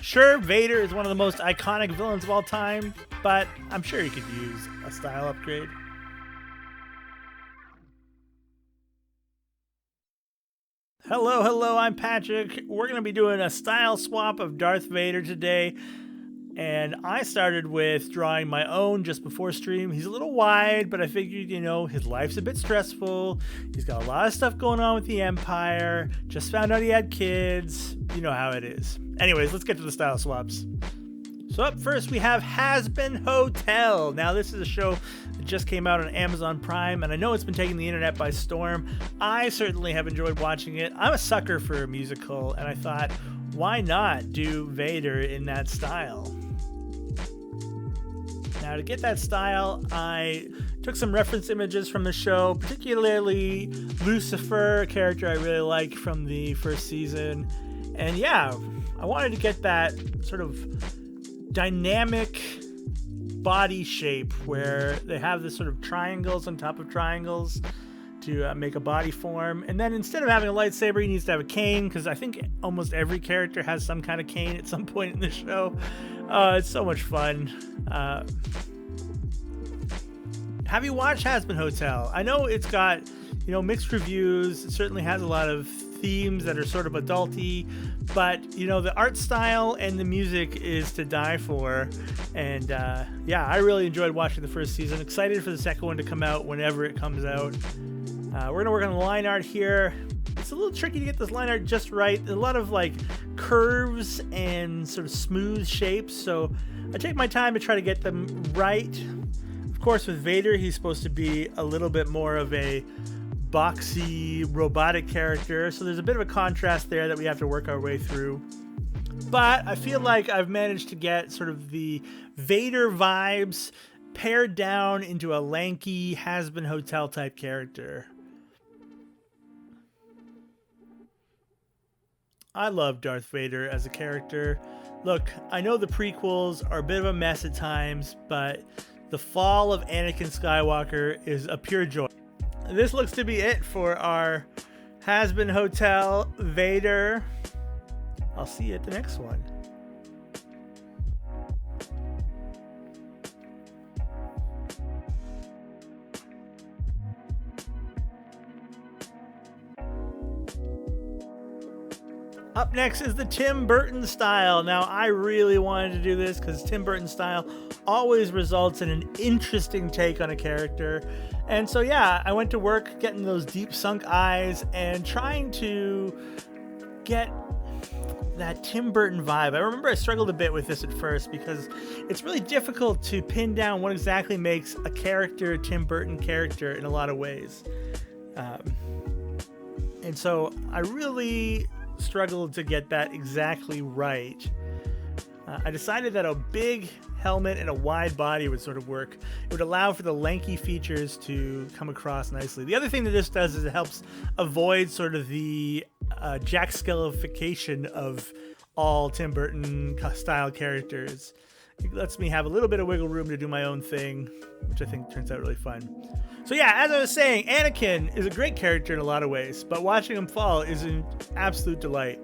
Sure, Vader is one of the most iconic villains of all time, but I'm sure he could use a style upgrade. Hello, I'm Patrick. We're going to be doing a style swap of Darth Vader today. And I started with drawing my own just before stream. He's a little wide, but I figured, his life's a bit stressful. He's got a lot of stuff going on with the Empire. Just found out he had kids. You know how it is. Anyways, let's get to the style swaps. So up first, we have Has-Been Hotel. Now, this is a show that just came out on Amazon Prime, and I know it's been taking the internet by storm. I certainly have enjoyed watching it. I'm a sucker for a musical, and I thought, why not do Vader in that style? Now, to get that style, I took some reference images from the show, particularly Lucifer, a character I really like from the first season. And yeah, I wanted to get that sort of dynamic body shape where they have this sort of triangles on top of triangles to make a body form. And then instead of having a lightsaber, he needs to have a cane, because I think almost every character has some kind of cane at some point in the show. It's so much fun. Have you watched Has-Been Hotel? I know it's got, mixed reviews. It certainly has a lot of themes that are sort of adulty, but the art style and the music is to die for. And yeah, I really enjoyed watching the first season. Excited for the second one to come out whenever it comes out. We're gonna work on the line art here. It's a little tricky to get this line art just right. A lot of curves and sort of smooth shapes, so I take my time to try to get them right. Of course, with Vader, he's supposed to be a little bit more of a boxy, robotic character, so there's a bit of a contrast there that we have to work our way through. But I feel like I've managed to get sort of the Vader vibes pared down into a lanky Has-Been Hotel type character. I love Darth Vader as a character. Look, I know the prequels are a bit of a mess at times, but the fall of Anakin Skywalker is a pure joy. This looks to be it for our Has-Been Hotel Vader. I'll see you at the next one. Up next is the Tim Burton style. Now, I really wanted to do this because Tim Burton style always results in an interesting take on a character. And so, yeah, I went to work getting those deep sunk eyes and trying to get that Tim Burton vibe. I remember I struggled a bit with this at first because it's really difficult to pin down what exactly makes a character a Tim Burton character in a lot of ways. And so I really struggled to get that exactly right. I decided that a big helmet and a wide body would sort of work. It would allow for the lanky features to come across nicely. The other thing that this does is it helps avoid sort of the Jack Skellerification of all Tim Burton style characters. It lets me have a little bit of wiggle room to do my own thing, which I think turns out really fun. So yeah, as I was saying, Anakin is a great character in a lot of ways, but watching him fall is an absolute delight.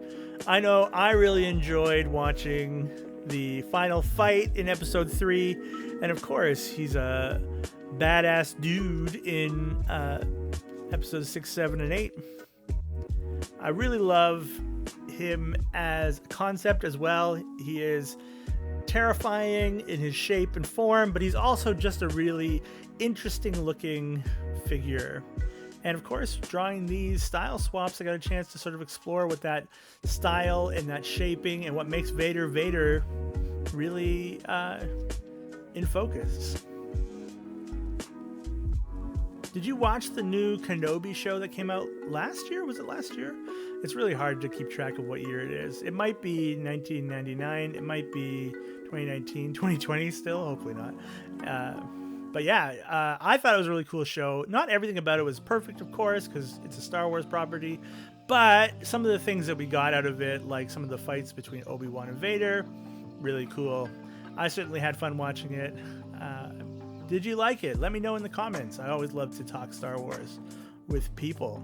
I know I really enjoyed watching the final fight in episode 3, and of course, he's a badass dude in episodes 6, 7, and 8. I really love him as a concept as well. He is terrifying in his shape and form, but he's also just a really interesting looking figure. And of course, drawing these style swaps, I got a chance to sort of explore what that style and that shaping and what makes Vader Vader really in focus. Did you watch the new Kenobi show that came out last year? Was it last year? It's really hard to keep track of what year it is. It might be 1999. It might be 2019, 2020 still. Hopefully not. But yeah, I thought it was a really cool show. Not everything about it was perfect, of course, because it's a Star Wars property. But some of the things that we got out of it, like some of the fights between Obi-Wan and Vader, really cool. I certainly had fun watching it. Did you like it? Let me know in the comments. I always love to talk Star Wars with people.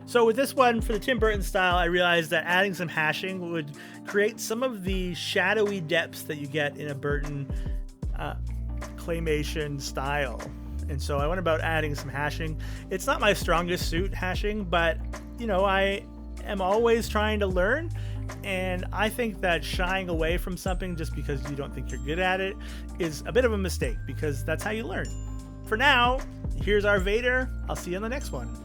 So with this one, for the Tim Burton style, I realized that adding some hashing would create some of the shadowy depths that you get in a Burton claymation style. And so I went about adding some hashing. It's not my strongest suit, hashing, but you know, I am always trying to learn. And I think that shying away from something just because you don't think you're good at it is a bit of a mistake, because that's how you learn. For now, here's our Vader. I'll see you in the next one.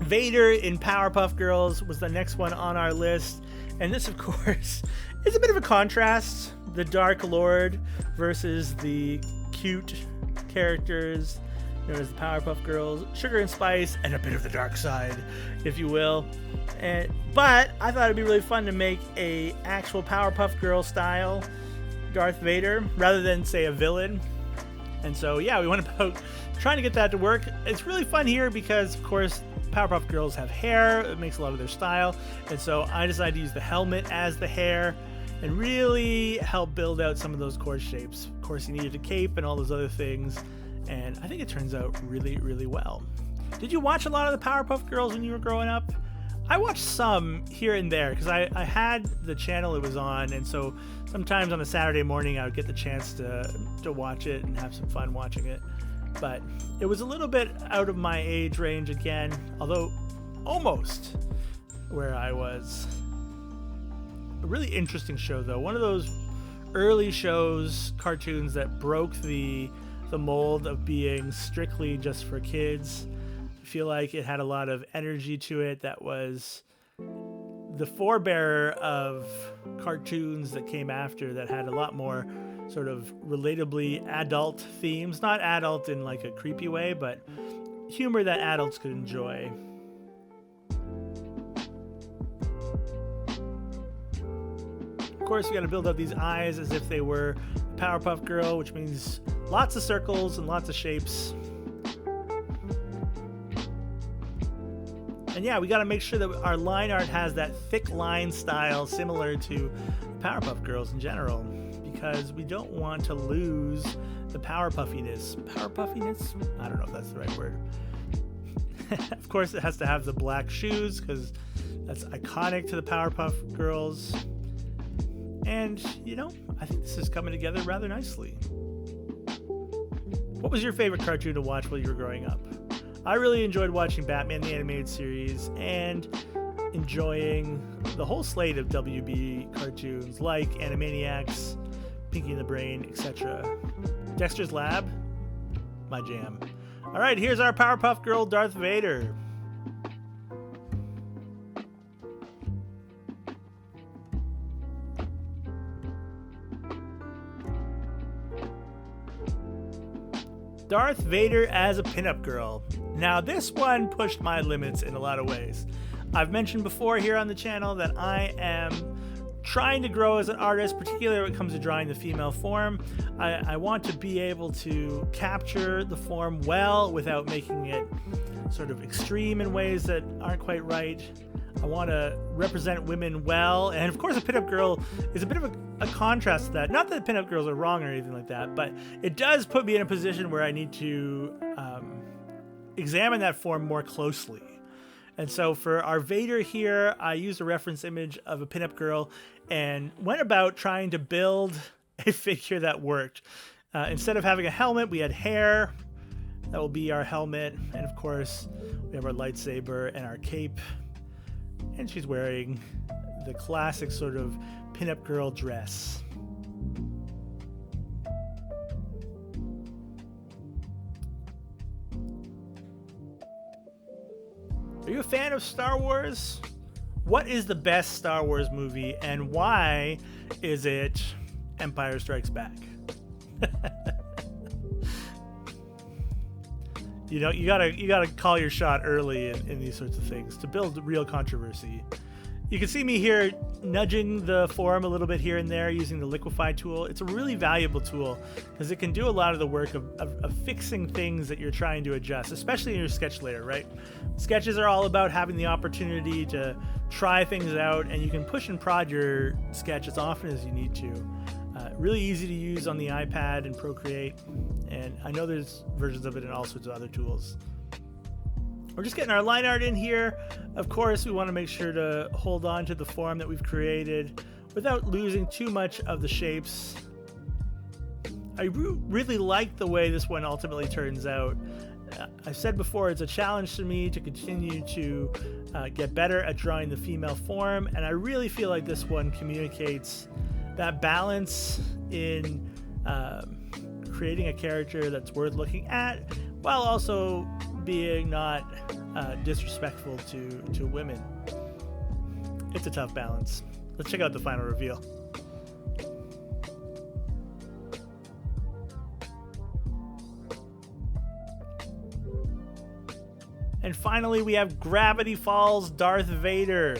Vader in Powerpuff Girls was the next one on our list. And this, of course, is a bit of a contrast. The Dark Lord versus the cute characters known as the Powerpuff Girls. Sugar and spice and a bit of the dark side, if you will. But I thought it'd be really fun to make a actual Powerpuff Girl style Darth Vader rather than, say, a villain. And so, yeah, we went about trying to get that to work. It's really fun here because, of course, Powerpuff Girls have hair. It makes a lot of their style. And so I decided to use the helmet as the hair and really help build out some of those core shapes. Of course, you needed a cape and all those other things. And I think it turns out really, really well. Did you watch a lot of the Powerpuff Girls when you were growing up? I watched some here and there because I had the channel it was on, and so sometimes on a Saturday morning I would get the chance to watch it and have some fun watching it. But it was a little bit out of my age range again, although almost where I was. A really interesting show though. One of those early shows, cartoons that broke the mold of being strictly just for kids. I feel like it had a lot of energy to it that was the forebearer of cartoons that came after that had a lot more sort of relatably adult themes. Not adult in like a creepy way, but humor that adults could enjoy. Of course, you got to build up these eyes as if they were a Powerpuff Girl, which means lots of circles and lots of shapes. And yeah, we got to make sure that our line art has that thick line style similar to Powerpuff Girls in general, because we don't want to lose the Powerpuffiness. Powerpuffiness? I don't know if that's the right word. Of course, it has to have the black shoes because that's iconic to the Powerpuff Girls. And, you know, I think this is coming together rather nicely. What was your favorite cartoon to watch while you were growing up? I really enjoyed watching Batman the Animated Series and enjoying the whole slate of WB cartoons like Animaniacs, Pinky and the Brain, etc. Dexter's Lab, my jam. All right, here's our Powerpuff Girl Darth Vader. Darth Vader as a pinup girl. Now this one pushed my limits in a lot of ways. I've mentioned before here on the channel that I am trying to grow as an artist, particularly when it comes to drawing the female form. I want to be able to capture the form well without making it sort of extreme in ways that aren't quite right. I want to represent women well, and of course a pinup girl is a bit of a contrast to that. Not that pinup girls are wrong or anything like that, but it does put me in a position where I need to examine that form more closely. And so for our Vader here, I used a reference image of a pinup girl and went about trying to build a figure that worked. Instead of having a helmet, we had hair. That will be our helmet. And of course, we have our lightsaber and our cape. And she's wearing the classic sort of pinup girl dress. Are you a fan of Star Wars? What is the best Star Wars movie, and why is it Empire Strikes Back? You know, you gotta call your shot early in these sorts of things to build real controversy. You can see me here nudging the form a little bit here and there using the liquefy tool. It's a really valuable tool because it can do a lot of the work of fixing things that you're trying to adjust, especially in your sketch layer, right? Sketches are all about having the opportunity to try things out, and you can push and prod your sketch as often as you need to. Really easy to use on the iPad and Procreate, And I know there's versions of it in all sorts of other tools. We're just getting our line art in here. Of course, we want to make sure to hold on to the form that we've created without losing too much of the shapes. I really like the way this one ultimately turns out. I've said before, it's a challenge to me to continue to get better at drawing the female form, and I really feel like this one communicates that balance in creating a character that's worth looking at, while also being not disrespectful to women. It's a tough balance. Let's check out the final reveal. And finally, we have Gravity Falls Darth Vader.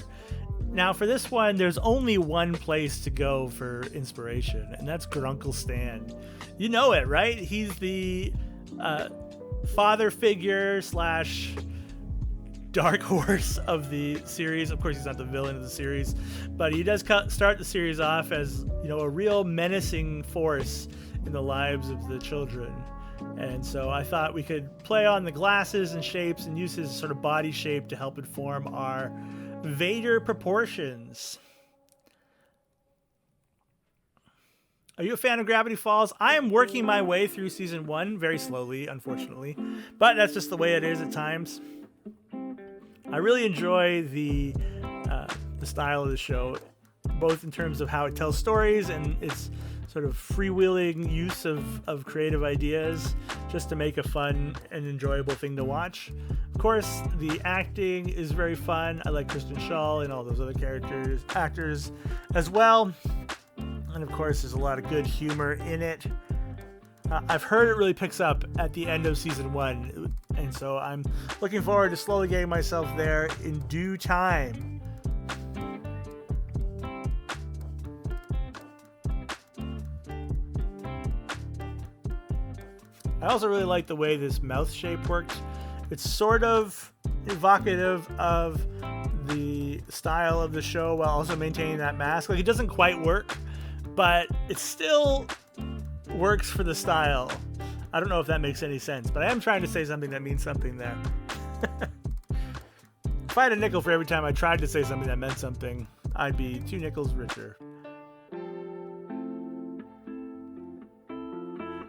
Now, for this one, there's only one place to go for inspiration, and that's Grunkle Stan. You know it, right? He's the father figure slash dark horse of the series. Of course, he's not the villain of the series, but he does start the series off as, you know, a real menacing force in the lives of the children. And so I thought we could play on the glasses and shapes and use his sort of body shape to help inform our Vader proportions. Are you a fan of Gravity Falls? I am working my way through season 1 very slowly, unfortunately, but that's just the way it is at times. I really enjoy the style of the show, both in terms of how it tells stories and its sort of freewheeling use of creative ideas just to make a fun and enjoyable thing to watch. Of course, the acting is very fun. I like Kristen Schaal and all those other actors as well. And of course, there's a lot of good humor in it. I've heard it really picks up at the end of season 1, and so I'm looking forward to slowly getting myself there in due time. I also really like the way this mouth shape works. It's sort of evocative of the style of the show while also maintaining that mask. Like, it doesn't quite work, but it still works for the style. I don't know if that makes any sense, but I am trying to say something that means something there. If I had a nickel for every time I tried to say something that meant something, I'd be 2 nickels richer.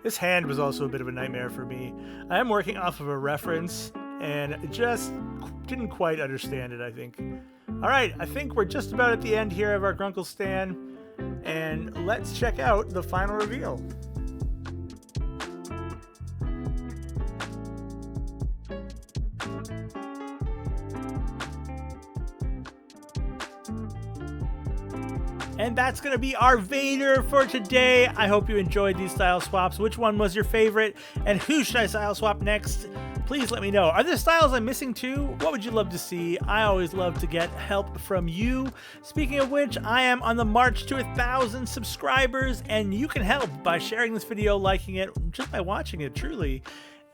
This hand was also a bit of a nightmare for me. I am working off of a reference, and I just didn't quite understand it, I think. All right, I think we're just about at the end here of our Grunkle Stan, and let's check out the final reveal. And that's going to be our Vader for today. I hope you enjoyed these style swaps. Which one was your favorite? And who should I style swap next? Please let me know. Are there styles I'm missing too? What would you love to see? I always love to get help from you. Speaking of which, I am on the march to 1,000 subscribers, and you can help by sharing this video, liking it, just by watching it, truly.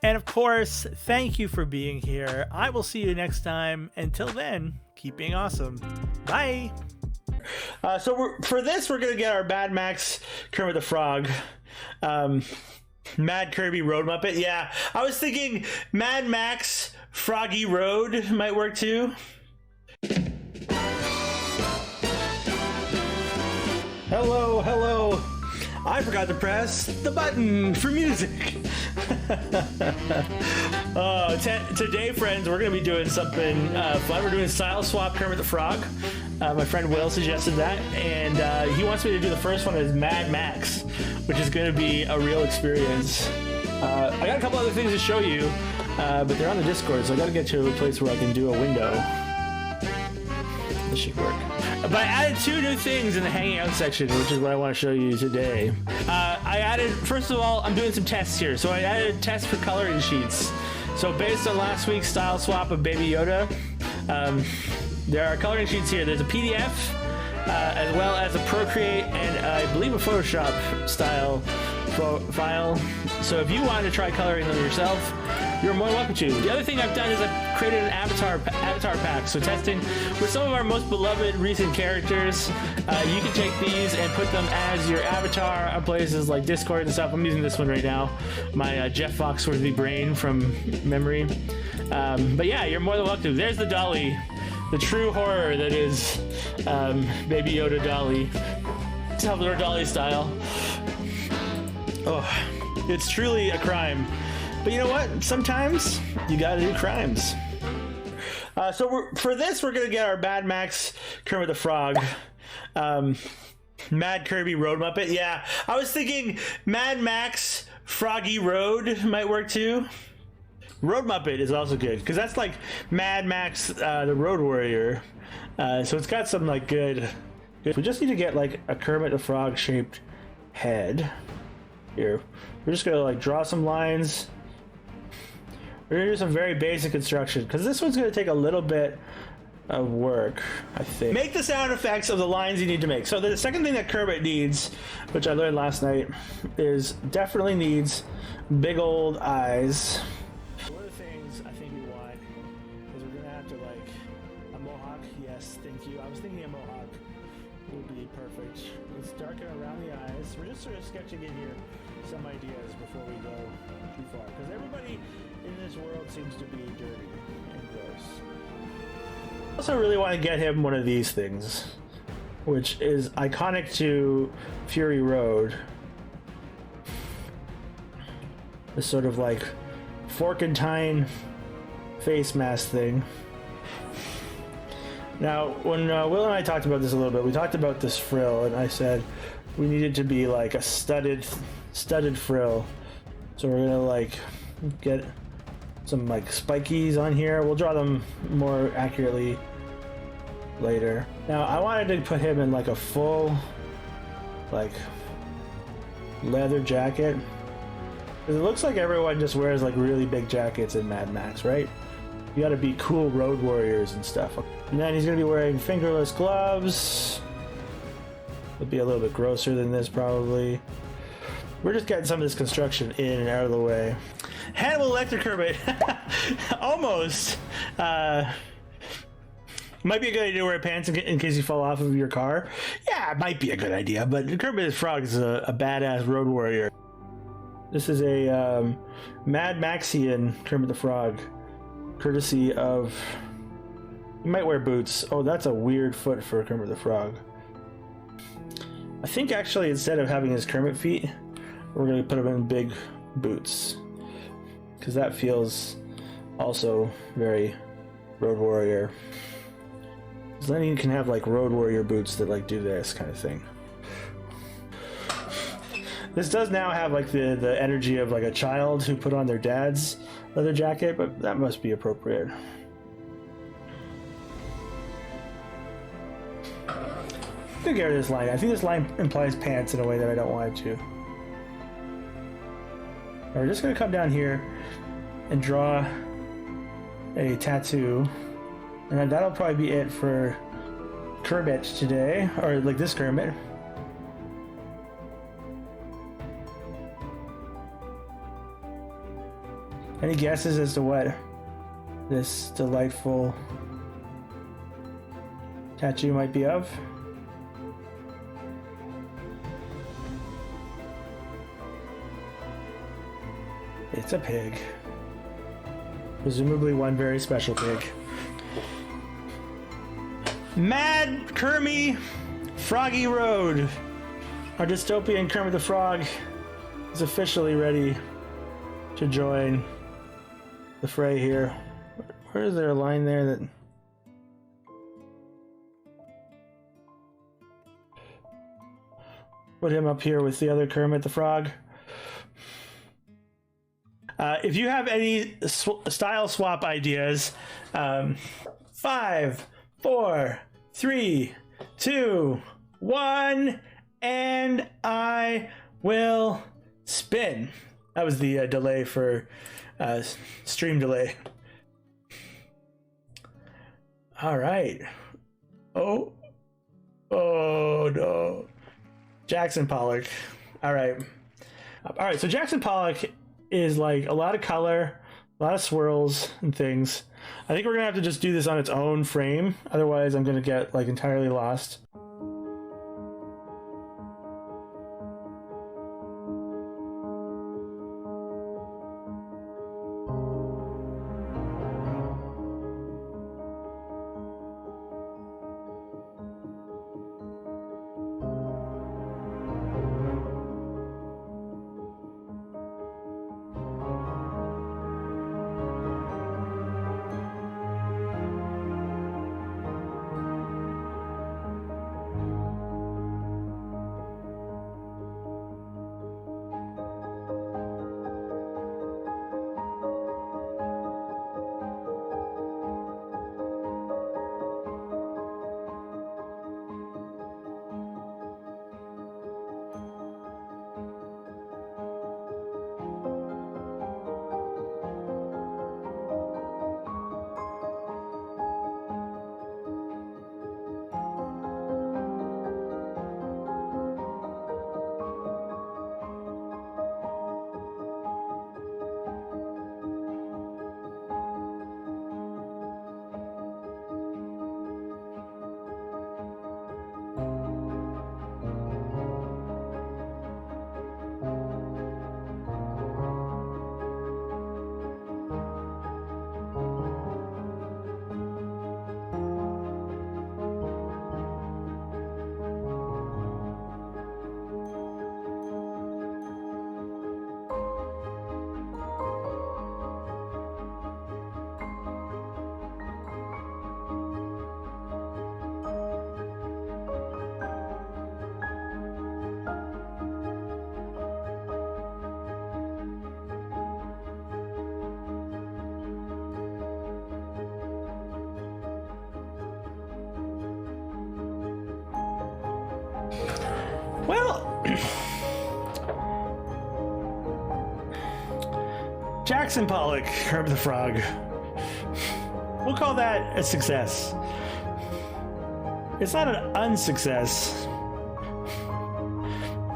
And of course, thank you for being here. I will see you next time. Until then, keep being awesome. Bye. So for this, we're going to get our Mad Max Kermit the Frog. Mad Kirby Road Muppet. Yeah, I was thinking Mad Max Froggy Road might work too. Hello, hello. I forgot to press the button for music. Today, friends, we're going to be doing something fun. We're doing Style Swap Kermit the Frog. My friend Will suggested that, and he wants me to do the first one as Mad Max, which is going to be a real experience. I got a couple other things to show you, but they're on the Discord, so I got to get to a place where I can do a window. This should work. But I added 2 new things in the hanging out section, which is what I want to show you today. I added, first of all, I'm doing some tests here. So I added a test for coloring sheets. So based on last week's style swap of Baby Yoda, there are coloring sheets here. There's a PDF, as well as a Procreate and I believe a Photoshop style file. So if you want to try coloring them yourself, you're more than welcome to. The other thing I've done is I've created an avatar pack. So testing with some of our most beloved recent characters, you can take these and put them as your avatar on places like Discord and stuff. I'm using this one right now, my Jeff Foxworthy brain from memory. But yeah, you're more than welcome. There's the dolly, the true horror that is Baby Yoda Dolly, Salvador Dali style. Oh, it's truly a crime. But you know what? Sometimes you gotta do crimes. So for this, we're gonna get our Mad Max Kermit the Frog. Mad Kirby Road Muppet. Yeah, I was thinking Mad Max Froggy Road might work too. Road Muppet is also good because that's like Mad Max the Road Warrior. So it's got some like good. We just need to get like a Kermit the Frog shaped head. Here, we're just gonna like draw some lines. We're gonna do some very basic construction because this one's gonna take a little bit of work, I think. Make the sound effects of the lines you need to make. So the second thing that Kermit needs, which I learned last night, is definitely needs big old eyes. One of the things I think we want is we're gonna have to like a mohawk. Yes, thank you. I was thinking a mohawk would be perfect. Let's darken around the eyes. We're just sort of sketching in here some ideas before we go too far, because everybody in this world seems to be dirty and gross. I also really want to get him one of these things, which is iconic to Fury Road. This sort of like fork and tine face mask thing. Now, when Will and I talked about this a little bit, we talked about this frill, and I said we needed to be like a studded frill. So we're gonna like get some like spikies on here. We'll draw them more accurately later. Now, I wanted to put him in like a full like leather jacket. Because it looks like everyone just wears like really big jackets in Mad Max, right? You gotta be cool road warriors and stuff. And then he's gonna be wearing fingerless gloves. It'll be a little bit grosser than this probably. We're just getting some of this construction in and out of the way. Hannibal Lecter Kermit. Almost. Might be a good idea to wear pants in case you fall off of your car. Yeah, it might be a good idea, but Kermit the Frog is a badass road warrior. This is a Mad Maxian Kermit the Frog, courtesy of... You might wear boots. Oh, that's a weird foot for Kermit the Frog. I think actually instead of having his Kermit feet, we're going to put him in big boots. Because that feels also very road warrior. Because then you can have like road warrior boots that like do this kind of thing. This does now have like the energy of like a child who put on their dad's leather jacket, but that must be appropriate. I'm gonna get rid of this line. I think this line implies pants in a way that I don't want it to. We're just gonna come down here and draw a tattoo, and then that'll probably be it for Kermit today, or like this Kermit. Any guesses as to what this delightful tattoo might be of? It's a pig. Presumably one very special pig. Mad Kermit Froggy Road. Our dystopian Kermit the Frog is officially ready to join the fray here. Where is there a line there that... Put him up here with the other Kermit the Frog. If you have any style swap ideas, 5, 4, 3, 2, 1, and I will spin. That was the delay for stream delay. All right. Oh no. Jackson Pollock. All right. All right, so Jackson Pollock is like a lot of color, a lot of swirls and things. I think we're gonna have to just do this on its own frame. Otherwise, I'm gonna get like entirely lost. Well, Jackson Pollock, Kermit the Frog. We'll call that a success. It's not an unsuccess.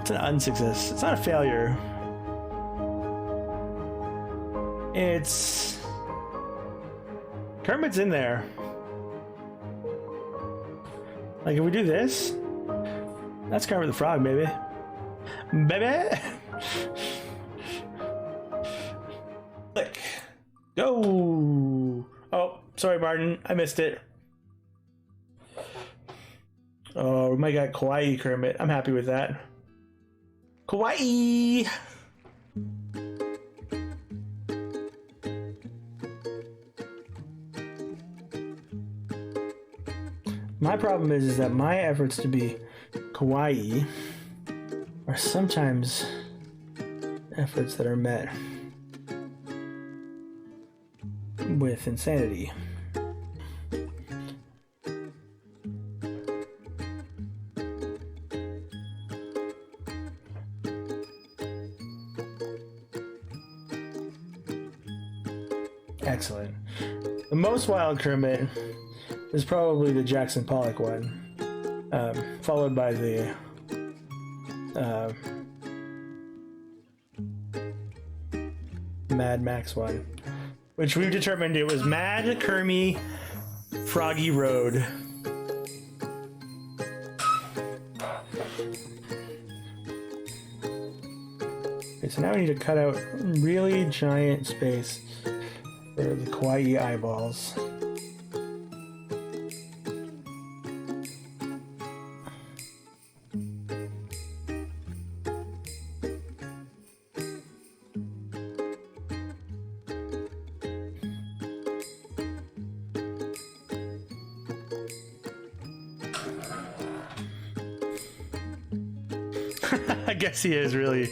It's an unsuccess. It's not a failure. It's... Kermit's in there. Like, if we do this, that's Kermit the Frog, baby. Baby! Click. Go! Oh, sorry, Martin. I missed it. Oh, we might got Kawaii Kermit. I'm happy with that. Kawaii! My problem is that my efforts to be kawaii are sometimes efforts that are met with insanity. Excellent. The most wild Kermit is probably the Jackson Pollock one, followed by the Mad Max one, which we've determined it was Mad Kermy Froggy Road. Okay, so now we need to cut out really giant space for the kawaii eyeballs. I guess he is really.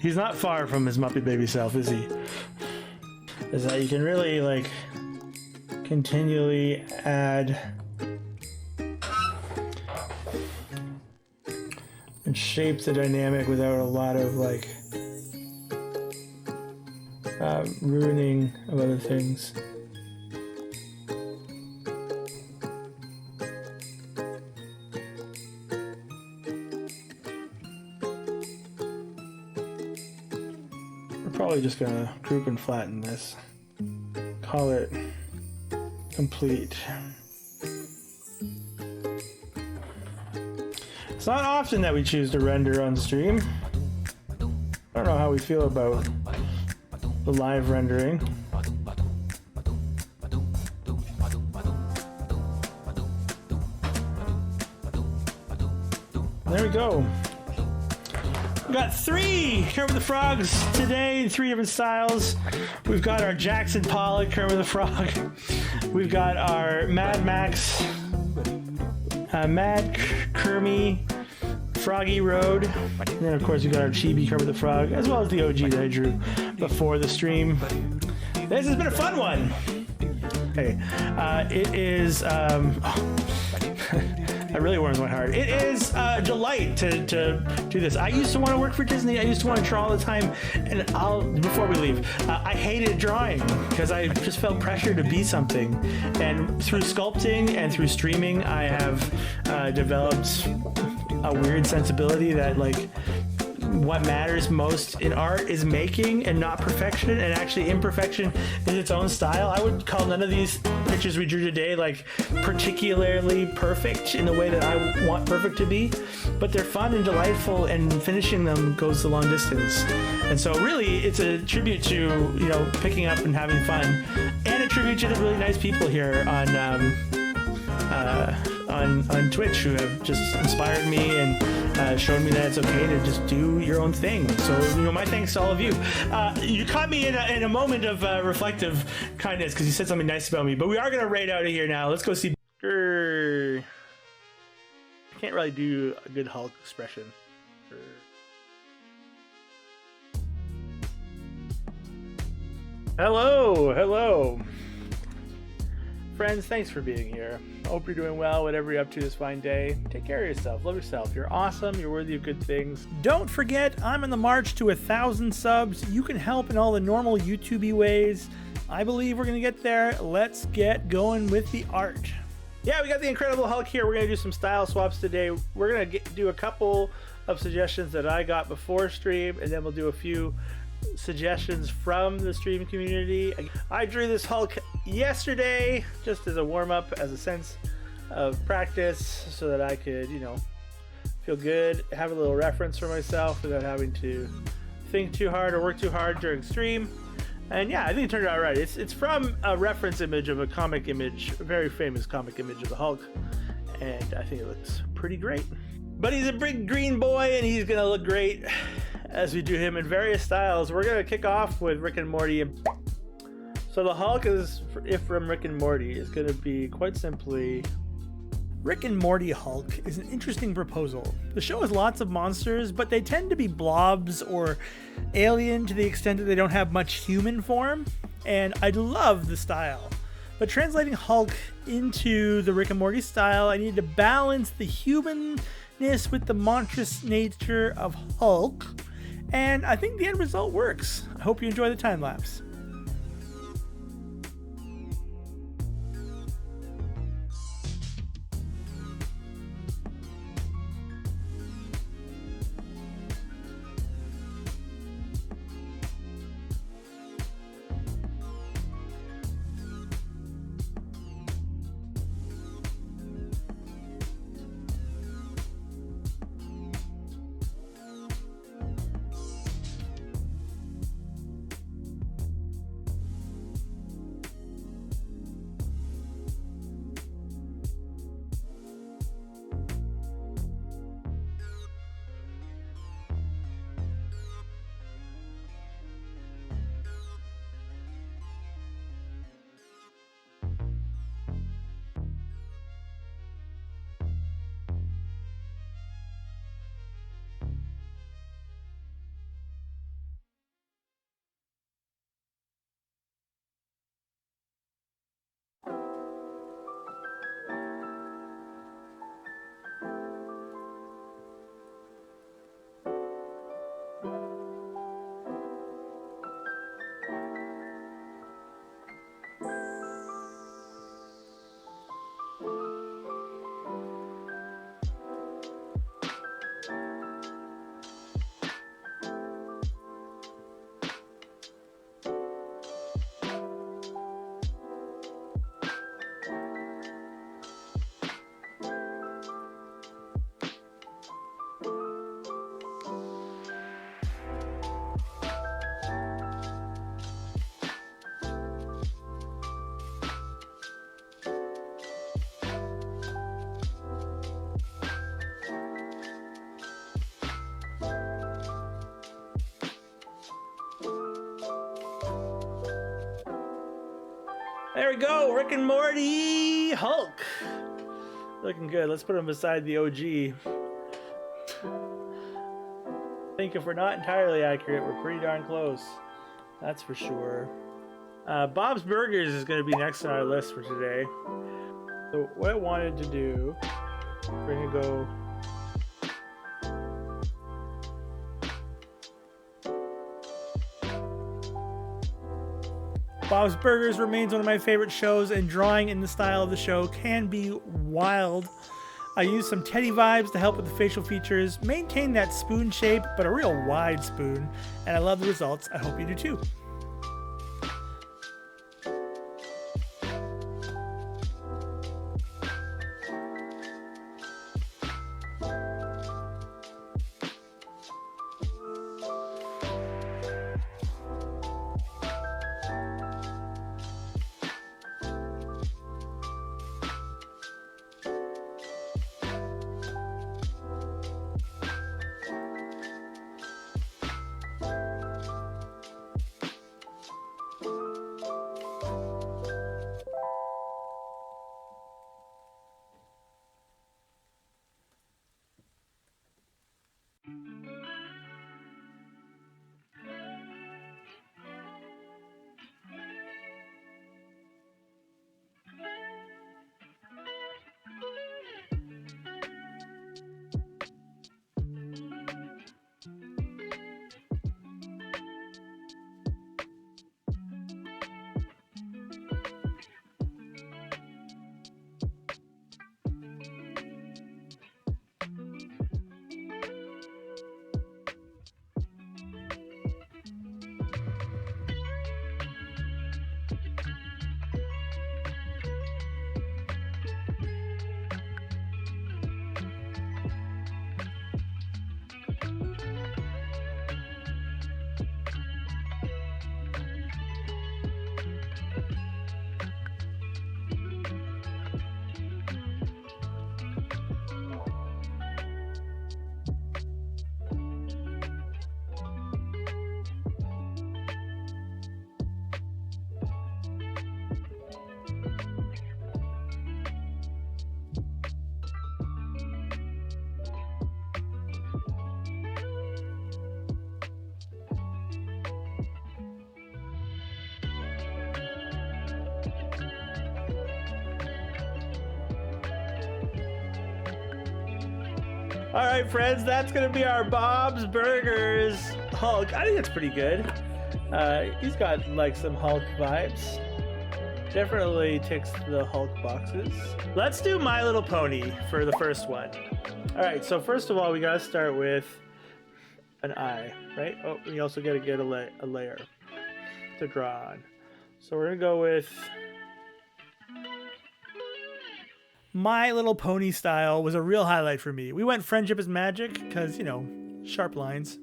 He's not far from his Muppet Baby self, is he? Is that you can really like continually add and shape the dynamic without a lot of like ruining of other things. probably just gonna group and flatten this. Call it complete. It's not often that we choose to render on stream. I don't know how we feel about the live rendering. There we go. We got 3 Kermit the Frogs today in 3 different styles. We've got our Jackson Pollock Kermit the Frog. We've got our Mad Max, Mad Kermit, Froggy Road, and then of course we got our Chibi Kermit the Frog, as well as the OG that I drew before the stream. This has been a fun one. Okay, it is. I really warms my heart. It is a delight to do this. I used to want to work for Disney. I used to want to draw all the time. And before we leave, I hated drawing because I just felt pressure to be something. And through sculpting and through streaming, I have developed a weird sensibility that, like, what matters most in art is making and not perfection, and actually imperfection is its own style. I would call none of these pictures we drew today like particularly perfect in the way that I want perfect to be, but they're fun and delightful, and finishing them goes the long distance. And so really it's a tribute to, you know, picking up and having fun, and a tribute to the really nice people here on Twitch who have just inspired me and shown me that it's okay to just do your own thing. So, you know, my thanks to all of you. You caught me in a moment of reflective kindness because you said something nice about me, but we are going to raid out of here now. Let's go see. I can't really do a good Hulk expression. Hello. Friends, thanks for being here. I hope you're doing well, whatever you're up to this fine day. Take care of yourself. Love yourself. You're awesome. You're worthy of good things. Don't forget, I'm on the march to 1,000 subs. You can help in all the normal YouTube-y ways. I believe we're going to get there. Let's get going with the art. Yeah, we got the Incredible Hulk here. We're going to do some style swaps today. We're going to do a couple of suggestions that I got before stream, and then we'll do a few suggestions from the stream community. I drew this Hulk yesterday just as a warm-up, as a sense of practice, so that I could, you know, feel good, have a little reference for myself without having to think too hard or work too hard during stream. And yeah, I think it turned out right. It's from a reference image of a comic image, a very famous comic image of the Hulk, and I think it looks pretty great. But he's a big green boy, and he's gonna look great as we do him in various styles. We're gonna kick off with Rick and Morty. So the Hulk is, if from Rick and Morty, is gonna be quite simply Rick and Morty Hulk is an interesting proposal. The show has lots of monsters, but they tend to be blobs or alien to the extent that they don't have much human form, and I love the style. But translating Hulk into the Rick and Morty style, I needed to balance the humanness with the monstrous nature of Hulk, and I think the end result works. I hope you enjoy the time lapse. There we go, Rick and Morty Hulk. Looking good. Let's put him beside the OG. I think if we're not entirely accurate, we're pretty darn close. That's for sure. Bob's Burgers is going to be next on our list for today. So what I wanted to do, we're going to go... Bob's Burgers remains one of my favorite shows, and drawing in the style of the show can be wild. I used some Teddy vibes to help with the facial features, maintain that spoon shape, but a real wide spoon, and I love the results. I hope you do too. All right, friends, that's gonna be our Bob's Burgers Hulk. I think that's pretty good. He's got like some Hulk vibes. Definitely ticks the Hulk boxes. Let's do My Little Pony for the first one. All right, so first of all, we gotta start with an eye, right? Oh, we also gotta get a layer to draw on. So we're gonna go with My Little Pony style was a real highlight for me. We went friendship is magic because, you know, sharp lines.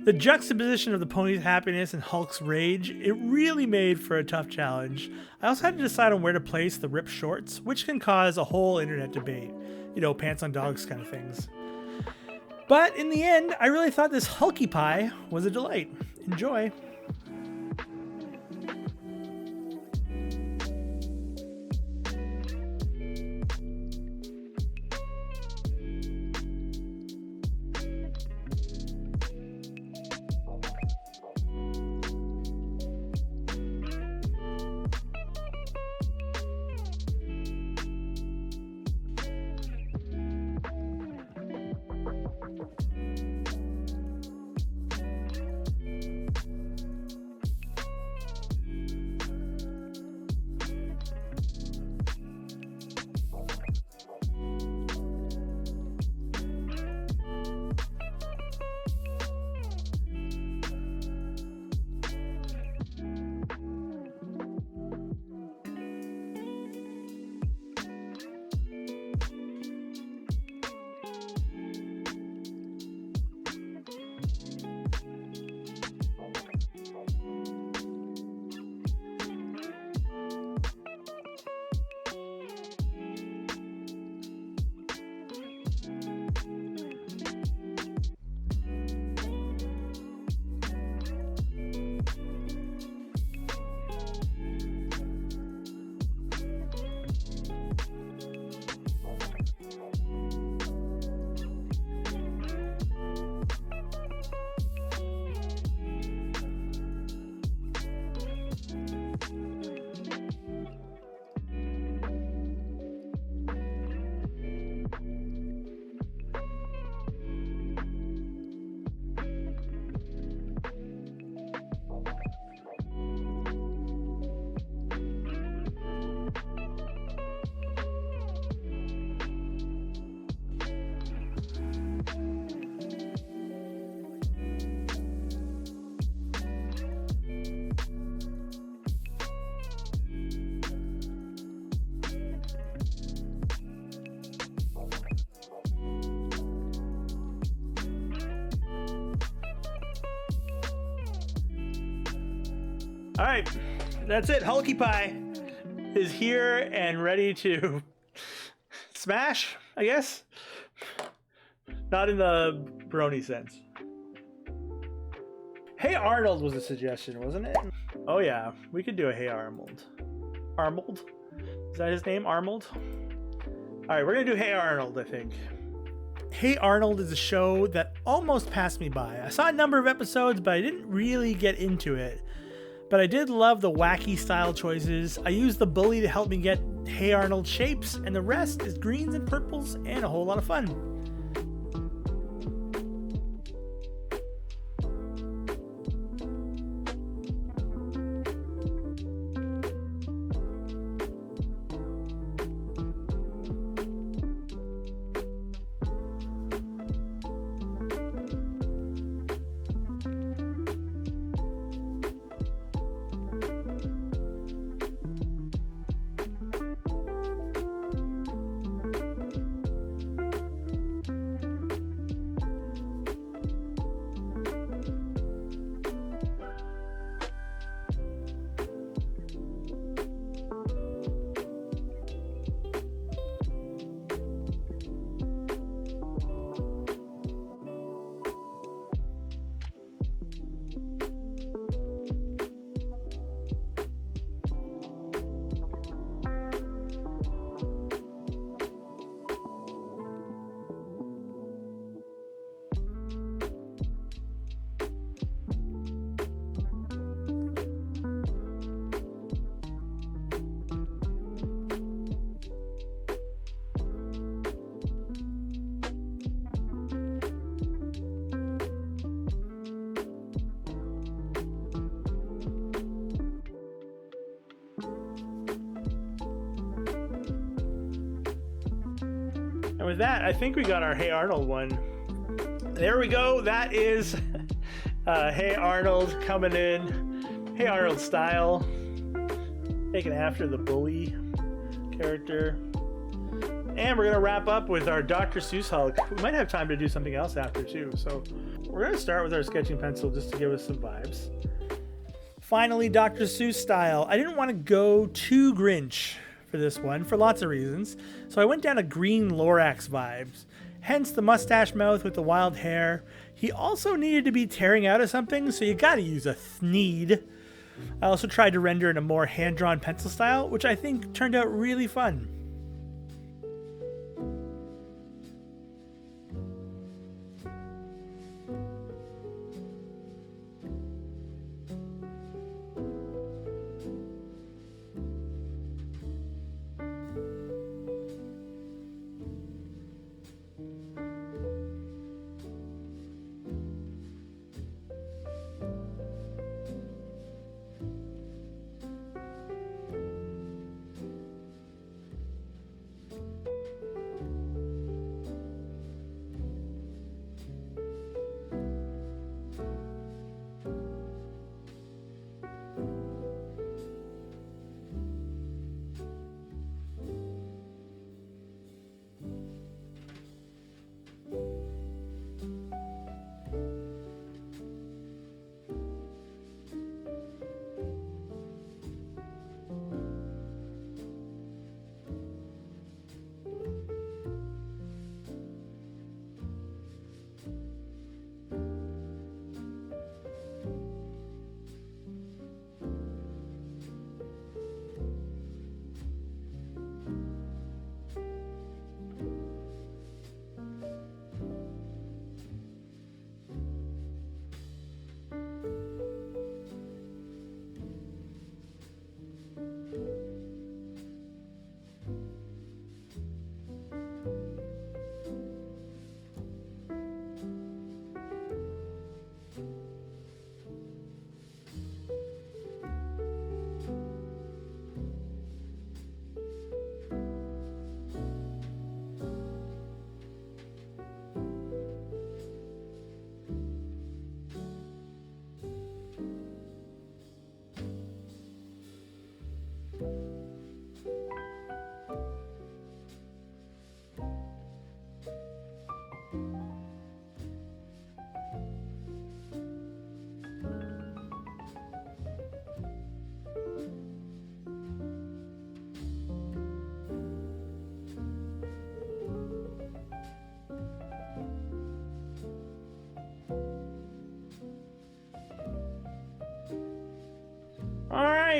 The juxtaposition of the pony's happiness and Hulk's rage, it really made for a tough challenge. I also had to decide on where to place the ripped shorts, which can cause a whole internet debate. You know, pants on dogs kind of things. But in the end, I really thought this Hulky Pie was a delight. Enjoy. All right, that's it. Hulky Pie is here and ready to smash, I guess. Not in the brony sense. Hey Arnold was a suggestion, wasn't it? Oh yeah, we could do a Hey Arnold. Arnold? Is that his name? Arnold? All right, we're gonna do Hey Arnold, I think. Hey Arnold is a show that almost passed me by. I saw a number of episodes, but I didn't really get into it. But I did love the wacky style choices. I used the bully to help me get Hey Arnold shapes, and the rest is greens and purples and a whole lot of fun. And with that, I think we got our Hey Arnold one. There we go. That is Hey Arnold coming in. Hey Arnold style. Taken after the bully character. And we're going to wrap up with our Dr. Seuss Hulk. We might have time to do something else after too. So we're going to start with our sketching pencil just to give us some vibes. Finally, Dr. Seuss style. I didn't want to go too Grinch for this one for lots of reasons. So I went down a green Lorax vibes. Hence the mustache mouth with the wild hair. He also needed to be tearing out of something, so you gotta use a thneed. I also tried to render in a more hand-drawn pencil style, which I think turned out really fun.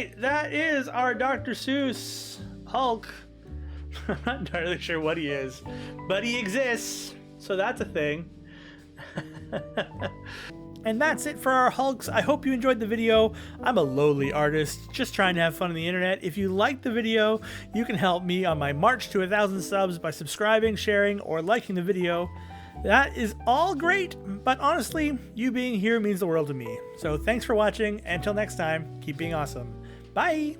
right, that is our Dr. Seuss Hulk. I'm not entirely sure what he is, but he exists, so that's a thing. And that's it for our Hulks. I hope you enjoyed the video. I'm a lowly artist, just trying to have fun on the internet. If you liked the video, you can help me on my march to 1,000 subs by subscribing, sharing, or liking the video. That is all great, but honestly, you being here means the world to me. So thanks for watching. Until next time, keep being awesome. Bye!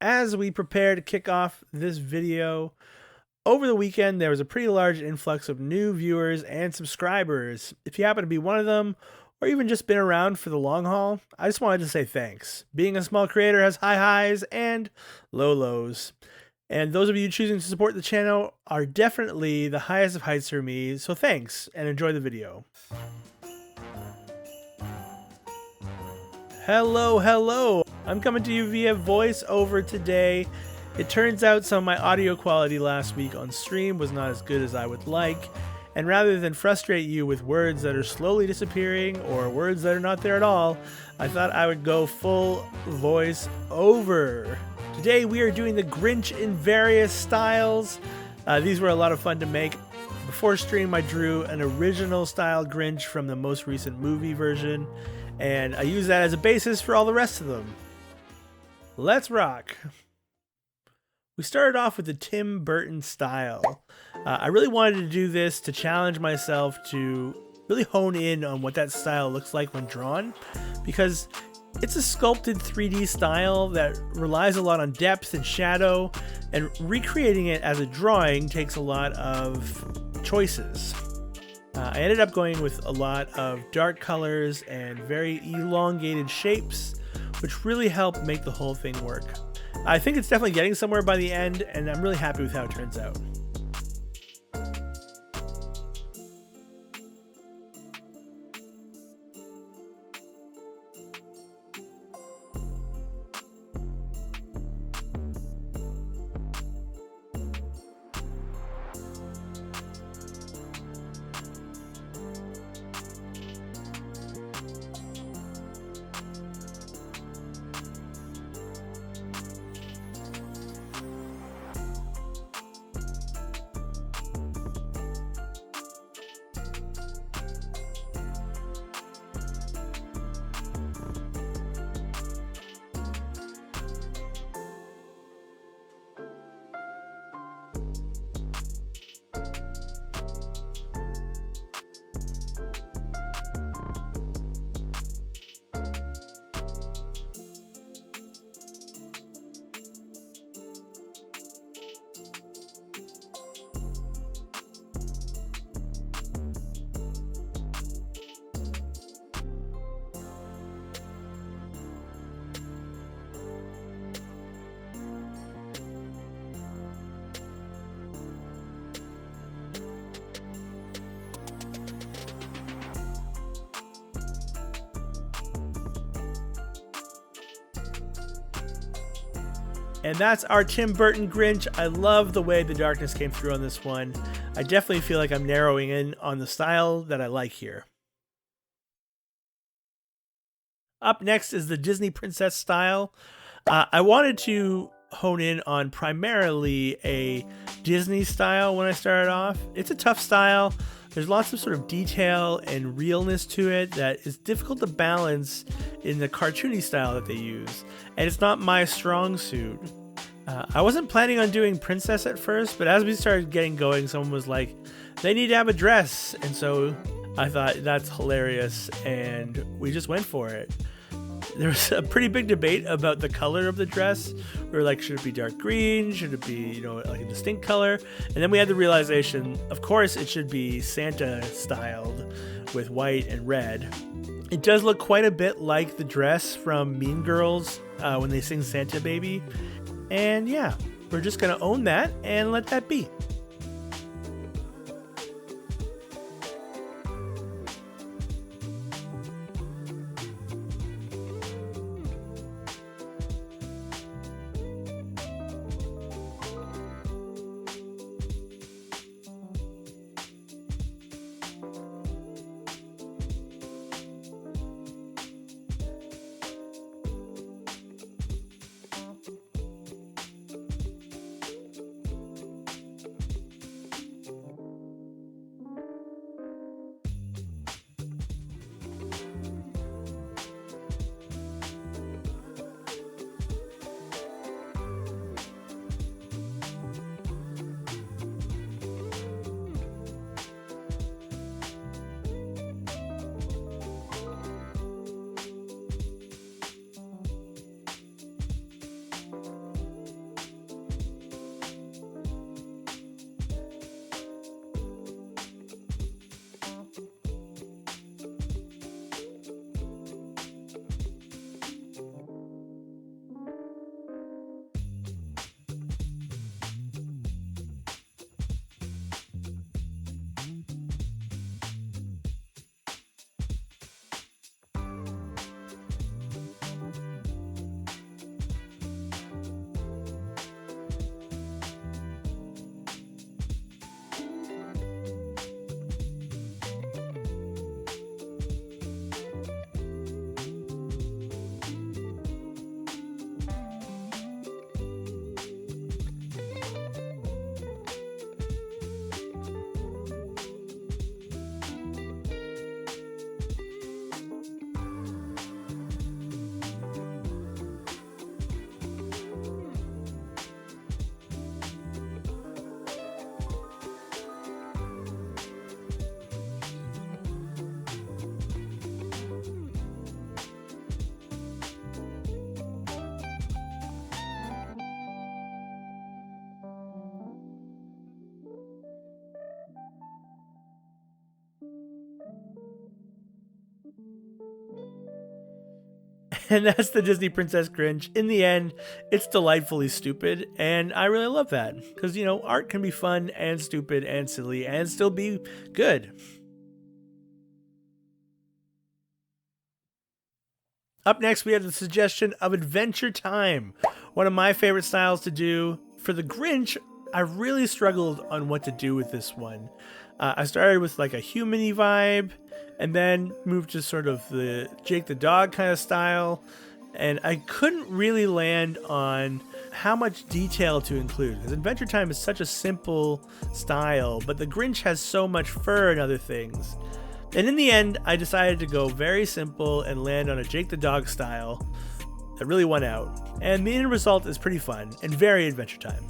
As we prepare to kick off this video, over the weekend there was a pretty large influx of new viewers and subscribers. If you happen to be one of them, or even just been around for the long haul, I just wanted to say thanks. Being a small creator has high highs and low lows. And those of you choosing to support the channel are definitely the highest of heights for me, so thanks, and enjoy the video. Hello. I'm coming to you via voiceover today. It turns out some of my audio quality last week on stream was not as good as I would like. And rather than frustrate you with words that are slowly disappearing or words that are not there at all, I thought I would go full voice over. Today we are doing the Grinch in various styles. These were a lot of fun to make. Before stream I drew an original style Grinch from the most recent movie version, and I used that as a basis for all the rest of them. Let's rock! We started off with the Tim Burton style. I really wanted to do this to challenge myself to really hone in on what that style looks like when drawn, because it's a sculpted 3D style that relies a lot on depth and shadow, and recreating it as a drawing takes a lot of choices. I ended up going with a lot of dark colors and very elongated shapes, which really helped make the whole thing work. I think it's definitely getting somewhere by the end, and I'm really happy with how it turns out. And that's our Tim Burton Grinch. I love the way the darkness came through on this one. I definitely feel like I'm narrowing in on the style that I like here. Up next is the Disney princess style. I wanted to hone in on primarily a Disney style when I started off. It's a tough style. There's lots of sort of detail and realness to it that is difficult to balance in the cartoony style that they use. And it's not my strong suit. I wasn't planning on doing princess at first, but as we started getting going, someone was like, they need to have a dress. And so I thought that's hilarious, and we just went for it. There was a pretty big debate about the color of the dress. We were like, should it be dark green? Should it be, you know, like a distinct color? And then we had the realization, of course, it should be Santa styled with white and red. It does look quite a bit like the dress from Mean Girls when they sing Santa Baby. And yeah, we're just gonna own that and let that be. And that's the Disney Princess Grinch. In the end, it's delightfully stupid, and I really love that. Because, art can be fun and stupid and silly and still be good. Up next, we have the suggestion of Adventure Time. One of my favorite styles to do. For the Grinch, I really struggled on what to do with this one. I started with like a human-y vibe, and then moved to sort of the Jake the Dog kind of style. And I couldn't really land on how much detail to include, because Adventure Time is such a simple style, but the Grinch has so much fur and other things. And in the end, I decided to go very simple and land on a Jake the Dog style that really won out. And the end result is pretty fun and very Adventure Time.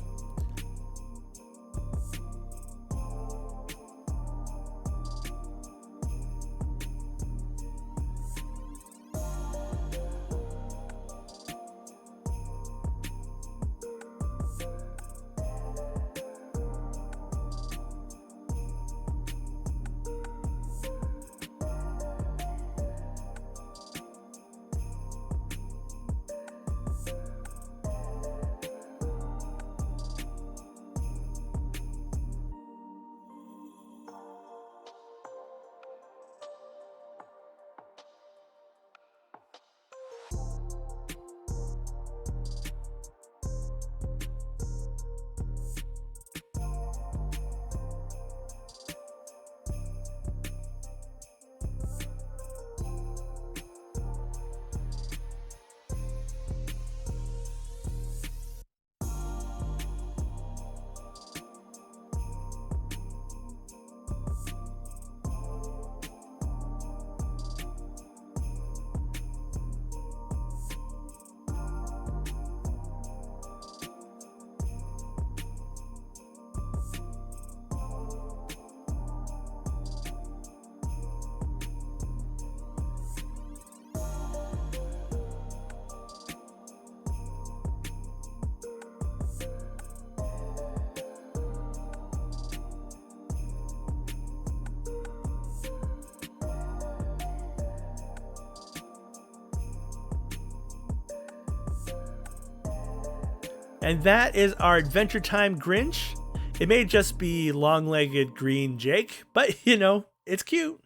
And that is our Adventure Time Grinch. It may just be long-legged green Jake, but it's cute.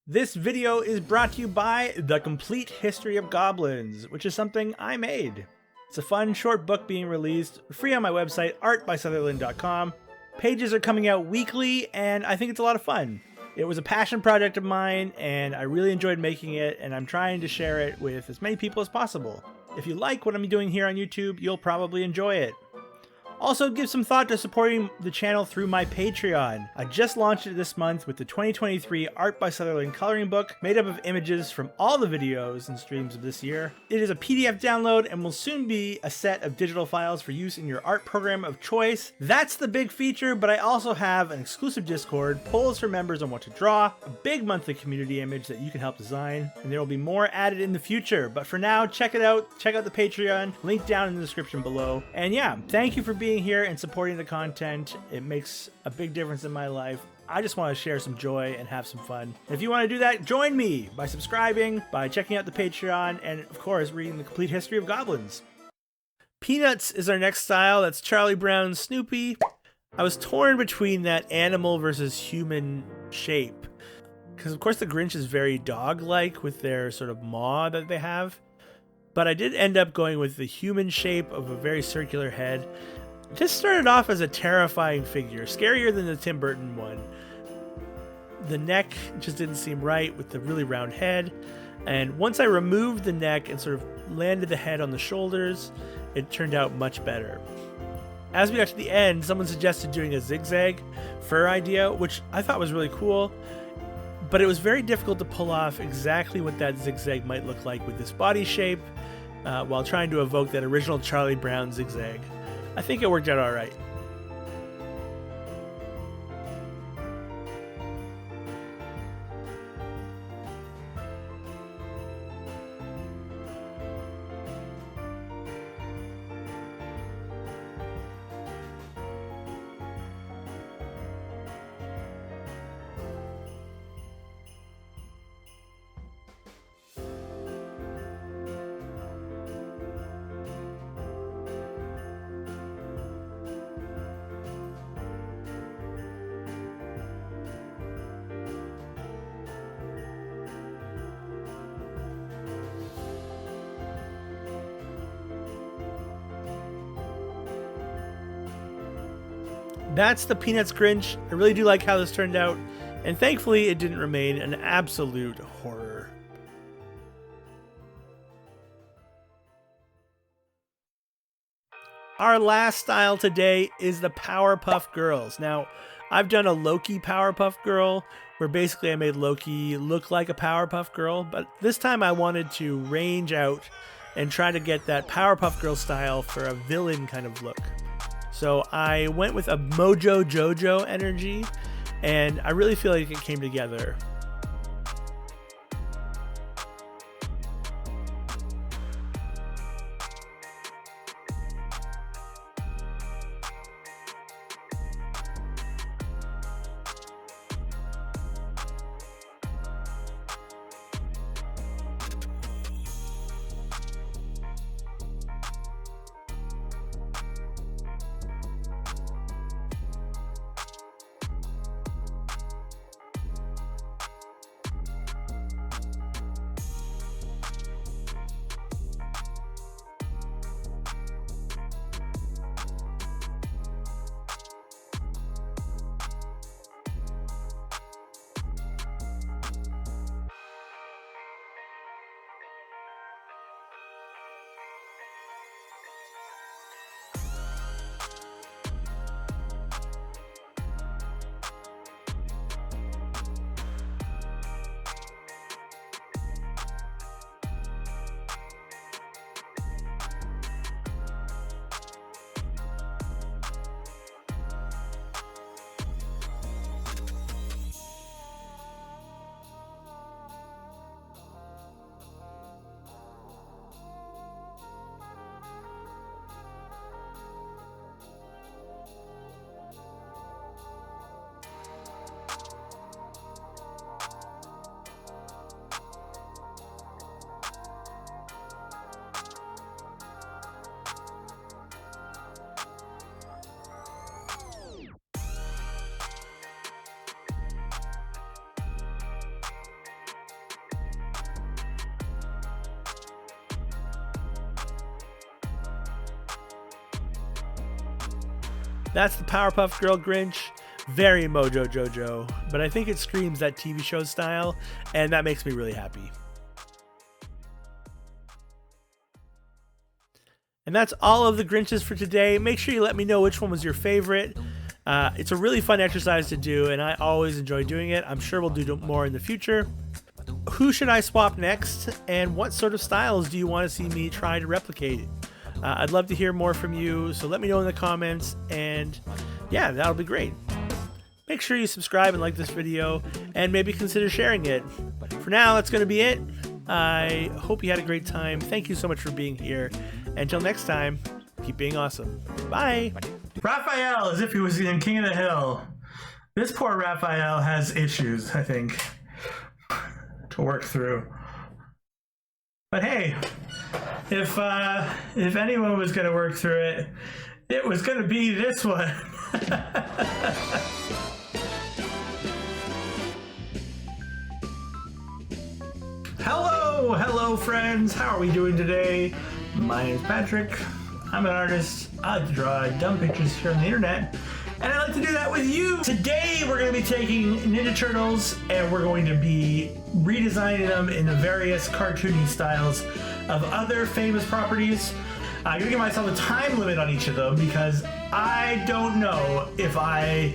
This video is brought to you by The Complete History of Goblins, which is something I made. It's a fun short book being released, free on my website, artbysutherland.com. Pages are coming out weekly, and I think it's a lot of fun. It was a passion project of mine, and I really enjoyed making it, and I'm trying to share it with as many people as possible. If you like what I'm doing here on YouTube, you'll probably enjoy it. Also, give some thought to supporting the channel through my Patreon. I just launched it this month with the 2023 Art by Sutherland coloring book, made up of images from all the videos and streams of this year. It is a PDF download and will soon be a set of digital files for use in your art program of choice. That's the big feature, but I also have an exclusive Discord, polls for members on what to draw, a big monthly community image that you can help design, and there will be more added in the future. But for now, check it out. Check out the Patreon, link down in the description below. And yeah, thank you for being here and supporting the content. It makes a big difference in my life. I just want to share some joy and have some fun. If you want to do that, join me by subscribing, by checking out the Patreon, and of course, reading The Complete History of Goblins. Peanuts is our next style. That's Charlie Brown's Snoopy. I was torn between that animal versus human shape, because of course the Grinch is very dog-like with their sort of maw that they have. But I did end up going with the human shape of a very circular head. It just started off as a terrifying figure, scarier than the Tim Burton one. The neck just didn't seem right with the really round head. And once I removed the neck and sort of landed the head on the shoulders, it turned out much better. As we got to the end, someone suggested doing a zigzag fur idea, which I thought was really cool. But it was very difficult to pull off exactly what that zigzag might look like with this body shape, while trying to evoke that original Charlie Brown zigzag. I think it worked out all right. That's the Peanuts Grinch. I really do like how this turned out, and thankfully it didn't remain an absolute horror. Our last style today is the Powerpuff Girls. Now, I've done a Loki Powerpuff Girl, where basically I made Loki look like a Powerpuff Girl, but this time I wanted to range out and try to get that Powerpuff Girl style for a villain kind of look. So I went with a Mojo Jojo energy, and I really feel like it came together. That's the Powerpuff Girl Grinch. Very Mojo Jojo, but I think it screams that TV show style, and that makes me really happy. And that's all of the Grinches for today. Make sure you let me know which one was your favorite. It's a really fun exercise to do, and I always enjoy doing it. I'm sure we'll do more in the future. Who should I swap next, and what sort of styles do you want to see me try to replicate? I'd love to hear more from you, so let me know in the comments, and yeah, that'll be great. Make sure you subscribe and like this video, and maybe consider sharing it. For now, that's going to be it. I hope you had a great time. Thank you so much for being here. Until next time, keep being awesome. Bye! Raphael, as if he was in King of the Hill. This poor Raphael has issues, I think, to work through. But hey, if anyone was going to work through it was going to be this one. Hello friends, how are we doing today? My name is Patrick. I'm an artist. I like to draw dumb pictures here on the internet, and I like to do that with you. Today we're going to be taking Ninja Turtles and we're going to be redesigning them in the various cartoony styles of other famous properties. I'm going to give myself a time limit on each of them because I don't know if I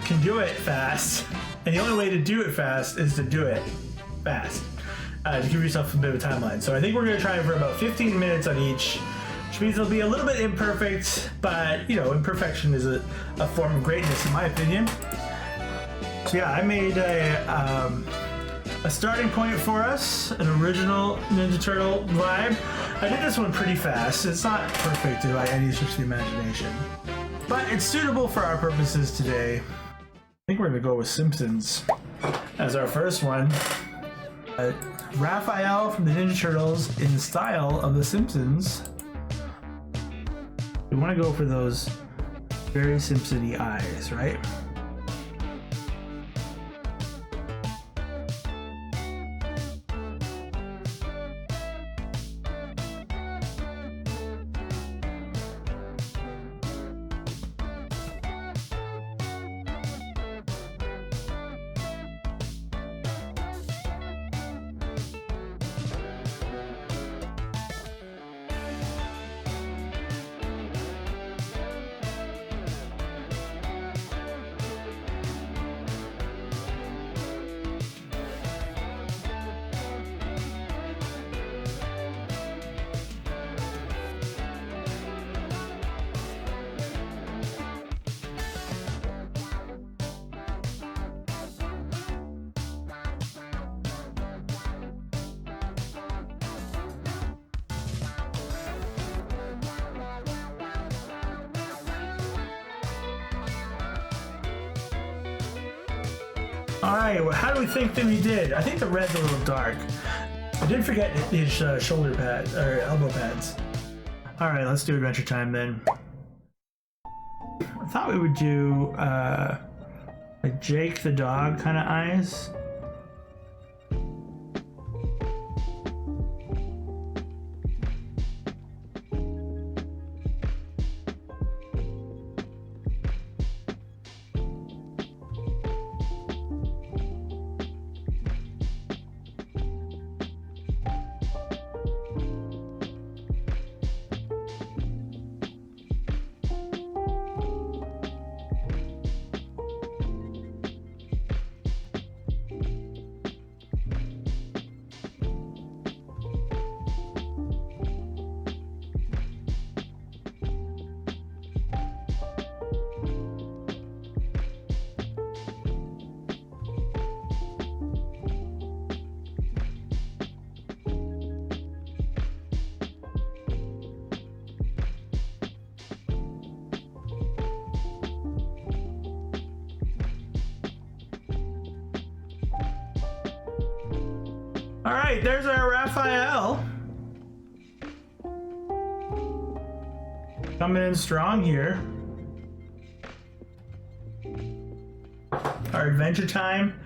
can do it fast, and the only way to do it fast is to do it fast. To give yourself a bit of a timeline. So I think we're going to try for about 15 minutes on each, which means it'll be a little bit imperfect, but you know, imperfection is a form of greatness in my opinion. So yeah, I made a starting point for us, an original Ninja Turtle vibe. I did this one pretty fast. It's not perfect by any stretch of the imagination, but it's suitable for our purposes today. I think we're going to go with Simpsons as our first one. Raphael from the Ninja Turtles in the style of the Simpsons. We want to go for those very Simpson-y eyes, right? All right, well, how do we think that we did? I think the red's a little dark. I did forget his shoulder pads or elbow pads. All right, let's do Adventure Time then. I thought we would do like Jake the dog kind of eyes. All right, there's our Raphael. Coming in strong here. Our Adventure Time.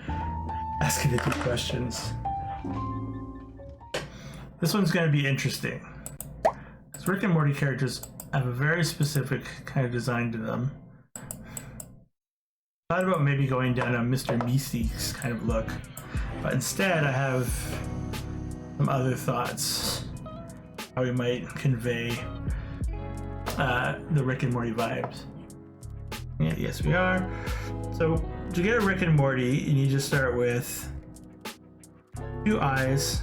Asking the deep questions. This one's going to be interesting. Because Rick and Morty characters have a very specific kind of design to them. Thought about maybe going down a Mr. Meeseeks kind of look. But instead, I have some other thoughts how we might convey the Rick and Morty vibes. Yeah, yes, we are. So to get a Rick and Morty, you need to start with 2 eyes.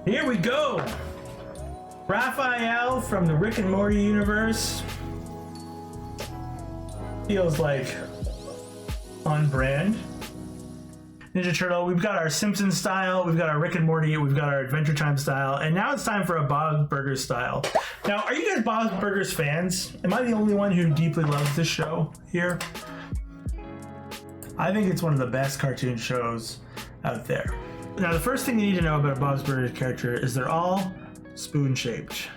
Here we go! Raphael from the Rick and Morty universe. Feels like on brand. Ninja Turtle, we've got our Simpsons style, we've got our Rick and Morty, we've got our Adventure Time style, and now it's time for a Bob's Burgers style. Now, are you guys Bob's Burgers fans? Am I the only one who deeply loves this show here? I think it's one of the best cartoon shows out there. Now, the first thing you need to know about a Bob's Burgers character is they're all spoon-shaped.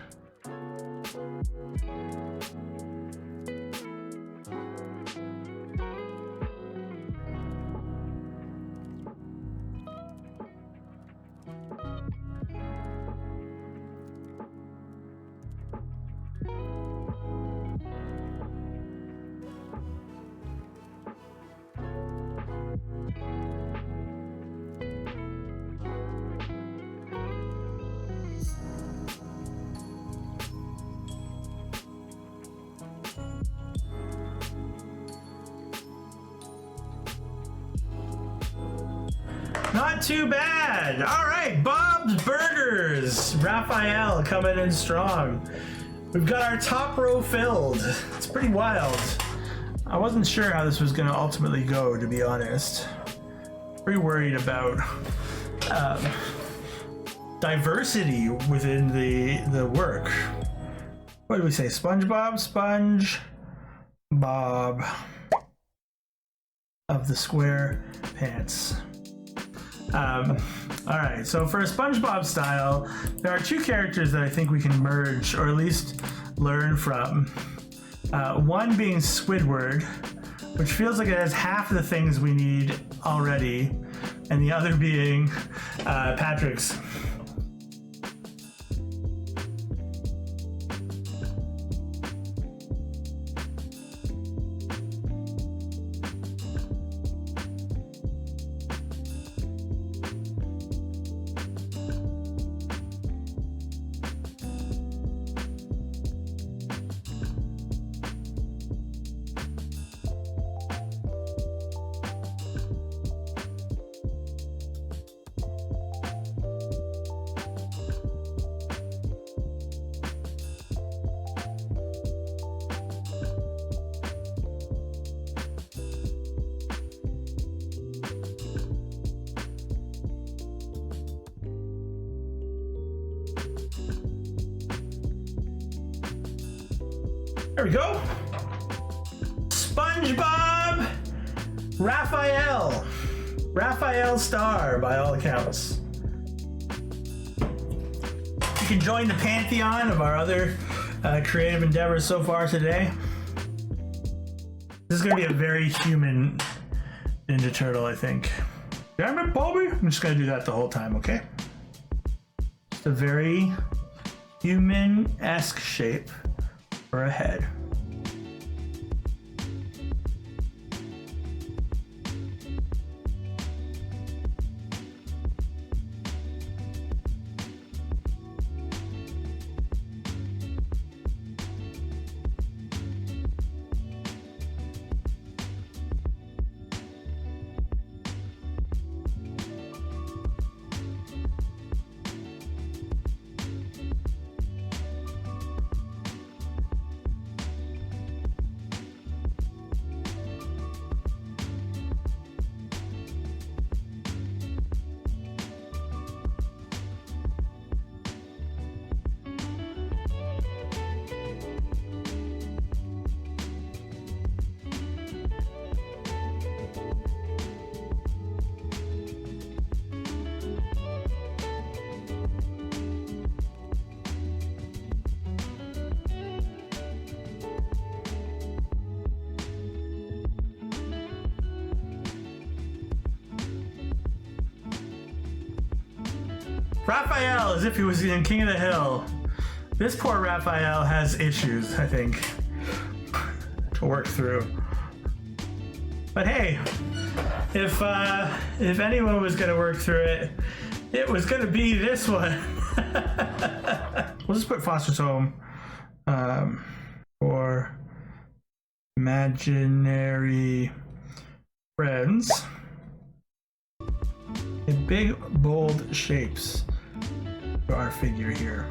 Not too bad. All right, Bob's Burgers. Raphael coming in strong. We've got our top row filled. It's pretty wild. I wasn't sure how this was going to ultimately go, to be honest. Pretty worried about diversity within the work. What did we say? SpongeBob? Sponge Bob of the Square Pants. All right, so for a SpongeBob style, there are 2 characters that I think we can merge, or at least learn from. One being Squidward, which feels like it has half the things we need already, and the other being Patrick's. There we go. SpongeBob Raphael. Raphael star by all accounts. You can join the pantheon of our other creative endeavors so far today. This is going to be a very human Ninja Turtle, I think. Damn it, Bobby! I'm just going to do that the whole time, okay? Just a very human-esque shape for a head. Raphael, as if he was in King of the Hill. This poor Raphael has issues, I think, to work through. But hey, if anyone was going to work through it, it was going to be this one. We'll just put Foster's Home for imaginary friends in big, bold shapes for our figure here.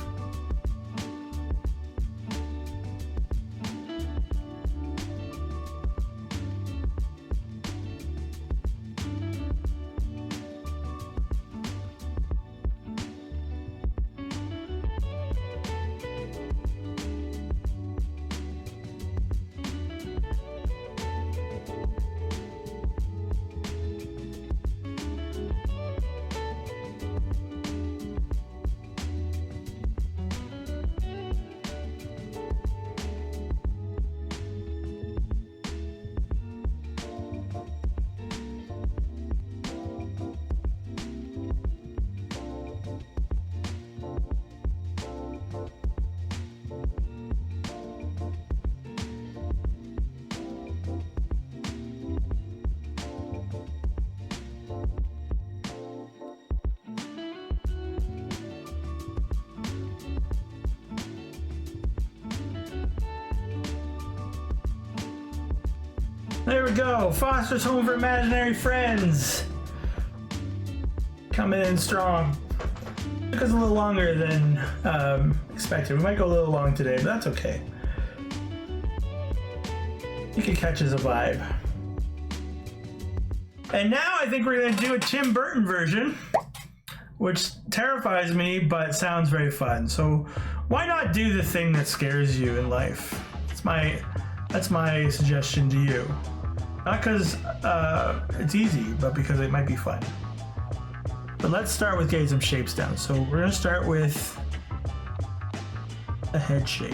There we go. Foster's Home for Imaginary Friends. Coming in strong. Took us a little longer than expected. We might go a little long today, but that's okay. You can catch us a vibe. And now I think we're going to do a Tim Burton version, which terrifies me, but sounds very fun. So why not do the thing that scares you in life? That's my suggestion to you. Not because it's easy, but because it might be fun. But let's start with getting some shapes down. So we're going to start with a head shape.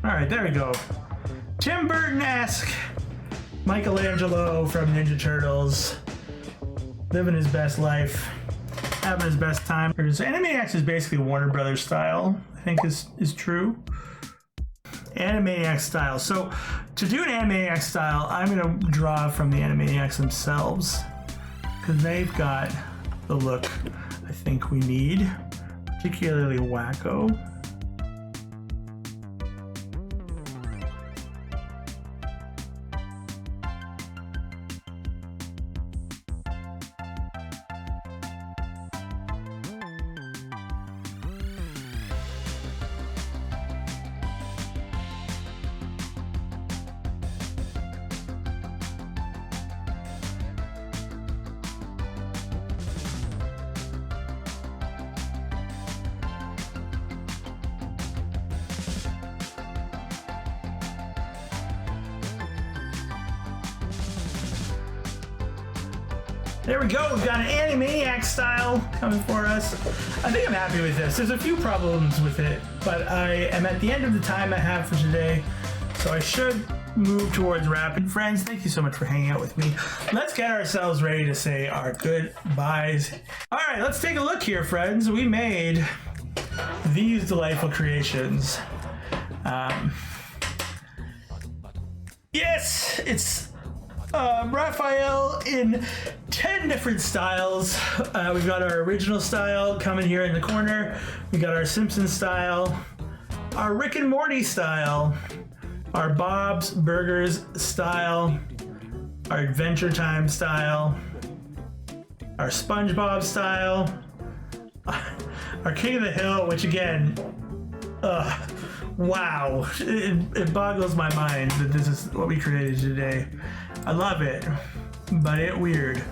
All right, there we go. Tim Burton-esque Michelangelo from Ninja Turtles, living his best life, having his best time. Animaniacs is basically Warner Brothers style, I think is true. Animaniacs style. So to do an Animaniacs style, I'm going to draw from the Animaniacs themselves because they've got the look I think we need, particularly wacko. There we go, we've got an Animaniacs style coming for us. I think I'm happy with this. There's a few problems with it, but I am at the end of the time I have for today, so I should move towards wrapping. Friends, thank you so much for hanging out with me. Let's get ourselves ready to say our goodbyes. All right, let's take a look here, friends. We made these delightful creations. Yes, it's Raphael in 10 different styles. We've got our original style coming here in the corner. We got our Simpsons style, our Rick and Morty style, our Bob's Burgers style, our Adventure Time style, our SpongeBob style, our King of the Hill, which again, wow, it boggles my mind that this is what we created today. I love it, but it's weird.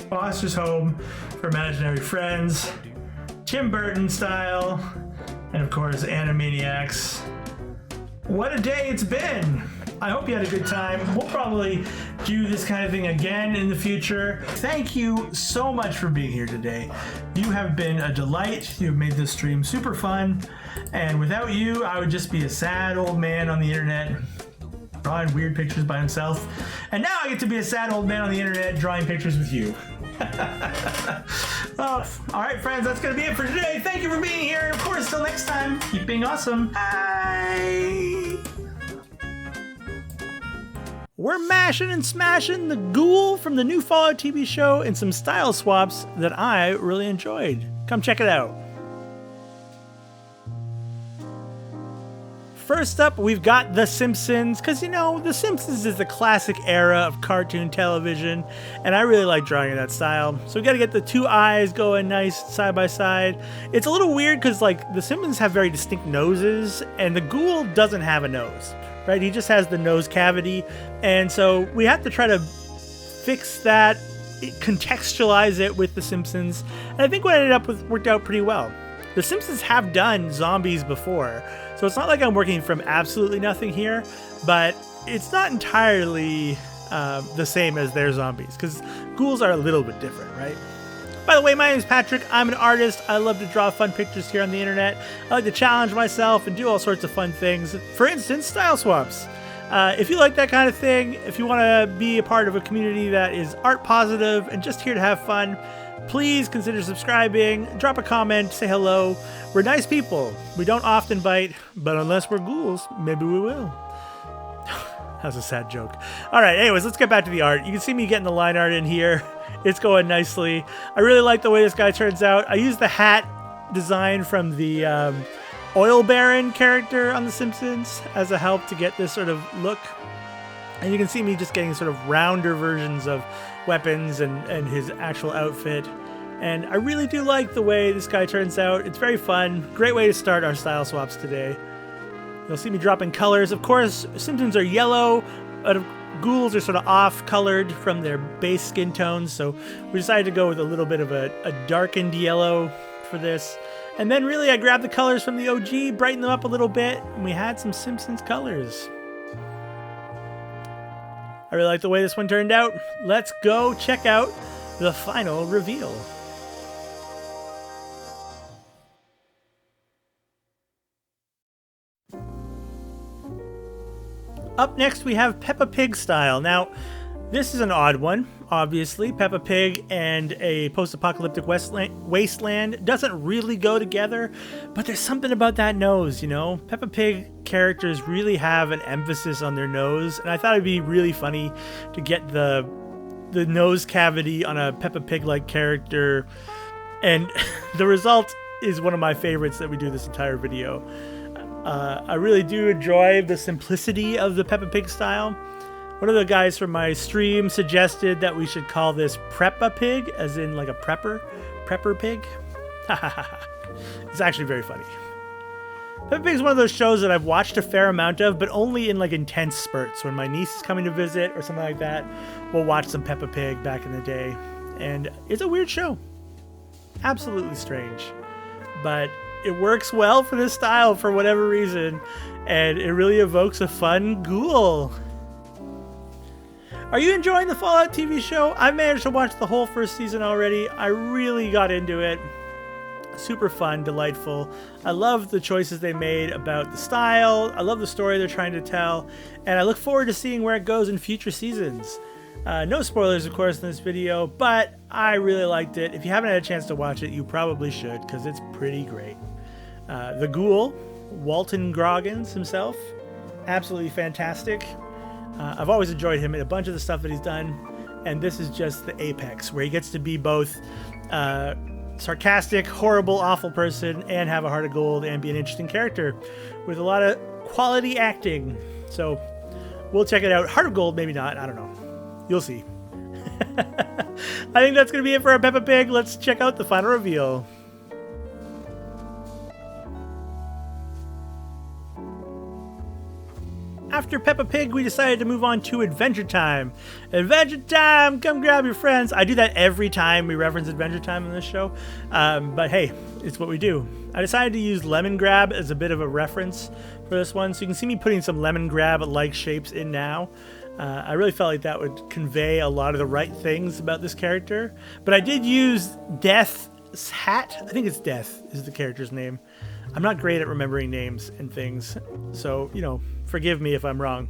Foster's Home for Imaginary Friends, Tim Burton style, and of course Animaniacs. What a day it's been! I hope you had a good time. We'll probably do this kind of thing again in the future. Thank you so much for being here today. You have been a delight. You've made this stream super fun. And without you, I would just be a sad old man on the internet drawing weird pictures by himself. And now I get to be a sad old man on the internet drawing pictures with you. Well, all right, friends, that's going to be it for today. Thank you for being here. And of course, till next time, keep being awesome. Bye. We're mashing and smashing the Ghoul from the new Fallout TV show and some style swaps that I really enjoyed. Come check it out. First up, we've got The Simpsons, because, you know, The Simpsons is the classic era of cartoon television, and I really like drawing in that style. So we got to get the two eyes going nice side by side. It's a little weird because, like, The Simpsons have very distinct noses, and the Ghoul doesn't have a nose, right? He just has the nose cavity, and so we have to try to fix that, contextualize it with The Simpsons, and I think what I ended up with worked out pretty well. The Simpsons have done zombies before, so it's not like I'm working from absolutely nothing here, but it's not entirely the same as their zombies, because ghouls are a little bit different, right? By the way, my name is Patrick. I'm an artist. I love to draw fun pictures here on the internet. I like to challenge myself and do all sorts of fun things. For instance, style swaps. If you like that kind of thing, if you want to be a part of a community that is art positive and just here to have fun, please consider subscribing, drop a comment, say hello. We're nice people. We don't often bite, but unless we're ghouls, maybe we will. That's a sad joke. All right, anyways, let's get back to the art. You can see me getting the line art in here. It's going nicely. I really like the way this guy turns out. I used the hat design from the Oil Baron character on The Simpsons as a help to get this sort of look. And you can see me just getting sort of rounder versions of weapons and his actual outfit. And I really do like the way this guy turns out. It's very fun. Great way to start our style swaps today. You'll see me dropping colors. Of course, Simpsons are yellow, but ghouls are sort of off-colored from their base skin tones, so we decided to go with a little bit of a darkened yellow for this. And then really I grabbed the colors from the OG, brightened them up a little bit, and we had some Simpsons colors. I really like the way this one turned out. Let's go check out the final reveal. Up next, we have Peppa Pig style. Now, this is an odd one, obviously. Peppa Pig and a post-apocalyptic wasteland doesn't really go together, but there's something about that nose, you know? Peppa Pig characters really have an emphasis on their nose, and I thought it'd be really funny to get the nose cavity on a Peppa Pig-like character, and the result is one of my favorites that we do this entire video. I really do enjoy the simplicity of the Peppa Pig style. One of the guys from my stream suggested that we should call this Preppa Pig, as in like a prepper pig. It's actually very funny. Peppa Pig is one of those shows that I've watched a fair amount of, but only in like intense spurts. When my niece is coming to visit or something like that, we'll watch some Peppa Pig back in the day. And it's a weird show. Absolutely strange. But it works well for this style for whatever reason, and it really evokes a fun Ghoul. Are you enjoying the Fallout TV show? I've managed to watch the whole first season already. I really got into it. Super fun, delightful. I love the choices they made about the style. I love the story they're trying to tell, and I look forward to seeing where it goes in future seasons. No spoilers, of course, in this video, but I really liked it. If you haven't had a chance to watch it, you probably should, because it's pretty great. The Ghoul, Walton Goggins himself, absolutely fantastic. I've always enjoyed him in a bunch of the stuff that he's done, and this is just the apex, where he gets to be both sarcastic, horrible, awful person, and have a heart of gold and be an interesting character with a lot of quality acting. So we'll check it out. Heart of gold, maybe not. I don't know. You'll see. I think that's going to be it for our Peppa Pig. Let's check out the final reveal. After Peppa Pig, we decided to move on to Adventure Time. Adventure Time! Come grab your friends. I do that every time we reference Adventure Time on this show. But hey, it's what we do. I decided to use Lemon Grab as a bit of a reference for this one. So you can see me putting some Lemon Grab-like shapes in now. I really felt like that would convey a lot of the right things about this character. But I did use Death's hat. I think it's Death is the character's name. I'm not great at remembering names and things, so, you know, forgive me if I'm wrong.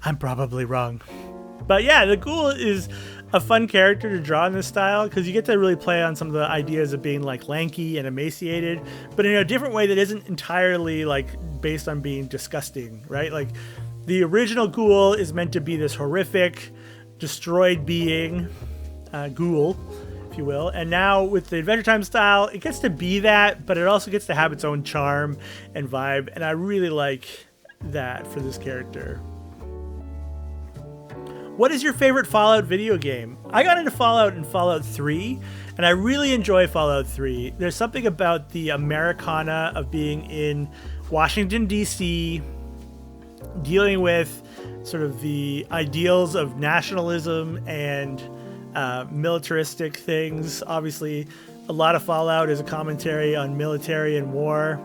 I'm probably wrong. But yeah, the Ghoul is a fun character to draw in this style because you get to really play on some of the ideas of being like lanky and emaciated, but in a different way that isn't entirely like based on being disgusting, right? Like the original Ghoul is meant to be this horrific, destroyed being, Ghoul, if you will. And now with the Adventure Time style, it gets to be that, but it also gets to have its own charm and vibe. And I really like that for this character. What is your favorite Fallout video game? I got into Fallout in Fallout 3, and I really enjoy Fallout 3. There's something about the Americana of being in Washington, D.C., dealing with sort of the ideals of nationalism and militaristic things. Obviously, a lot of Fallout is a commentary on military and war.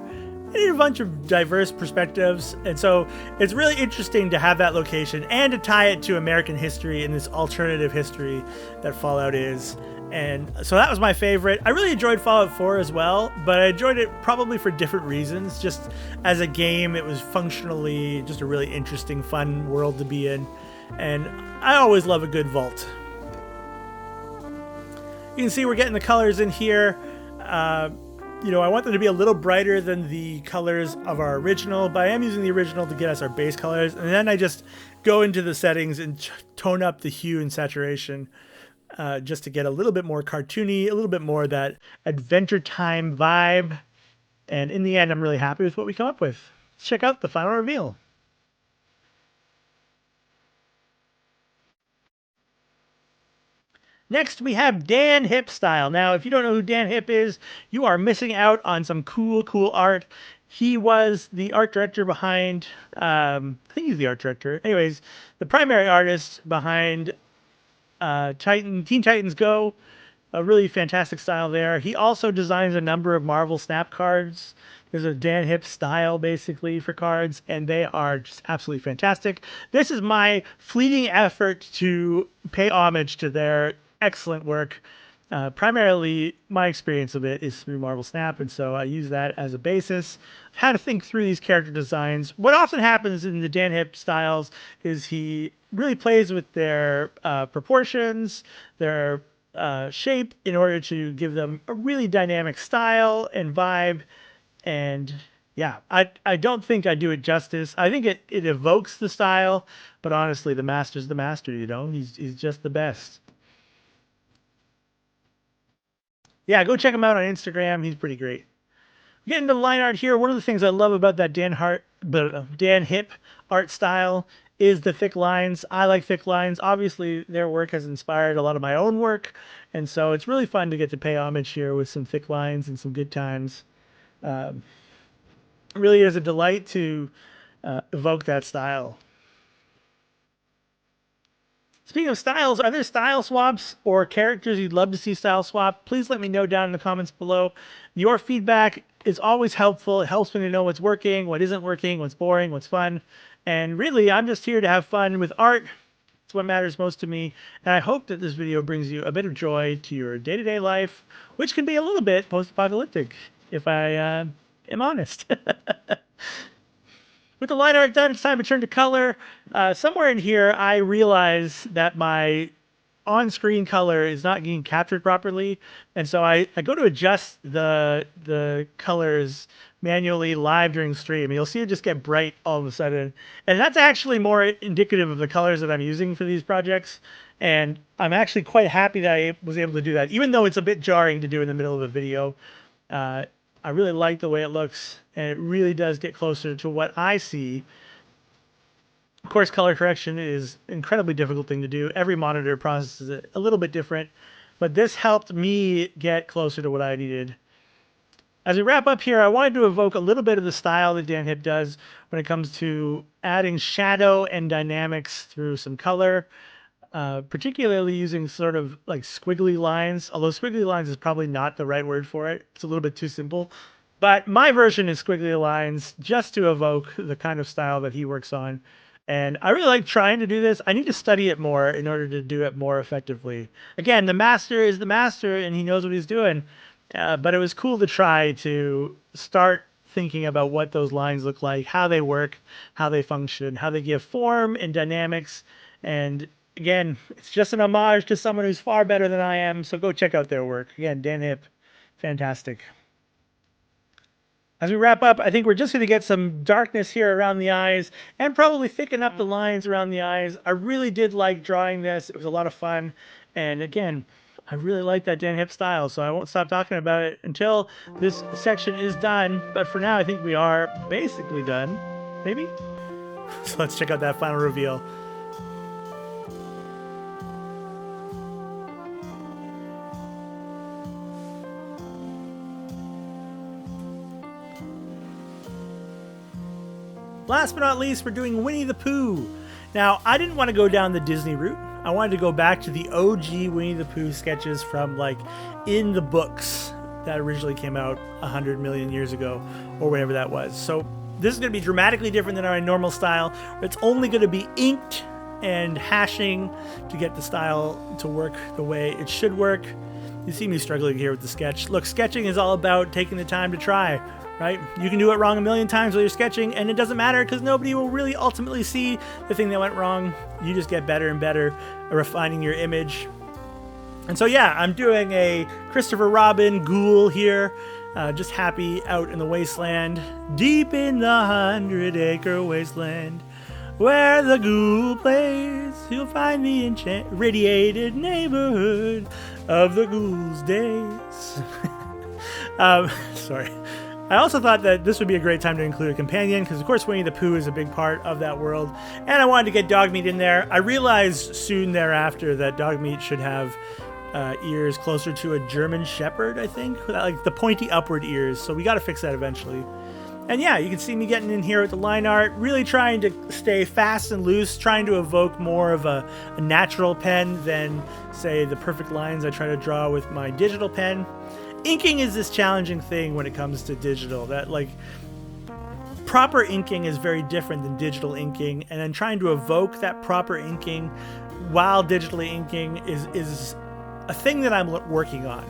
And a bunch of diverse perspectives, and so it's really interesting to have that location and to tie it to American history and this alternative history that Fallout is. And so that was my favorite. I really enjoyed Fallout 4 as well, but I enjoyed it probably for different reasons. Just as a game, it was functionally just a really interesting, fun world to be in, and I always love a good vault. You can see we're getting the colors in here. You know, I want them to be a little brighter than the colors of our original, but I am using the original to get us our base colors. And then I just go into the settings and tone up the hue and saturation just to get a little bit more cartoony, a little bit more that Adventure Time vibe. And in the end, I'm really happy with what we come up with. Let's check out the final reveal. Next, we have Dan Hip style. Now, if you don't know who Dan Hip is, you are missing out on some cool, cool art. He was the art director behind, I think he's the art director. Anyways, the primary artist behind Teen Titans Go. A really fantastic style there. He also designs a number of Marvel Snap cards. There's a Dan Hip style, basically, for cards, and they are just absolutely fantastic. This is my fleeting effort to pay homage to their excellent work. Primarily, my experience of it is through Marvel Snap, and so I use that as a basis. How to think through these character designs. What often happens in the Dan Hip styles is he really plays with their proportions, their shape, in order to give them a really dynamic style and vibe. And yeah, I don't think I do it justice. I think it evokes the style, but honestly, the master's the master. He's just the best. Yeah, go check him out on Instagram. He's pretty great. Getting to the line art here, one of the things I love about that Dan Hip art style is the thick lines. I like thick lines. Obviously, their work has inspired a lot of my own work, and so it's really fun to get to pay homage here with some thick lines and some good times. It really is a delight to evoke that style. Speaking of styles, are there style swaps or characters you'd love to see style swap? Please let me know down in the comments below. Your feedback is always helpful. It helps me to know what's working, what isn't working, what's boring, what's fun. And really, I'm just here to have fun with art. It's what matters most to me. And I hope that this video brings you a bit of joy to your day-to-day life, which can be a little bit post-apocalyptic, if I am honest. With the line art done, it's time to turn to color. Somewhere in here, I realize that my on-screen color is not getting captured properly. And so I go to adjust the colors manually live during stream. And you'll see it just get bright all of a sudden. And that's actually more indicative of the colors that I'm using for these projects. And I'm actually quite happy that I was able to do that, even though it's a bit jarring to do in the middle of a video. I really like the way it looks, and it really does get closer to what I see. Of course, color correction is an incredibly difficult thing to do. Every monitor processes it a little bit different, but this helped me get closer to what I needed. As we wrap up here, I wanted to evoke a little bit of the style that Dan Hip does when it comes to adding shadow and dynamics through some color. Particularly using sort of like squiggly lines, although squiggly lines is probably not the right word for it. It's a little bit too simple. But my version is squiggly lines just to evoke the kind of style that he works on. And I really like trying to do this. I need to study it more in order to do it more effectively. Again, the master is the master and he knows what he's doing. But it was cool to try to start thinking about what those lines look like, how they work, how they function, how they give form and dynamics. And again, it's just an homage to someone who's far better than I am, so go check out their work. Again, Dan Hip, fantastic. As we wrap up, I think we're just going to get some darkness here around the eyes and probably thicken up the lines around the eyes. I really did like drawing this. It was a lot of fun. And again, I really like that Dan Hip style, so I won't stop talking about it until this section is done. But for now, I think we are basically done. Maybe? So let's check out that final reveal. Last but not least, we're doing Winnie the Pooh. Now, I didn't want to go down the Disney route. I wanted to go back to the OG Winnie the Pooh sketches from like in the books that originally came out 100 million years ago or whatever that was. So this is going to be dramatically different than our normal style. It's only going to be inked and hashing to get the style to work the way it should work. You see me struggling here with the sketch. Look, sketching is all about taking the time to try. Right? You can do it wrong a million times while you're sketching, and it doesn't matter because nobody will really ultimately see the thing that went wrong. You just get better and better at refining your image. And so, yeah, I'm doing a Christopher Robin Ghoul here, just happy out in the wasteland, deep in the 100-acre wasteland, where the ghoul plays. You'll find the radiated neighborhood of the ghoul's days. Sorry. I also thought that this would be a great time to include a companion because, of course, Winnie the Pooh is a big part of that world. And I wanted to get Dogmeat in there. I realized soon thereafter that Dogmeat should have ears closer to a German Shepherd, I think. Like the pointy upward ears. So we got to fix that eventually. And yeah, you can see me getting in here with the line art, really trying to stay fast and loose, trying to evoke more of a natural pen than, say, the perfect lines I try to draw with my digital pen. Inking is this challenging thing when it comes to digital, that like proper inking is very different than digital inking, and then trying to evoke that proper inking while digitally inking is a thing that I'm working on.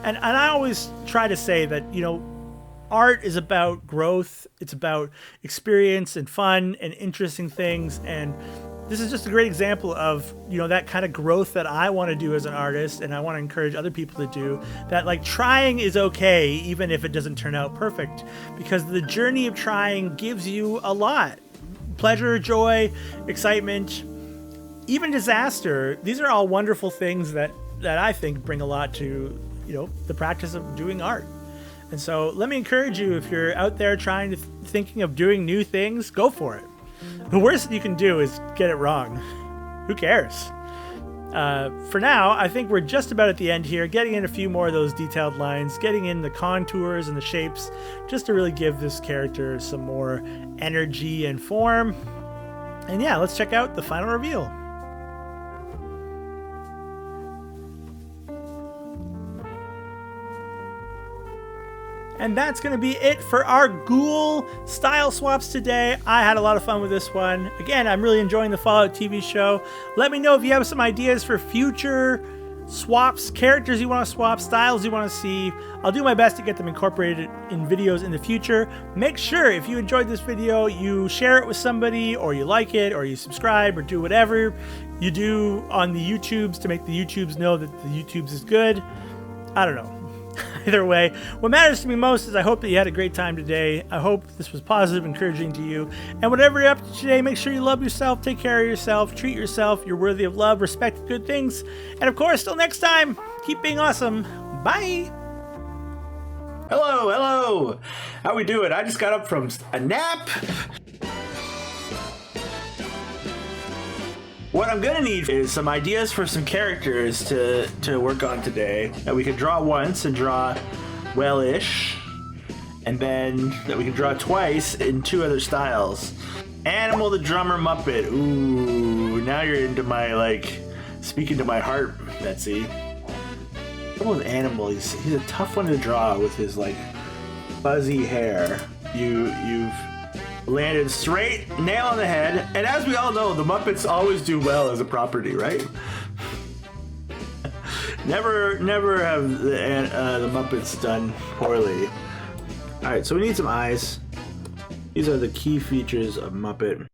And I always try to say that, art is about growth. It's about experience and fun and interesting things. And this is just a great example of, that kind of growth that I want to do as an artist, and I want to encourage other people to do. That, like, trying is okay, even if it doesn't turn out perfect, because the journey of trying gives you a lot. Pleasure, joy, excitement, even disaster. These are all wonderful things that I think bring a lot to, the practice of doing art. And so let me encourage you, if you're out there thinking of doing new things, go for it. The worst you can do is get it wrong. Who cares? For now, I think we're just about at the end here, getting in a few more of those detailed lines, getting in the contours and the shapes, just to really give this character some more energy and form. And yeah, let's check out the final reveal. And that's going to be it for our Ghoul style swaps today. I had a lot of fun with this one. Again, I'm really enjoying the Fallout TV show. Let me know if you have some ideas for future swaps, characters you want to swap, styles you want to see. I'll do my best to get them incorporated in videos in the future. Make sure, if you enjoyed this video, you share it with somebody, or you like it, or you subscribe, or do whatever you do on the YouTubes to make the YouTubes know that the YouTubes is good. I don't know. Either way, what matters to me most is I hope that you had a great time today. I hope this was positive, encouraging to you. And whatever you're up to today, make sure you love yourself, take care of yourself, treat yourself. You're worthy of love, respect, good things. And of course, till next time, keep being awesome. Bye. Hello. How we doing? I just got up from a nap. What I'm gonna need is some ideas for some characters to work on today that we could draw once and draw well-ish, and then that we can draw twice in 2 other styles. Animal the Drummer Muppet. Ooh, now you're into my, speaking to my heart, Betsy. Trouble with Animal, he's a tough one to draw with his, fuzzy hair. You've landed straight, nail on the head, and as we all know, the Muppets always do well as a property, right? Never have the Muppets done poorly. All right, so we need some eyes. These are the key features of Muppet.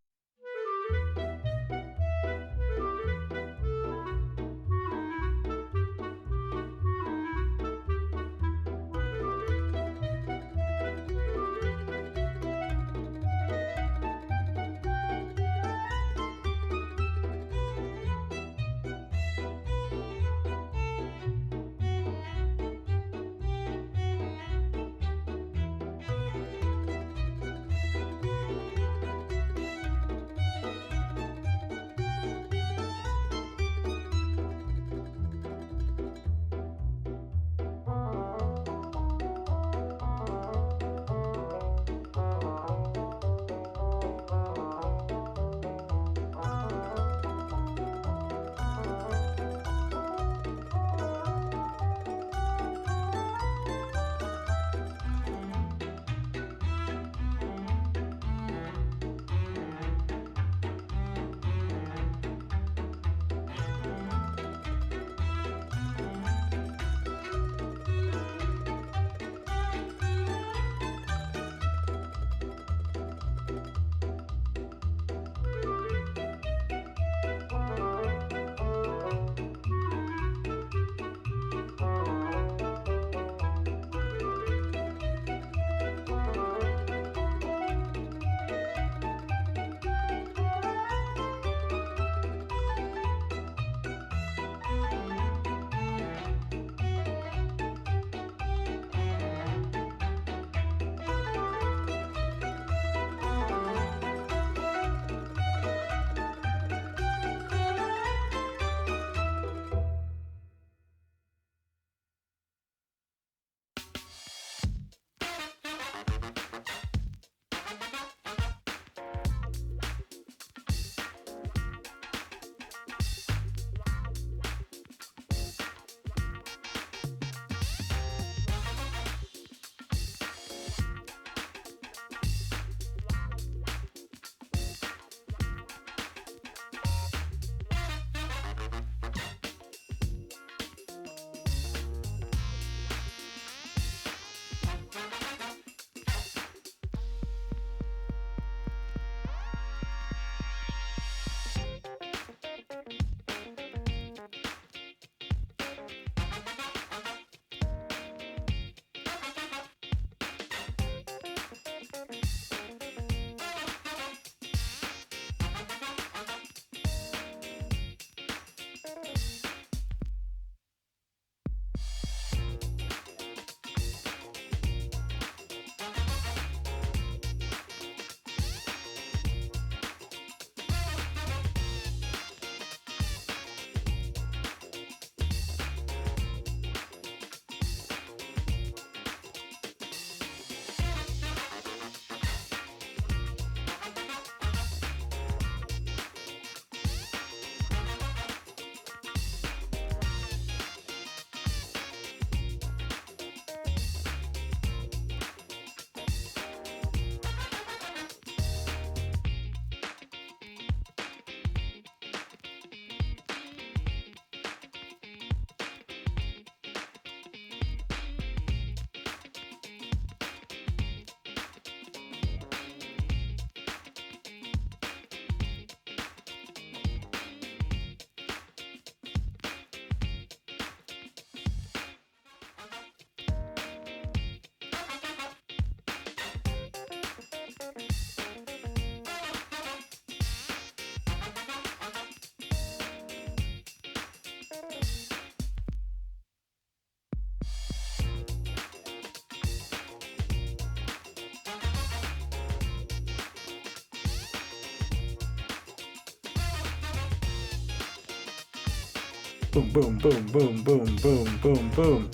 Boom, boom, boom, boom, boom, boom, boom, boom.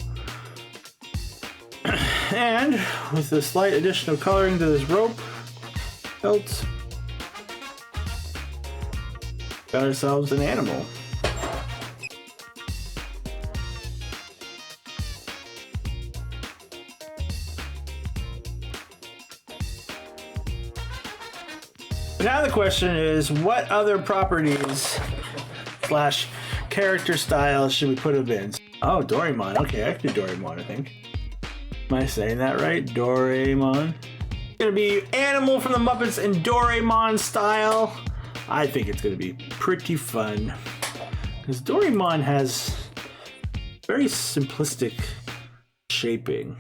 And with a slight additional coloring to this rope belt, got ourselves an animal. Now the question is, what other properties slash character styles should we put him in? Oh, Doraemon. Okay, I can do Doraemon, I think. Am I saying that right? Doraemon. It's gonna be animal from the Muppets in Doraemon style. I think it's gonna be pretty fun. Because Doraemon has very simplistic shaping.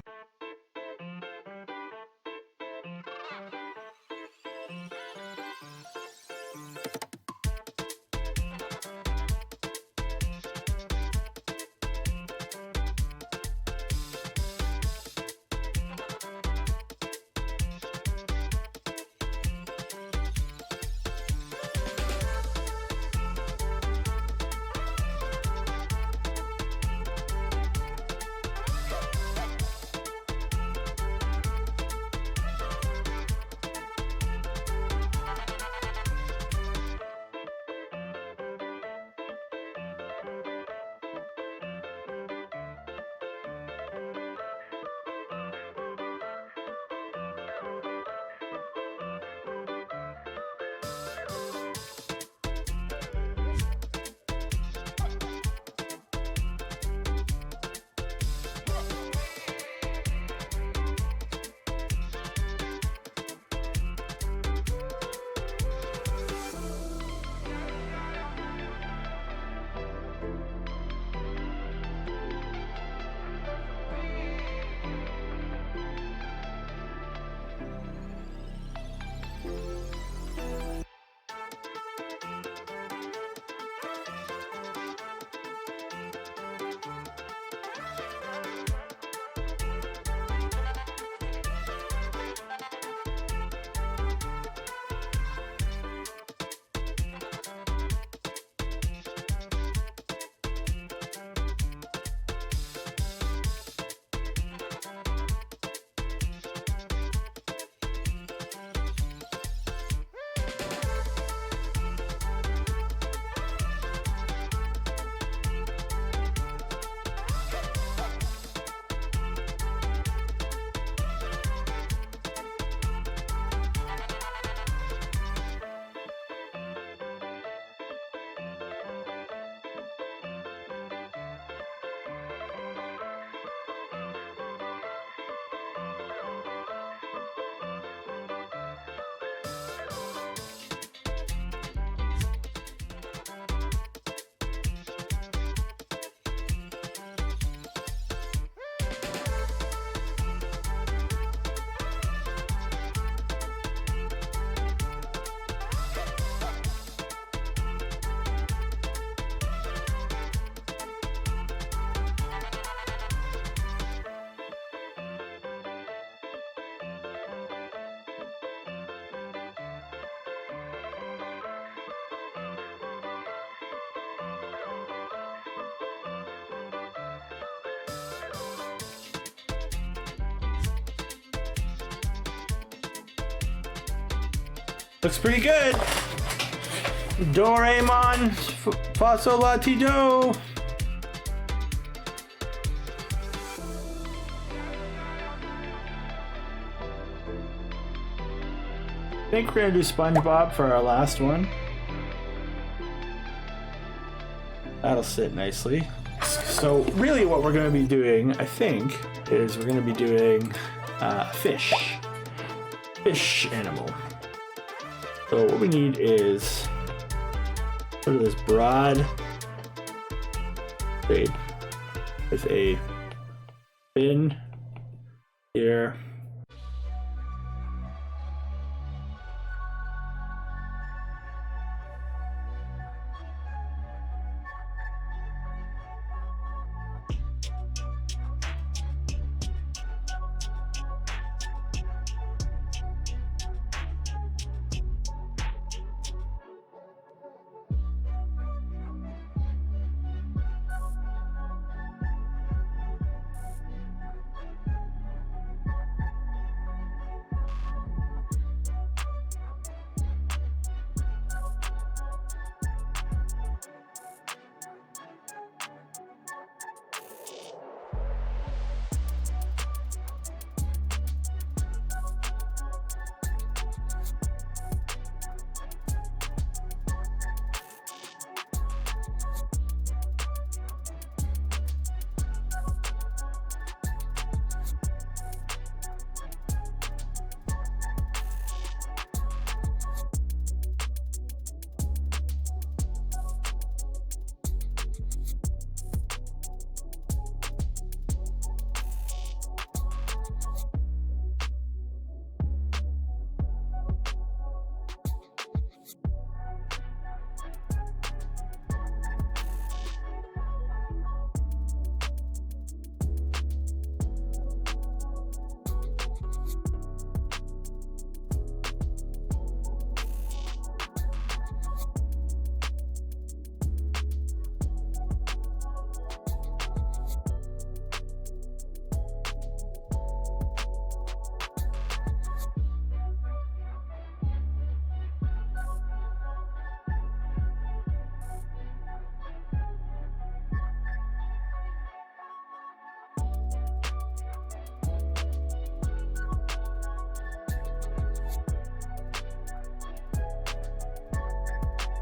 Looks pretty good. Doraemon, Faso Latido. I think we're gonna do SpongeBob for our last one. That'll sit nicely. So really what we're gonna be doing, I think, is we're gonna be doing fish animal. So what we need is sort of this broad blade with a fin here.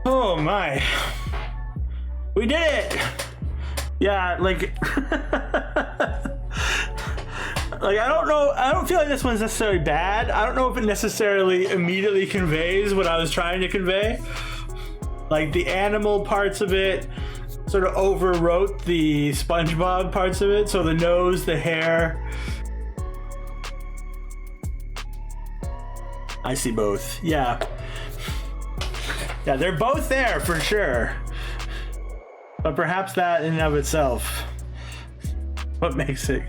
Oh my. We did it! Yeah, like... Like, I don't know, I don't feel like this one's necessarily bad. I don't know if it necessarily immediately conveys what I was trying to convey. Like, the animal parts of it sort of overwrote the SpongeBob parts of it. So the nose, the hair. I see both. Yeah. Yeah, they're both there for sure. But perhaps that in and of itself, what makes it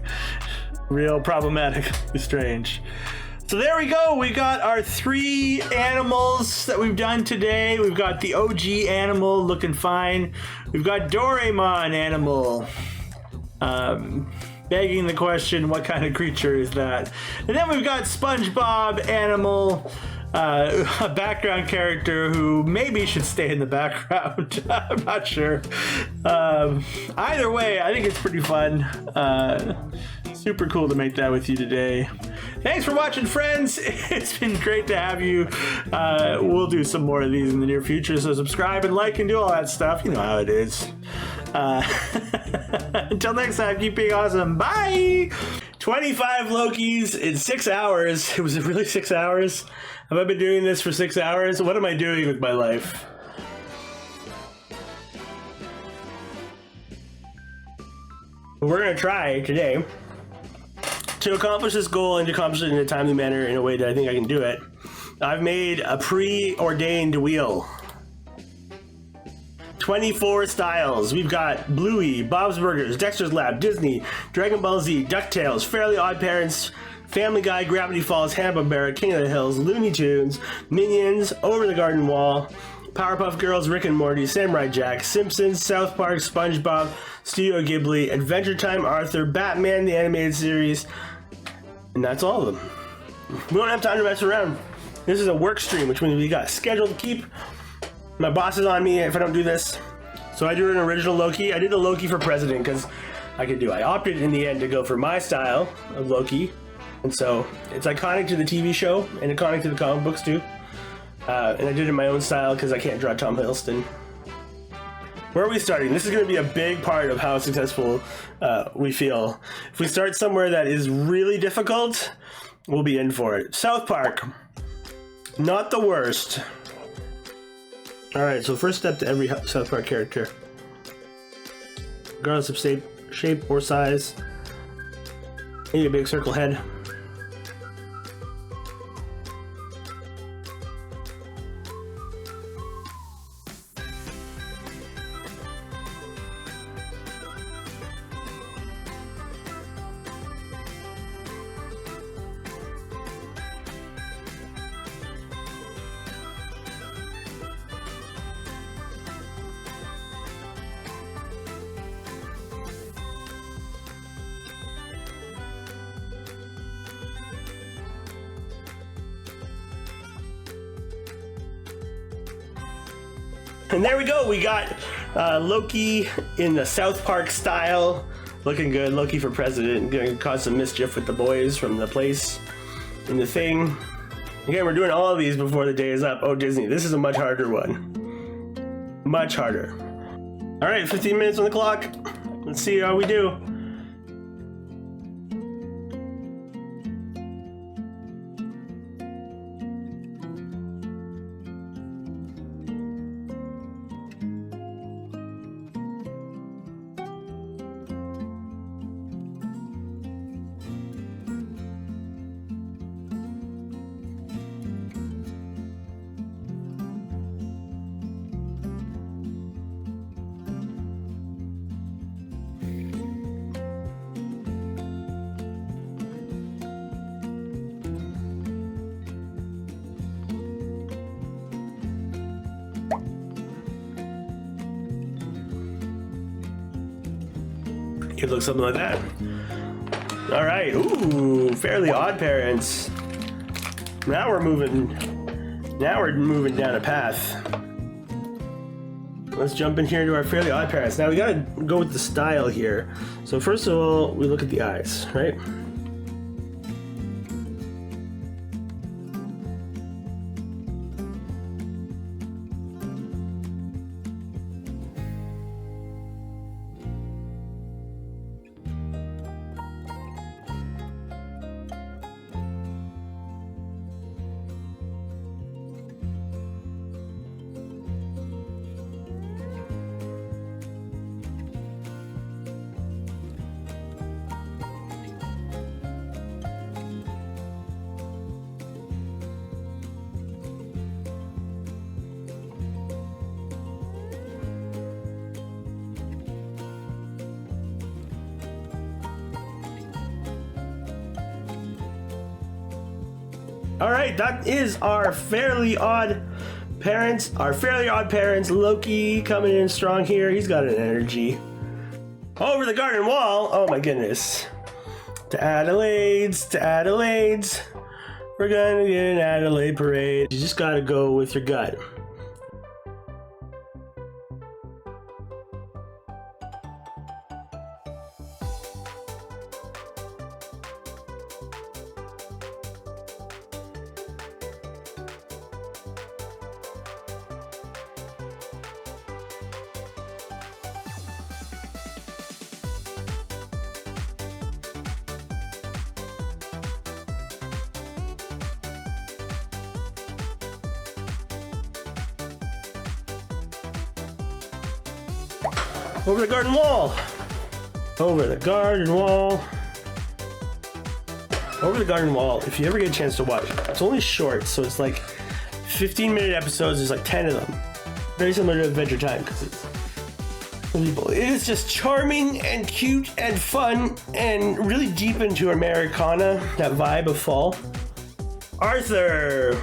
real problematically strange. So there we go. We got our 3 animals that we've done today. We've got the OG animal looking fine. We've got Doraemon animal. Begging the question, what kind of creature is that? And then we've got SpongeBob animal, a background character who maybe should stay in the background. I'm not sure. Either way, I think it's pretty fun. Super cool to make that with you today. Thanks for watching, friends. It's been great to have you. We'll do some more of these in the near future, so subscribe and like and do all that stuff. You know how it is. Until next time, keep being awesome. Bye! 25 Lokis in 6 hours. Was it really 6 hours? Have I been doing this for 6 hours? What am I doing with my life? We're going to try today to accomplish this goal and to accomplish it in a timely manner in a way that I think I can do it. I've made a preordained wheel. 24 styles. We've got Bluey, Bob's Burgers, Dexter's Lab, Disney, Dragon Ball Z, DuckTales, Fairly Odd Parents, Family Guy, Gravity Falls, Hanna-Barbera, King of the Hills, Looney Tunes, Minions, Over the Garden Wall, Powerpuff Girls, Rick and Morty, Samurai Jack, Simpsons, South Park, SpongeBob, Studio Ghibli, Adventure Time, Arthur, Batman, the animated series, and that's all of them. We don't have time to mess around. This is a work stream, which means we got a schedule to keep. My boss is on me if I don't do this. So I do an original Loki. I did a Loki for president because I could do. I opted in the end to go for my style of Loki. And so it's iconic to the TV show and iconic to the comic books too. And I did it in my own style because I can't draw Tom Hiddleston. Where are we starting? This is going to be a big part of how successful we feel. If we start somewhere that is really difficult, we'll be in for it. South Park. Not the worst. Alright, so first step to every South Park character. Regardless of shape or size. Maybe a big circle head. And there we go. We got Loki in the South Park style. Looking good. Loki for president. Gonna cause some mischief with the boys from the place in the thing. Again, we're doing all of these before the day is up. Oh, Disney. This is a much harder one. Much harder. All right, 15 minutes on the clock. Let's see how we do. Could look something like that. All right. Ooh, Fairly Odd Parents. Now we're moving down a path. Let's jump in here into our Fairly Odd Parents. Now we gotta go with the style here. So first of all, we look at the eyes, right? All right, that is our Fairly Odd Parents. Our Fairly Odd Parents, Loki coming in strong here. He's got an energy. Over the garden wall. Oh my goodness. To Adelaide's. We're gonna get an Adelaide parade. You just gotta go with your gut. Over the garden wall. Over the garden wall. Over the garden wall. If you ever get a chance to watch, it's only short, so it's like 15-minute episodes. There's like 10 of them. Very similar to Adventure Time because it's people. It is just charming and cute and fun and really deep into Americana, that vibe of fall. Arthur.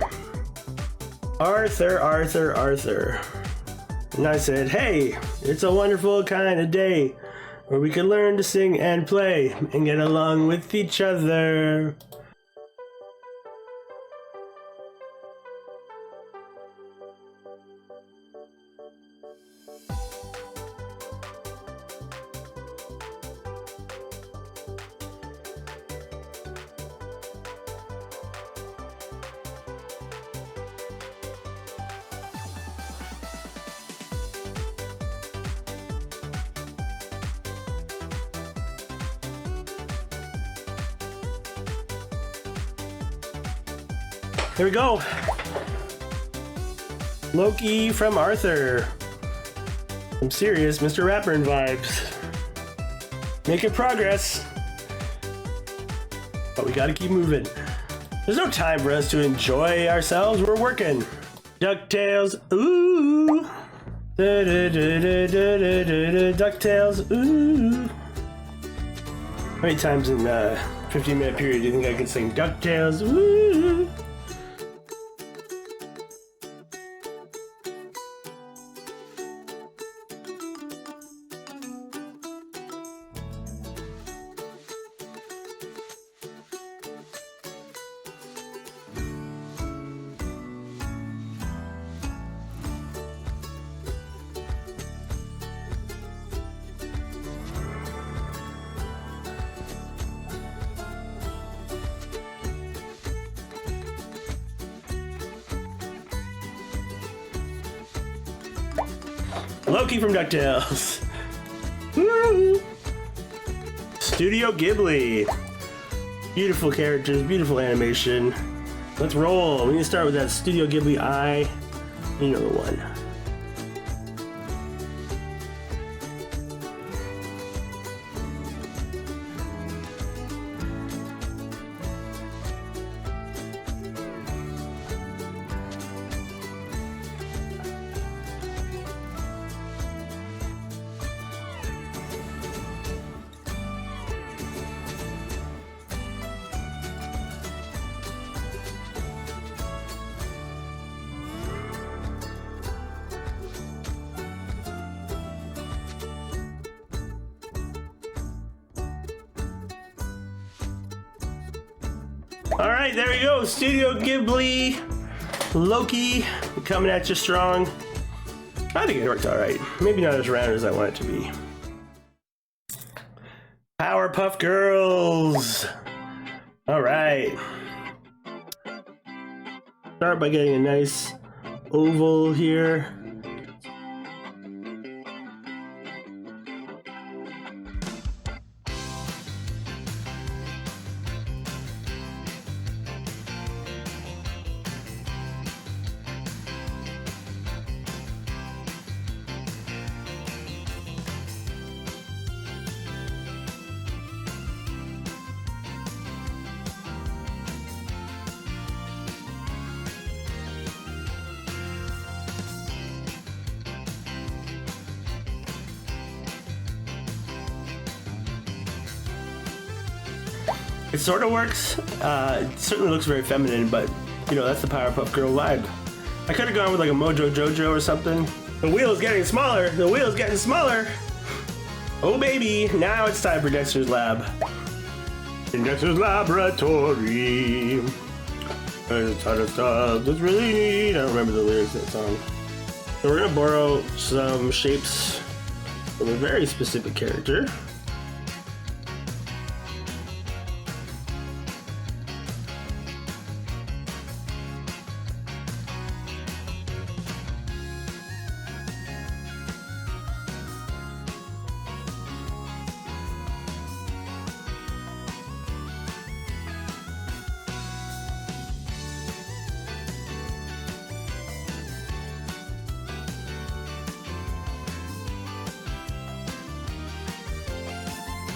And I said, hey, it's a wonderful kind of day where we can learn to sing and play and get along with each other. Here we go. Loki from Arthur. Some serious Mr. Rapper vibes. Making progress. But we gotta keep moving. There's no time for us to enjoy ourselves. We're working. DuckTales, ooh. DuckTales, ooh. How many times in a 15-minute period do you think I could sing DuckTales, ooh? Loki from DuckTales. Woo! Studio Ghibli. Beautiful characters, beautiful animation. Let's roll. We need to start with that Studio Ghibli eye. You know the one. All right, there we go. Studio Ghibli, Loki, coming at you strong. I think it worked all right. Maybe not as round as I want it to be. Powerpuff Girls. All right. Start by getting a nice oval here. It sort of works It certainly looks very feminine, but you know, that's the Powerpuff Girl vibe. I could have gone with like a Mojo Jojo or something. The wheel is getting smaller. The wheel is getting smaller. Oh baby, now it's time for Dexter's Lab. In Dexter's Laboratory. There's a ton of stuff that's really neat. I don't remember the lyrics of that song. So we're gonna borrow some shapes from a very specific character.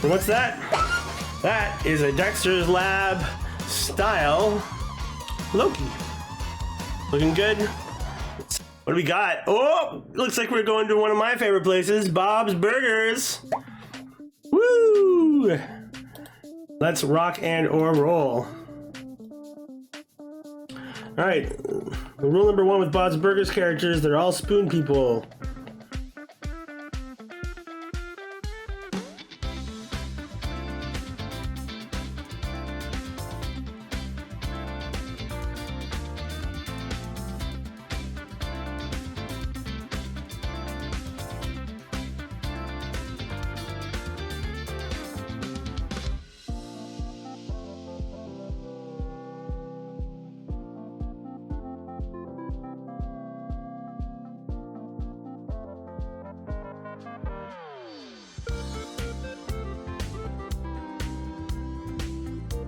And what's that? That is a Dexter's Lab style Loki. Looking good. What do we got? Oh, looks like we're going to one of my favorite places, Bob's Burgers. Woo! Let's rock and or roll. All right, rule number 1 with Bob's Burgers characters, they're all spoon people.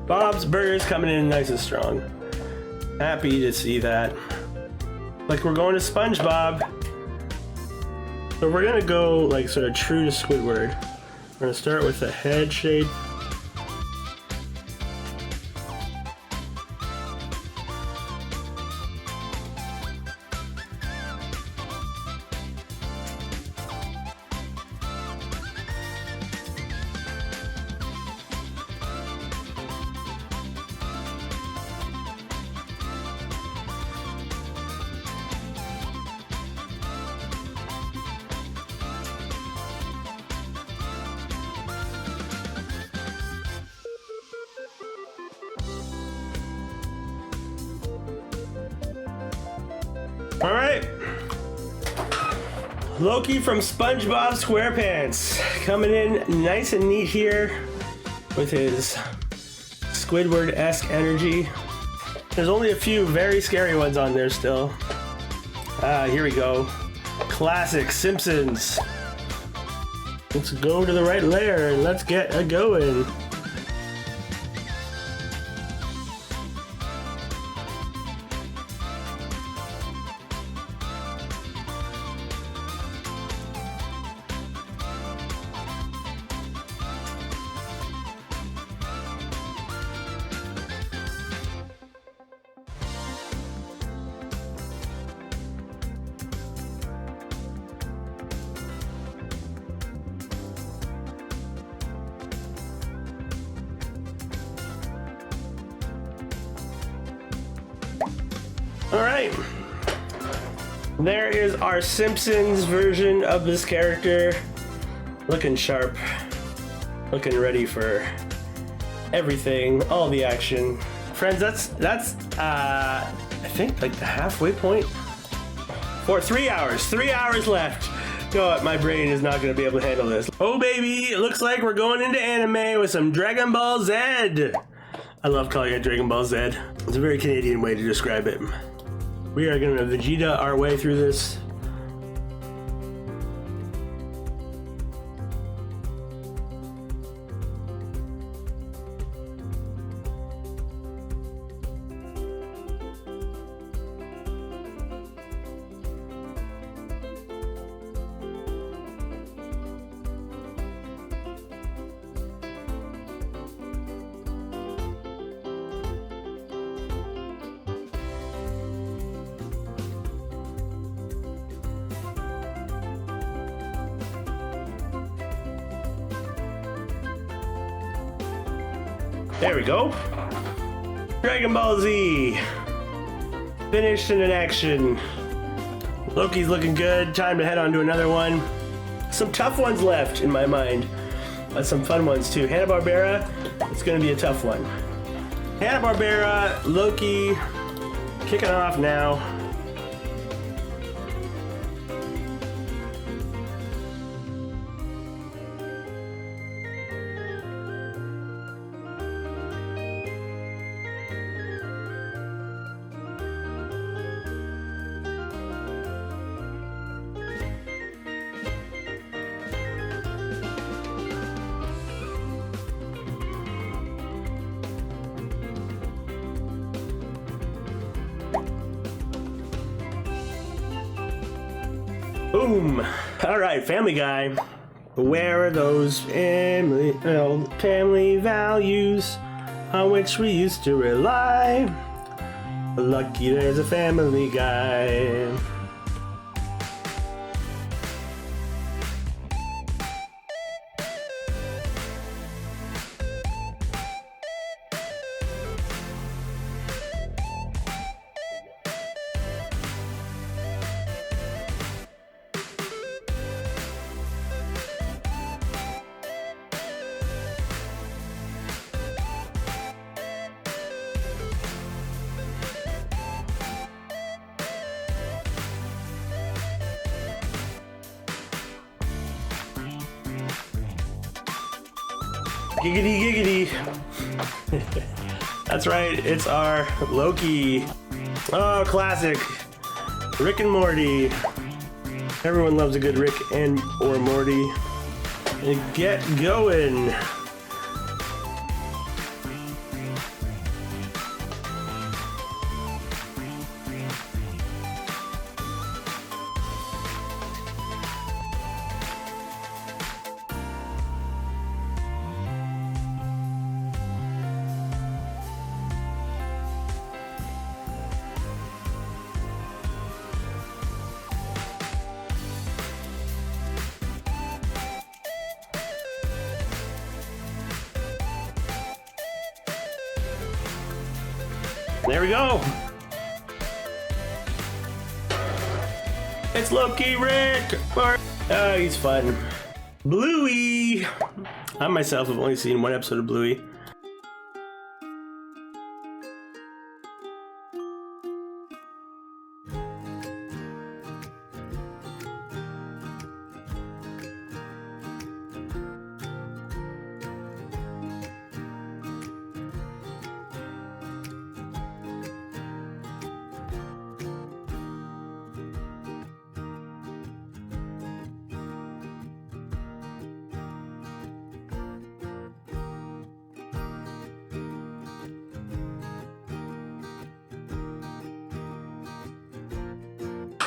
Bob's Burgers coming in nice and strong. Happy to see that. Like we're going to SpongeBob. So we're gonna go like sort of true to Squidward. We're gonna start with the head shape. All right, Loki from SpongeBob SquarePants coming in nice and neat here with his Squidward-esque energy. There's only a few very scary ones on there still. Here we go. Classic Simpsons. Let's go to the right layer and let's get a going. All right, there is our Simpsons version of this character. Looking sharp, looking ready for everything, all the action. Friends, that's I think like the halfway point. For 3 hours, 3 hours left. God, my brain is not gonna be able to handle this. Oh baby, it looks like we're going into anime with some Dragon Ball Z. I love calling it Dragon Ball Z. It's a very Canadian way to describe it. We are gonna Vegeta our way through this. There we go. Dragon Ball Z. Finished and in action. Loki's looking good. Time to head on to another one. Some tough ones left in my mind. Some fun ones too. Hanna-Barbera, it's gonna be a tough one. Hanna-Barbera, Loki, kicking off now. Boom! Alright, Family Guy. Where are those family values on which we used to rely? Lucky there's a Family Guy. Giggity giggity. That's right, it's our Loki. Oh, classic. Rick and Morty. Everyone loves a good Rick and or Morty. And get going. There we go. It's Loki Rick. Oh, he's fun. Bluey. I myself have only seen one episode of Bluey.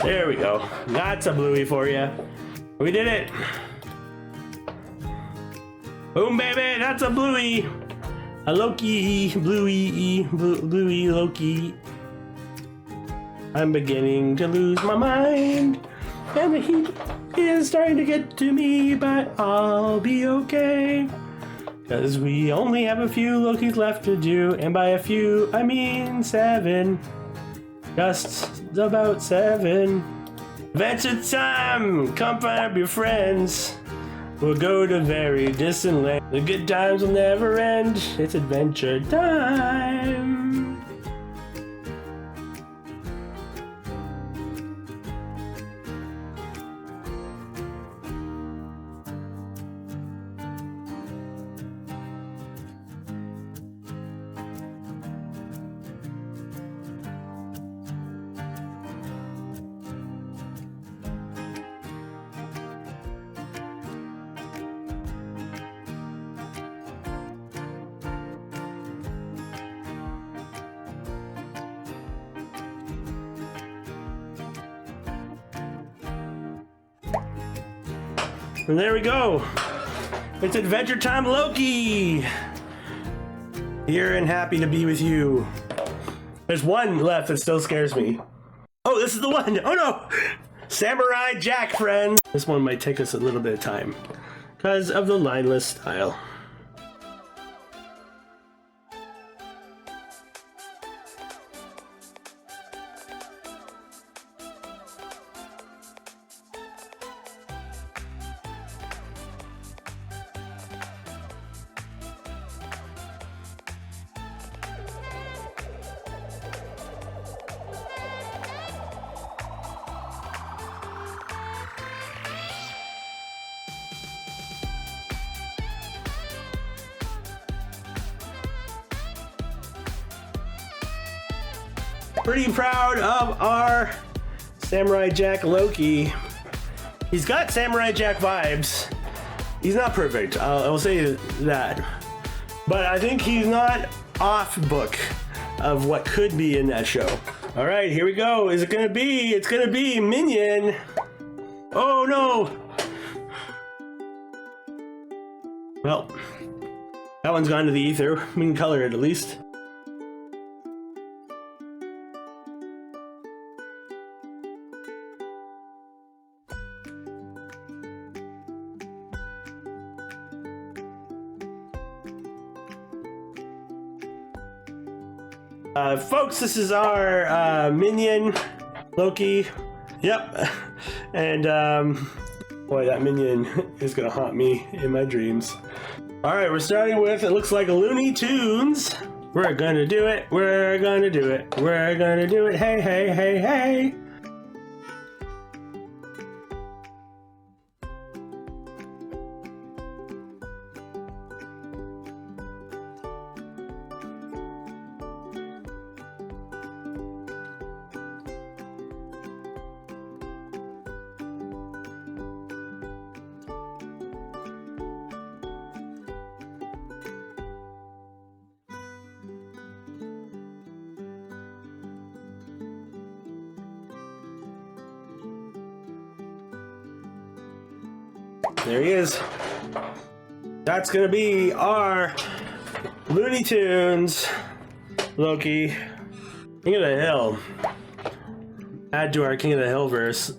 There we go. That's a Bluey for you. We did it. Boom, baby. That's a Bluey. A Loki. Bluey. Bluey Loki. I'm beginning to lose my mind. And the heat is starting to get to me, but I'll be okay. Because we only have a few Lokis left to do. And by a few, I mean 7. Just about 7. Adventure time! Come find up your friends. We'll go to very distant lands. The good times will never end. It's adventure time. And there we go. It's Adventure Time Loki. Here and happy to be with you. There's one left that still scares me. Oh, this is the one. Oh no. Samurai Jack, friends. This one might take us a little bit of time because of the lineless style. Pretty proud of our Samurai Jack Loki. He's got Samurai Jack vibes. He's not perfect, I will say that. But I think he's not off book of what could be in that show. All right, here we go. Is it gonna be? It's gonna be Minion. Oh no. Well, that one's gone to the ether. We can color it at least. Folks, this is our minion, Loki. Yep. And boy, that minion is gonna haunt me in my dreams. All right, we're starting with, it looks like Looney Tunes. We're gonna do it. We're gonna do it. We're gonna do it. Hey, hey, hey, hey. There he is. That's gonna be our Looney Tunes Loki. King of the Hill. Add to our King of the Hill verse.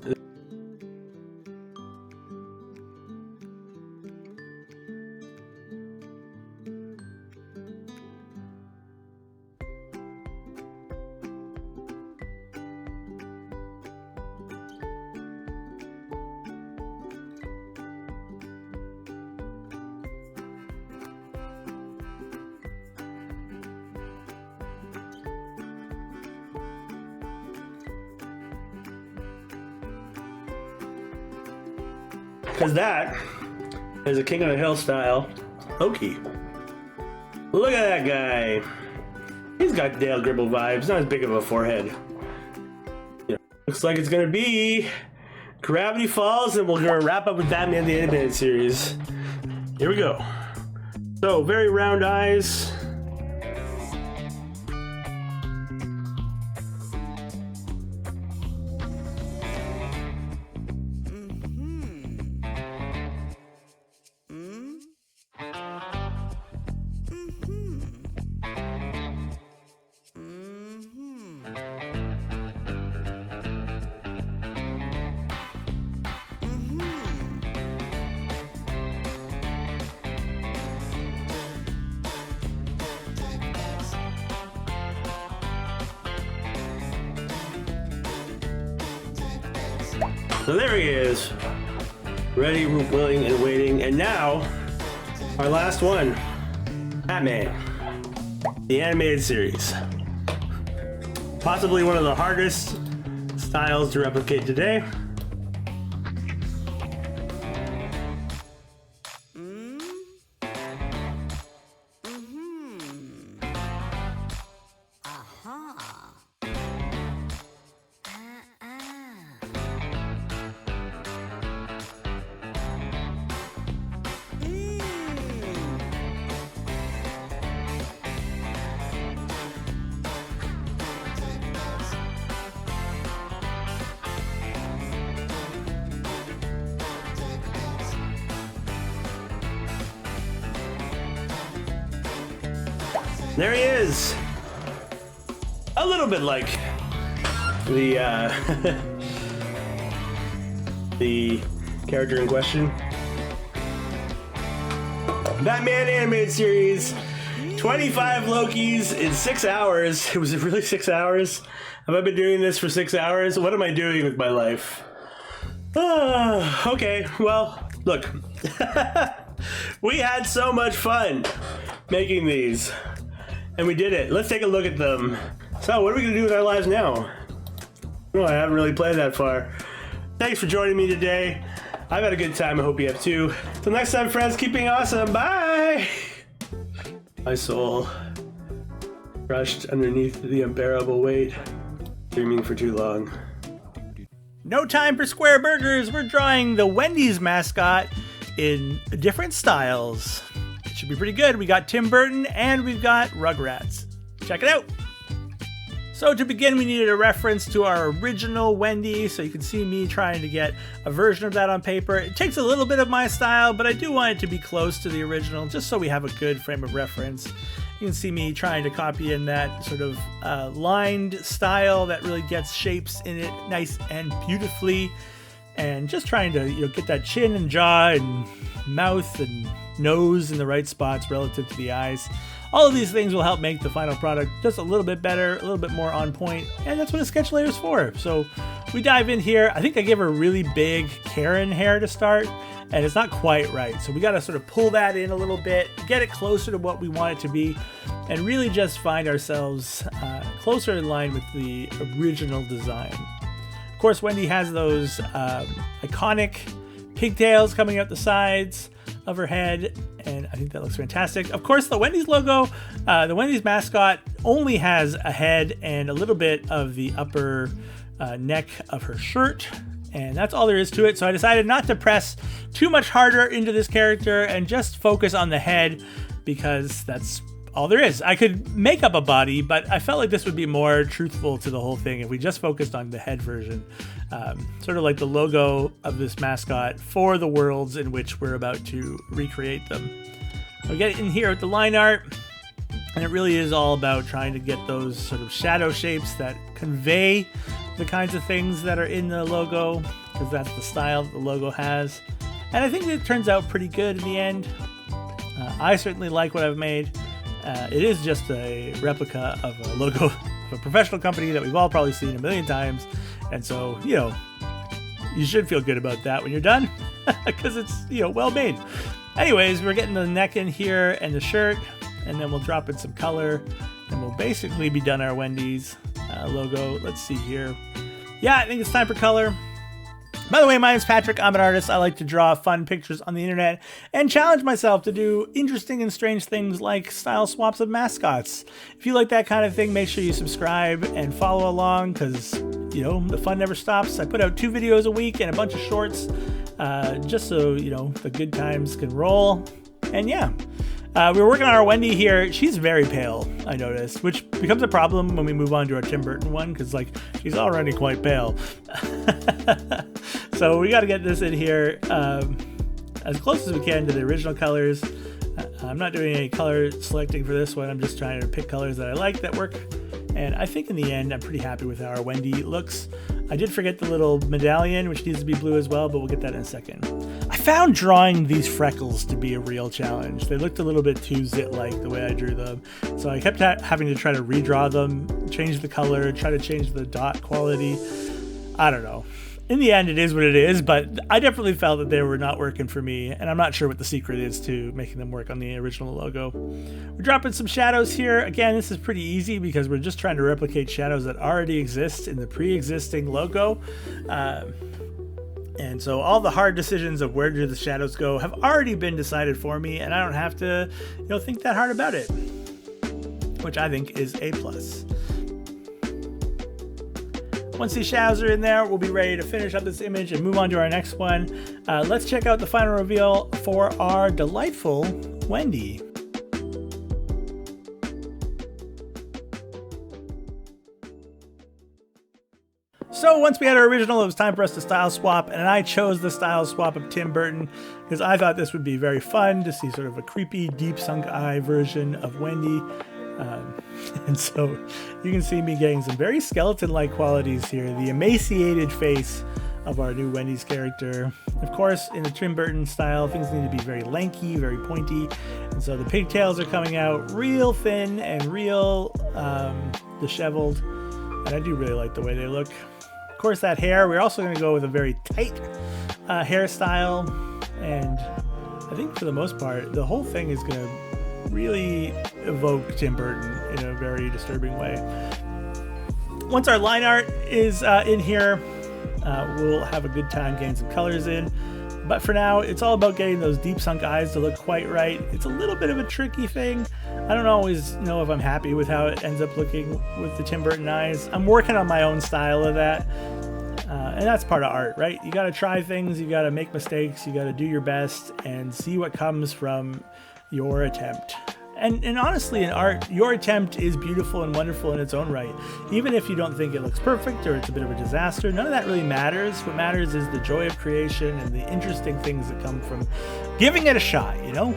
Because that is a King of the Hill style Loki. Look at that guy. He's got Dale Gribble vibes, not as big of a forehead. Yeah. Looks like it's gonna be Gravity Falls, and we're gonna wrap up with Batman the Animated Series. Here we go. So, very round eyes. So there he is, ready, willing, and waiting. And now, our last one, Batman, the animated series. Possibly one of the hardest styles to replicate today. There he is. A little bit like the the character in question. Batman animated series, 25 Lokis in 6 hours. Was it really 6 hours? Have I been doing this for 6 hours? What am I doing with my life? Okay, well, look. We had so much fun making these. And we did it. Let's take a look at them. So, what are we going to do with our lives now? Oh, I haven't really played that far. Thanks for joining me today. I've had a good time. I hope you have too. Till next time, friends, keep being awesome. Bye! My soul crushed underneath the unbearable weight. Streaming for too long. No time for square burgers. We're drawing the Wendy's mascot in different styles. It should be pretty good. We got Tim Burton and we've got Rugrats. Check it out. So to begin, we needed a reference to our original Wendy, so you can see me trying to get a version of that on paper. It takes a little bit of my style, but I do want it to be close to the original, just so we have a good frame of reference. You can see me trying to copy in that sort of lined style that really gets shapes in it nice and beautifully, and just trying to get that chin and jaw and mouth and nose in the right spots relative to the eyes. All of these things will help make the final product just a little bit better, a little bit more on point, and that's what a sketch layer is for. So we dive in here. I think I gave her a really big Karen hair to start, and it's not quite right. So we got to sort of pull that in a little bit, get it closer to what we want it to be, and really just find ourselves closer in line with the original design. Of course, Wendy has those iconic pigtails coming out the sides of her head, and I think that looks fantastic. Of course, the Wendy's logo, the Wendy's mascot only has a head and a little bit of the upper neck of her shirt, and that's all there is to it. So I decided not to press too much harder into this character and just focus on the head, because that's all there is. I could make up a body, but I felt like this would be more truthful to the whole thing if we just focused on the head version. Sort of like the logo of this mascot for the worlds in which we're about to recreate them. We get in here with the line art, and it really is all about trying to get those sort of shadow shapes that convey the kinds of things that are in the logo, because that's the style that the logo has. And I think it turns out pretty good in the end. I certainly like what I've made. It is just a replica of a logo of a professional company that we've all probably seen a million times. And so, you should feel good about that when you're done, because it's, well made. Anyways, we're getting the neck in here and the shirt, and then we'll drop in some color, and we'll basically be done our Wendy's logo. Let's see here. Yeah, I think it's time for color. By the way, my name's Patrick. I'm an artist. I like to draw fun pictures on the internet and challenge myself to do interesting and strange things like style swaps of mascots. If you like that kind of thing, make sure you subscribe and follow along, because, the fun never stops. I put out 2 videos a week and a bunch of shorts, just so, the good times can roll. And yeah. We were working on our Wendy here. She's very pale, I noticed, which becomes a problem when we move on to our Tim Burton one, because, she's already quite pale. So we got to get this in here as close as we can to the original colors. I'm not doing any color selecting for this one. I'm just trying to pick colors that I like that work. And I think in the end, I'm pretty happy with how our Wendy looks. I did forget the little medallion, which needs to be blue as well, but we'll get that in a second. I found drawing these freckles to be a real challenge. They looked a little bit too zit-like the way I drew them. So I kept having to try to redraw them, change the color, try to change the dot quality. I don't know. In the end, it is what it is, but I definitely felt that they were not working for me, and I'm not sure what the secret is to making them work on the original logo. We're dropping some shadows here. Again, this is pretty easy because we're just trying to replicate shadows that already exist in the pre-existing logo. And so all the hard decisions of where do the shadows go have already been decided for me, and I don't have to, think that hard about it, which I think is a plus. Once these shadows are in there, we'll be ready to finish up this image and move on to our next one. Let's check out the final reveal for our delightful Wendy. So once we had our original, it was time for us to style swap, and I chose the style swap of Tim Burton because I thought this would be very fun to see sort of a creepy, deep sunk eye version of Wendy. And so you can see me getting some very skeleton-like qualities here. The emaciated face of our new Wendy's character. Of course, in the Tim Burton style, things need to be very lanky, very pointy. And so the pigtails are coming out real thin and real disheveled. And I do really like the way they look. Of course, that hair, we're also going to go with a very tight hairstyle. And I think for the most part, the whole thing is going to really evoke Tim Burton in a very disturbing way. Once our line art is in here, we'll have a good time getting some colors in. But for now, it's all about getting those deep sunk eyes to look quite right. It's a little bit of a tricky thing. I don't always know if I'm happy with how it ends up looking with the Tim Burton eyes. I'm working on my own style of that. And that's part of art, right? You got to try things, you got to make mistakes, you got to do your best and see what comes from your attempt. And honestly, in art, your attempt is beautiful and wonderful in its own right. Even if you don't think it looks perfect or it's a bit of a disaster, none of that really matters. What matters is the joy of creation and the interesting things that come from giving it a shot, you know?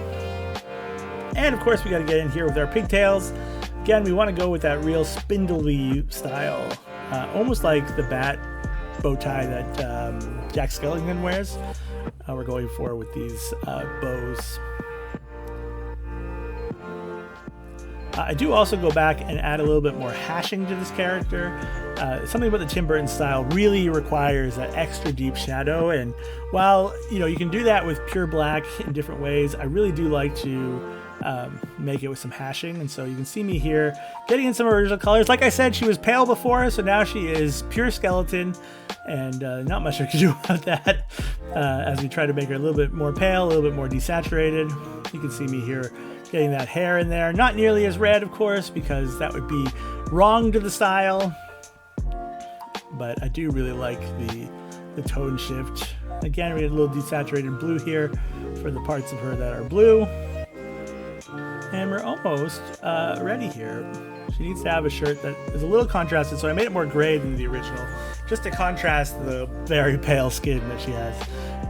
And of course, we got to get in here with our pigtails. Again, we want to go with that real spindly style, almost like the bat bow tie that Jack Skellington wears. We're going for with these bows. I do also go back and add a little bit more hashing to this character. Something about the Tim Burton style really requires that extra deep shadow, and while you can do that with pure black in different ways, I really do like to make it with some hashing. And so you can see me here getting in some original colors. Like I said, she was pale before, so now she is pure skeleton, and not much I can do about that as we try to make her a little bit more pale, a little bit more desaturated. You can see me here getting that hair in there. Not nearly as red, of course, because that would be wrong to the style. But I do really like the tone shift. Again, we had a little desaturated blue here for the parts of her that are blue. And we're almost ready here. She needs to have a shirt that is a little contrasted, so I made it more gray than the original, just to contrast the very pale skin that she has.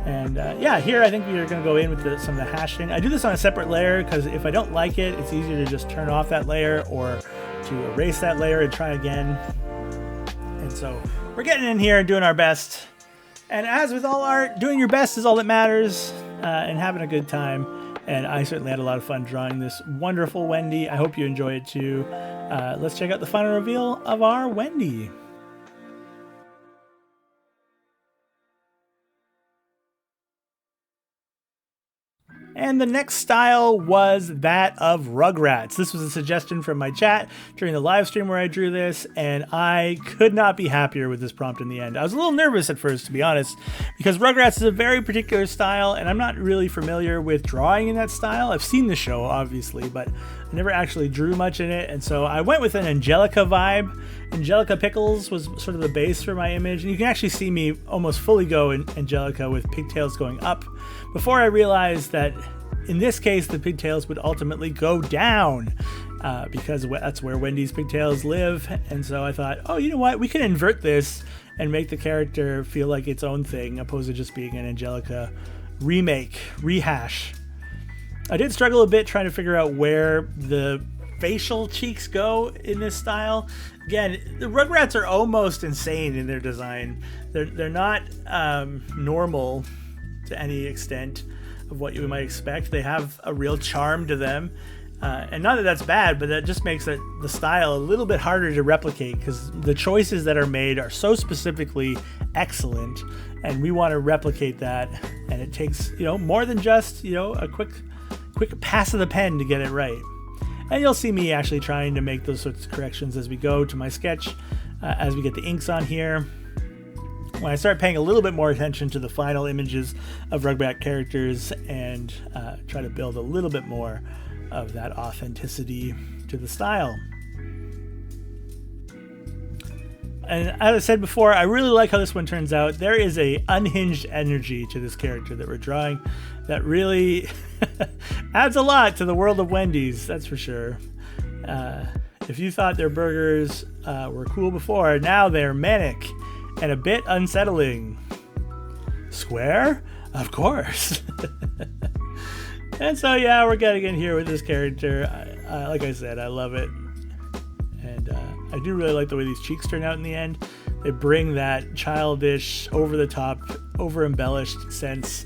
And yeah, here I think we are going to go in with some of the hashing. I do this on a separate layer because if I don't like it, it's easier to just turn off that layer or to erase that layer and try again. And so we're getting in here and doing our best. And as with all art, doing your best is all that matters, and having a good time. And I certainly had a lot of fun drawing this wonderful Wendy. I hope you enjoy it too. Let's check out the final reveal of our Wendy. And the next style was that of Rugrats. This was a suggestion from my chat during the live stream where I drew this, and I could not be happier with this prompt in the end. I was a little nervous at first, to be honest, because Rugrats is a very particular style, and I'm not really familiar with drawing in that style. I've seen the show, obviously, but I never actually drew much in it, and so I went with an Angelica vibe. Angelica Pickles was sort of the base for my image, and you can actually see me almost fully go in Angelica with pigtails going up before I realized that in this case the pigtails would ultimately go down because that's where Wendy's pigtails live. And so I thought, oh, you know what, we can invert this and make the character feel like its own thing opposed to just being an Angelica rehash. I did struggle a bit trying to figure out where the facial cheeks go in this style. Again, the Rugrats are almost insane in their design. They're not normal to any extent of what you might expect. They have a real charm to them, and not that that's bad, but that just makes the style a little bit harder to replicate because the choices that are made are so specifically excellent, and we want to replicate that. And it takes more than just a quick pass of the pen to get it right. And you'll see me actually trying to make those sorts of corrections as we go to my sketch, as we get the inks on here. When I start paying a little bit more attention to the final images of Rugrat characters and try to build a little bit more of that authenticity to the style. And as I said before, I really like how this one turns out. There is a unhinged energy to this character that we're drawing that really adds a lot to the world of Wendy's, that's for sure. If you thought their burgers were cool before, now they're manic and a bit unsettling. Square? Of course. And so yeah, we're getting in here with this character. Like I said, I love it. And I do really like the way these cheeks turn out in the end. They bring that childish, over-the-top, over-embellished sense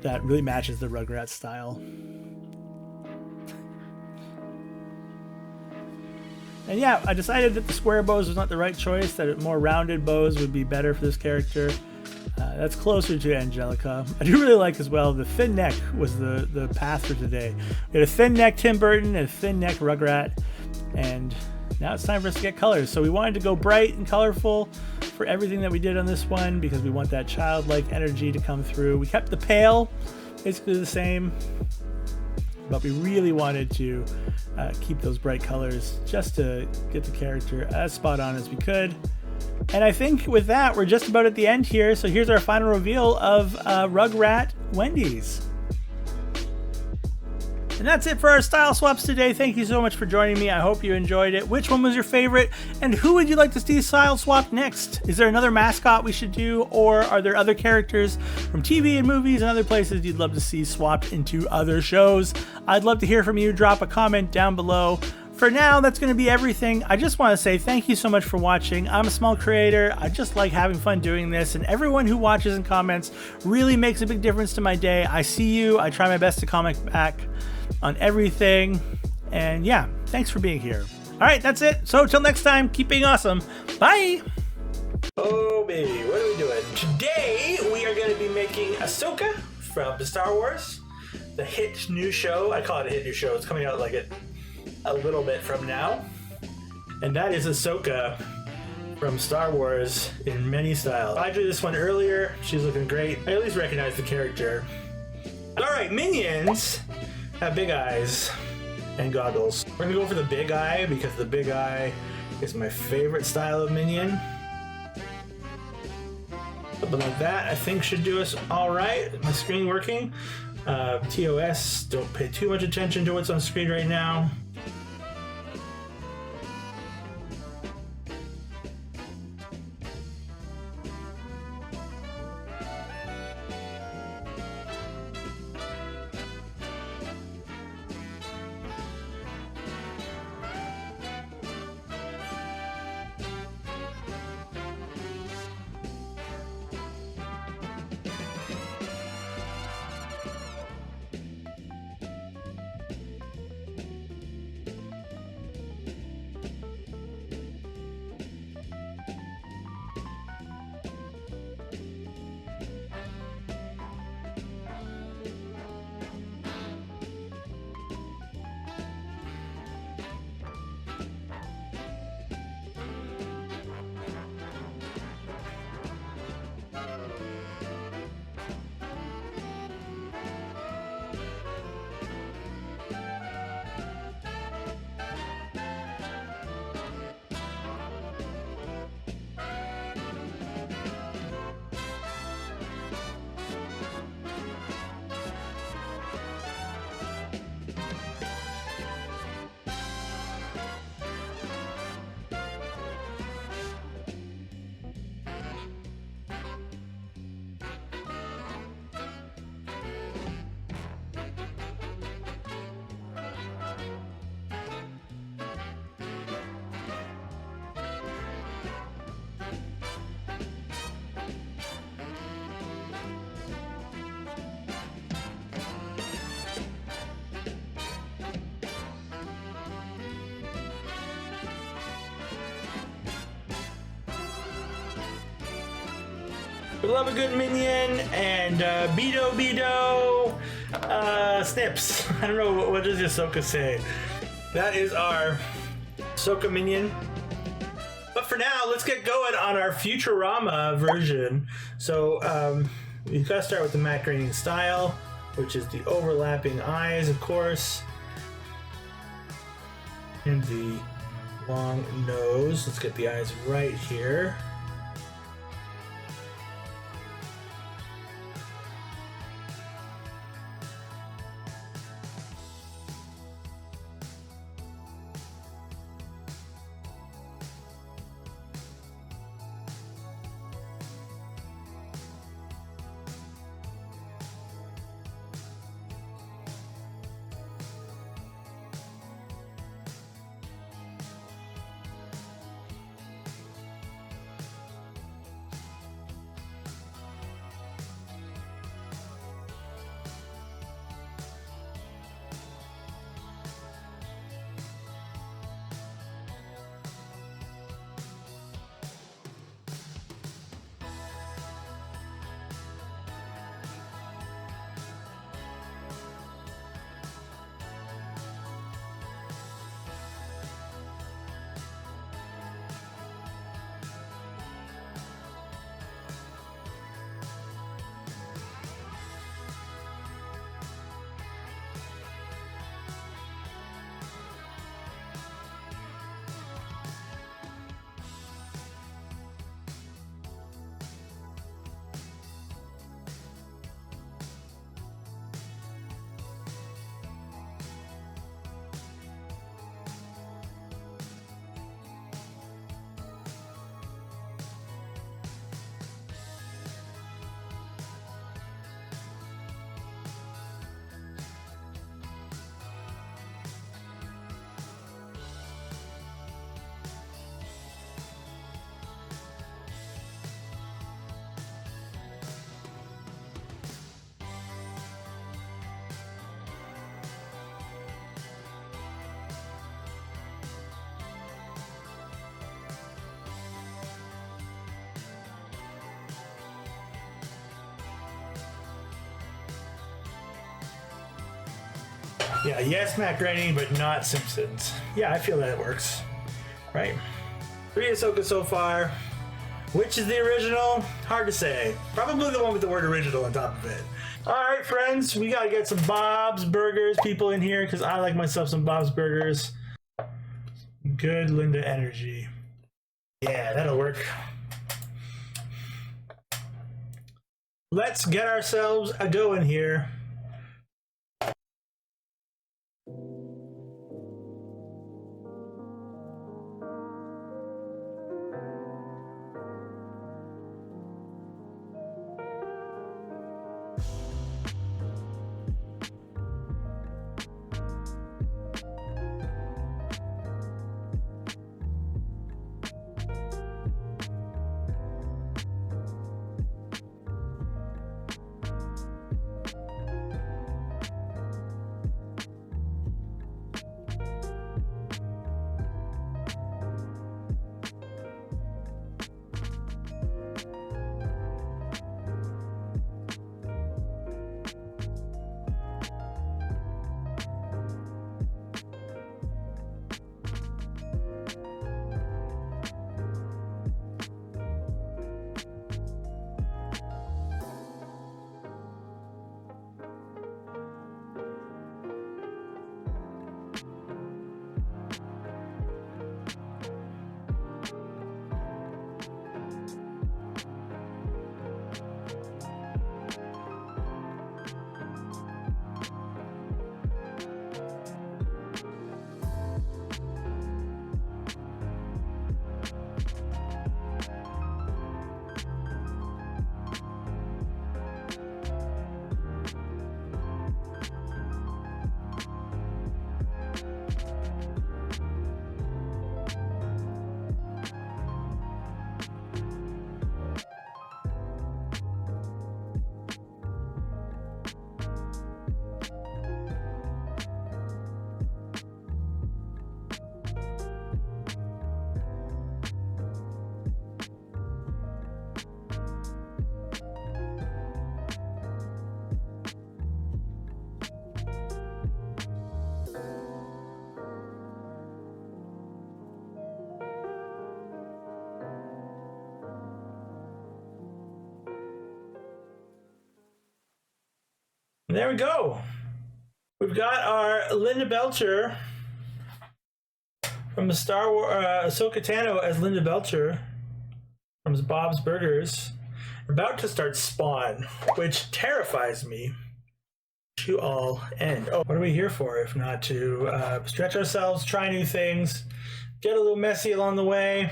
that really matches the Rugrats style. And yeah, I decided that the square bows was not the right choice, that more rounded bows would be better for this character. That's closer to Angelica. I do really like as well, the thin neck was the path for today. We had a thin neck Tim Burton and a thin neck Rugrat, and now it's time for us to get colors. So we wanted to go bright and colorful for everything that we did on this one because we want that childlike energy to come through. We kept the pale basically the same. but we really wanted to keep those bright colors just to get the character as spot on as we could. And I think with that, we're just about at the end here. So here's our final reveal of Rugrat Wendy's. And that's it for our style swaps today. Thank you so much for joining me. I hope you enjoyed it. Which one was your favorite? And who would you like to see style swap next? Is there another mascot we should do? Or are there other characters from TV and movies and other places you'd love to see swapped into other shows? I'd love to hear from you. Drop a comment down below. For now, that's going to be everything. I just want to say thank you so much for watching. I'm a small creator. I just like having fun doing this, and everyone who watches and comments really makes a big difference to my day. I see you. I try my best to comment back on everything. And yeah, thanks for being here. All right, that's it. So till next time, keep being awesome. Bye. Oh baby, what are we doing? Today we are going to be making Ahsoka from Star Wars, the hit new show. I call it a hit new show. It's coming out like a little bit from now. And that is Ahsoka from Star Wars in many styles. I drew this one earlier. She's looking great. I at least recognize the character. All right, minions have big eyes and goggles. We're gonna go for the big eye because the big eye is my favorite style of minion. Something like that I think should do us all right. My screen working. TOS, don't pay too much attention to what's on screen right now. We love a good minion and Beto Snips. I don't know, what does Ahsoka say? That is our Ahsoka minion. But for now, let's get going on our Futurama version. So we've got to start with the matte graining style, which is the overlapping eyes, of course, and the long nose. Let's get the eyes right here. Yeah, yes, Matt Groening, but not Simpsons. Yeah, I feel that it works. Right. 3 Ahsoka so far. Which is the original? Hard to say. Probably the one with the word original on top of it. All right, friends, we gotta get some Bob's Burgers people in here because I like myself some Bob's Burgers. Good Linda energy. Yeah, that'll work. Let's get ourselves a go in here. There we go. We've got our Linda Belcher from the Star Wars, Ahsoka Tano as Linda Belcher from Bob's Burgers. We're about to start Spawn, which terrifies me to all end. Oh, what are we here for if not to stretch ourselves, try new things, get a little messy along the way,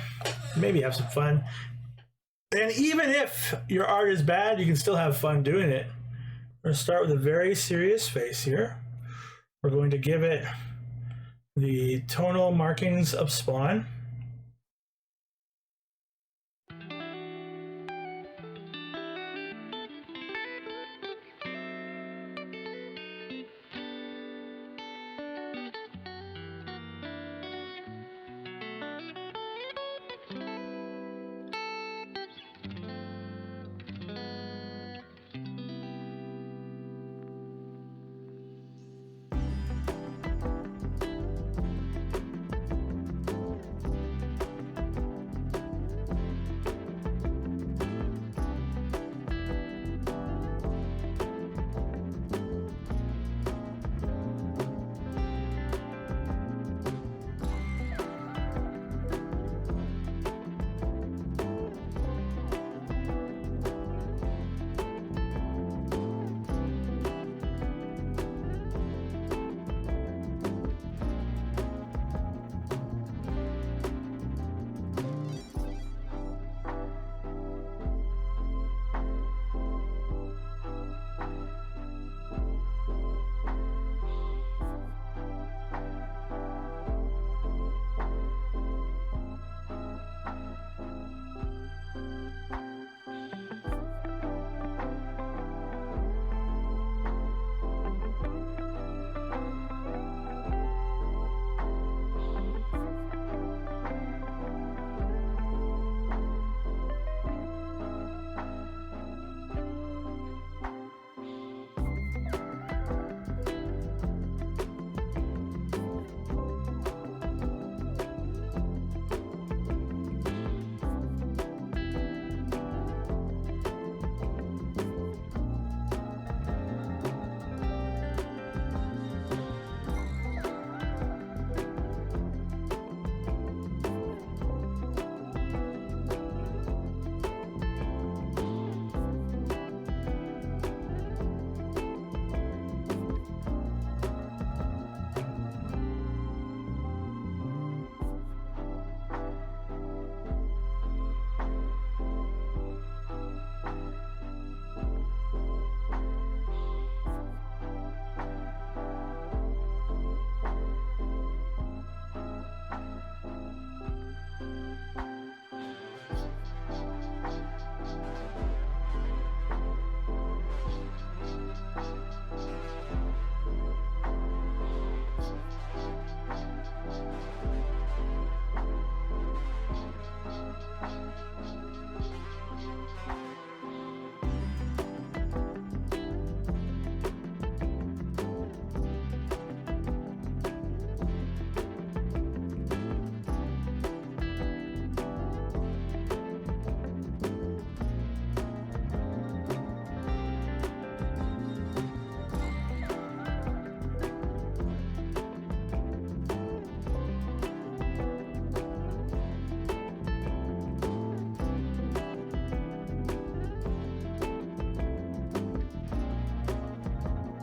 maybe have some fun. And even if your art is bad, you can still have fun doing it. We're going to start with a very serious face here. We're going to give it the tonal markings of Spawn.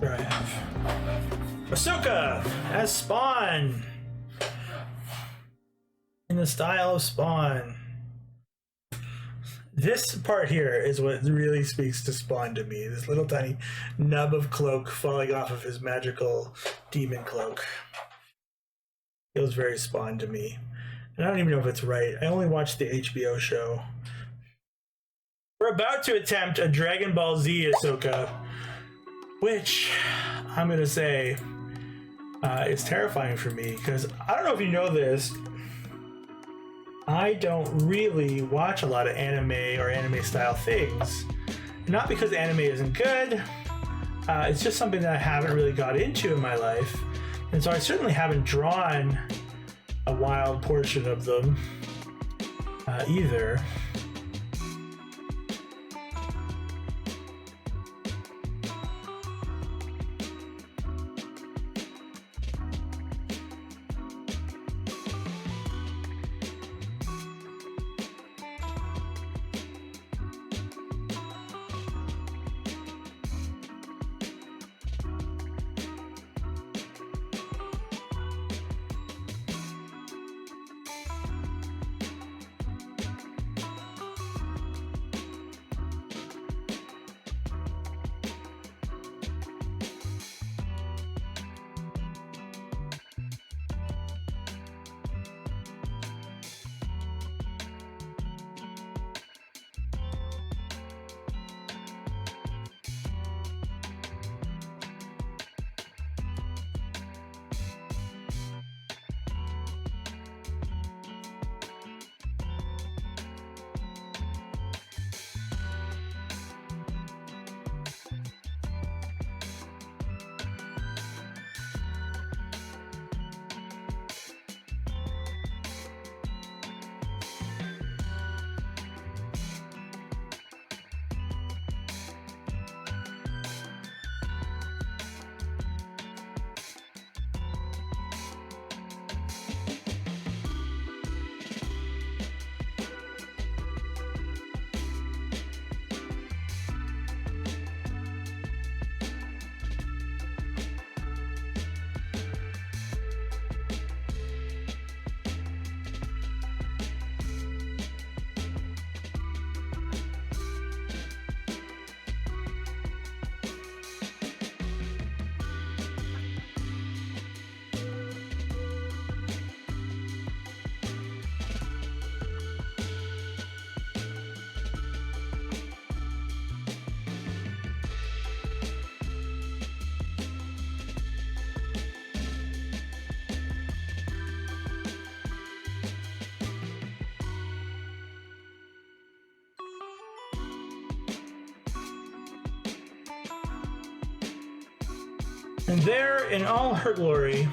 There I have Ahsoka as Spawn. In the style of Spawn. This part here is what really speaks to Spawn to me. This little tiny nub of cloak falling off of his magical demon cloak. Feels very Spawn to me. And I don't even know if it's right. I only watched the HBO show. We're about to attempt a Dragon Ball Z Ahsoka, which I'm going to say is terrifying for me, because I don't know if you know this, I don't really watch a lot of anime or anime style things. Not because anime isn't good, it's just something that I haven't really got into in my life. And so I certainly haven't drawn a wild portion of them either. And there, in all her glory,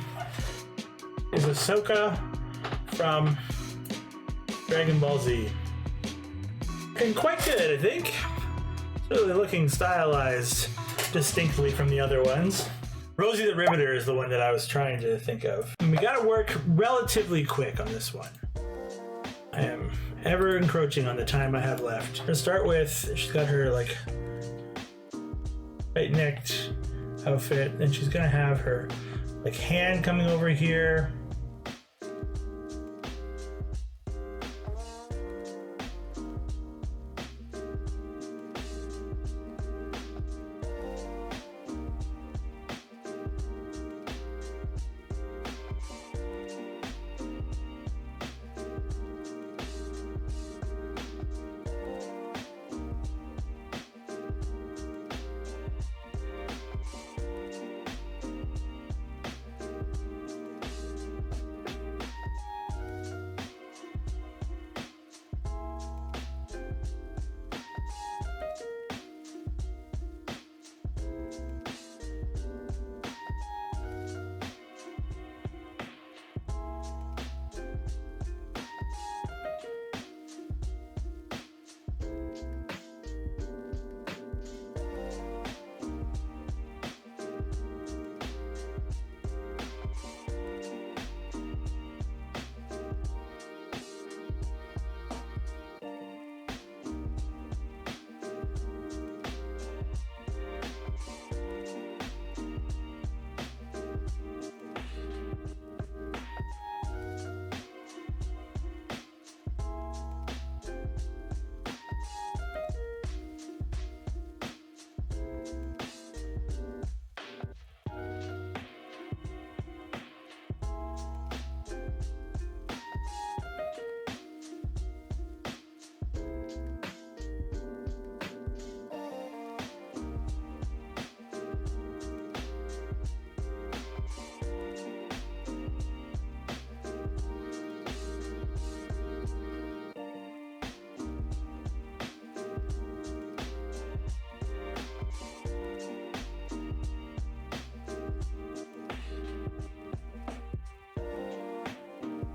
is Ahsoka from Dragon Ball Z. And quite good, I think. Really looking stylized distinctly from the other ones. Rosie the Riveter is the one that I was trying to think of. And we gotta work relatively quick on this one. I am ever encroaching on the time I have left. To start with, she's got her like tight-necked outfit, and she's gonna have her like hand coming over here.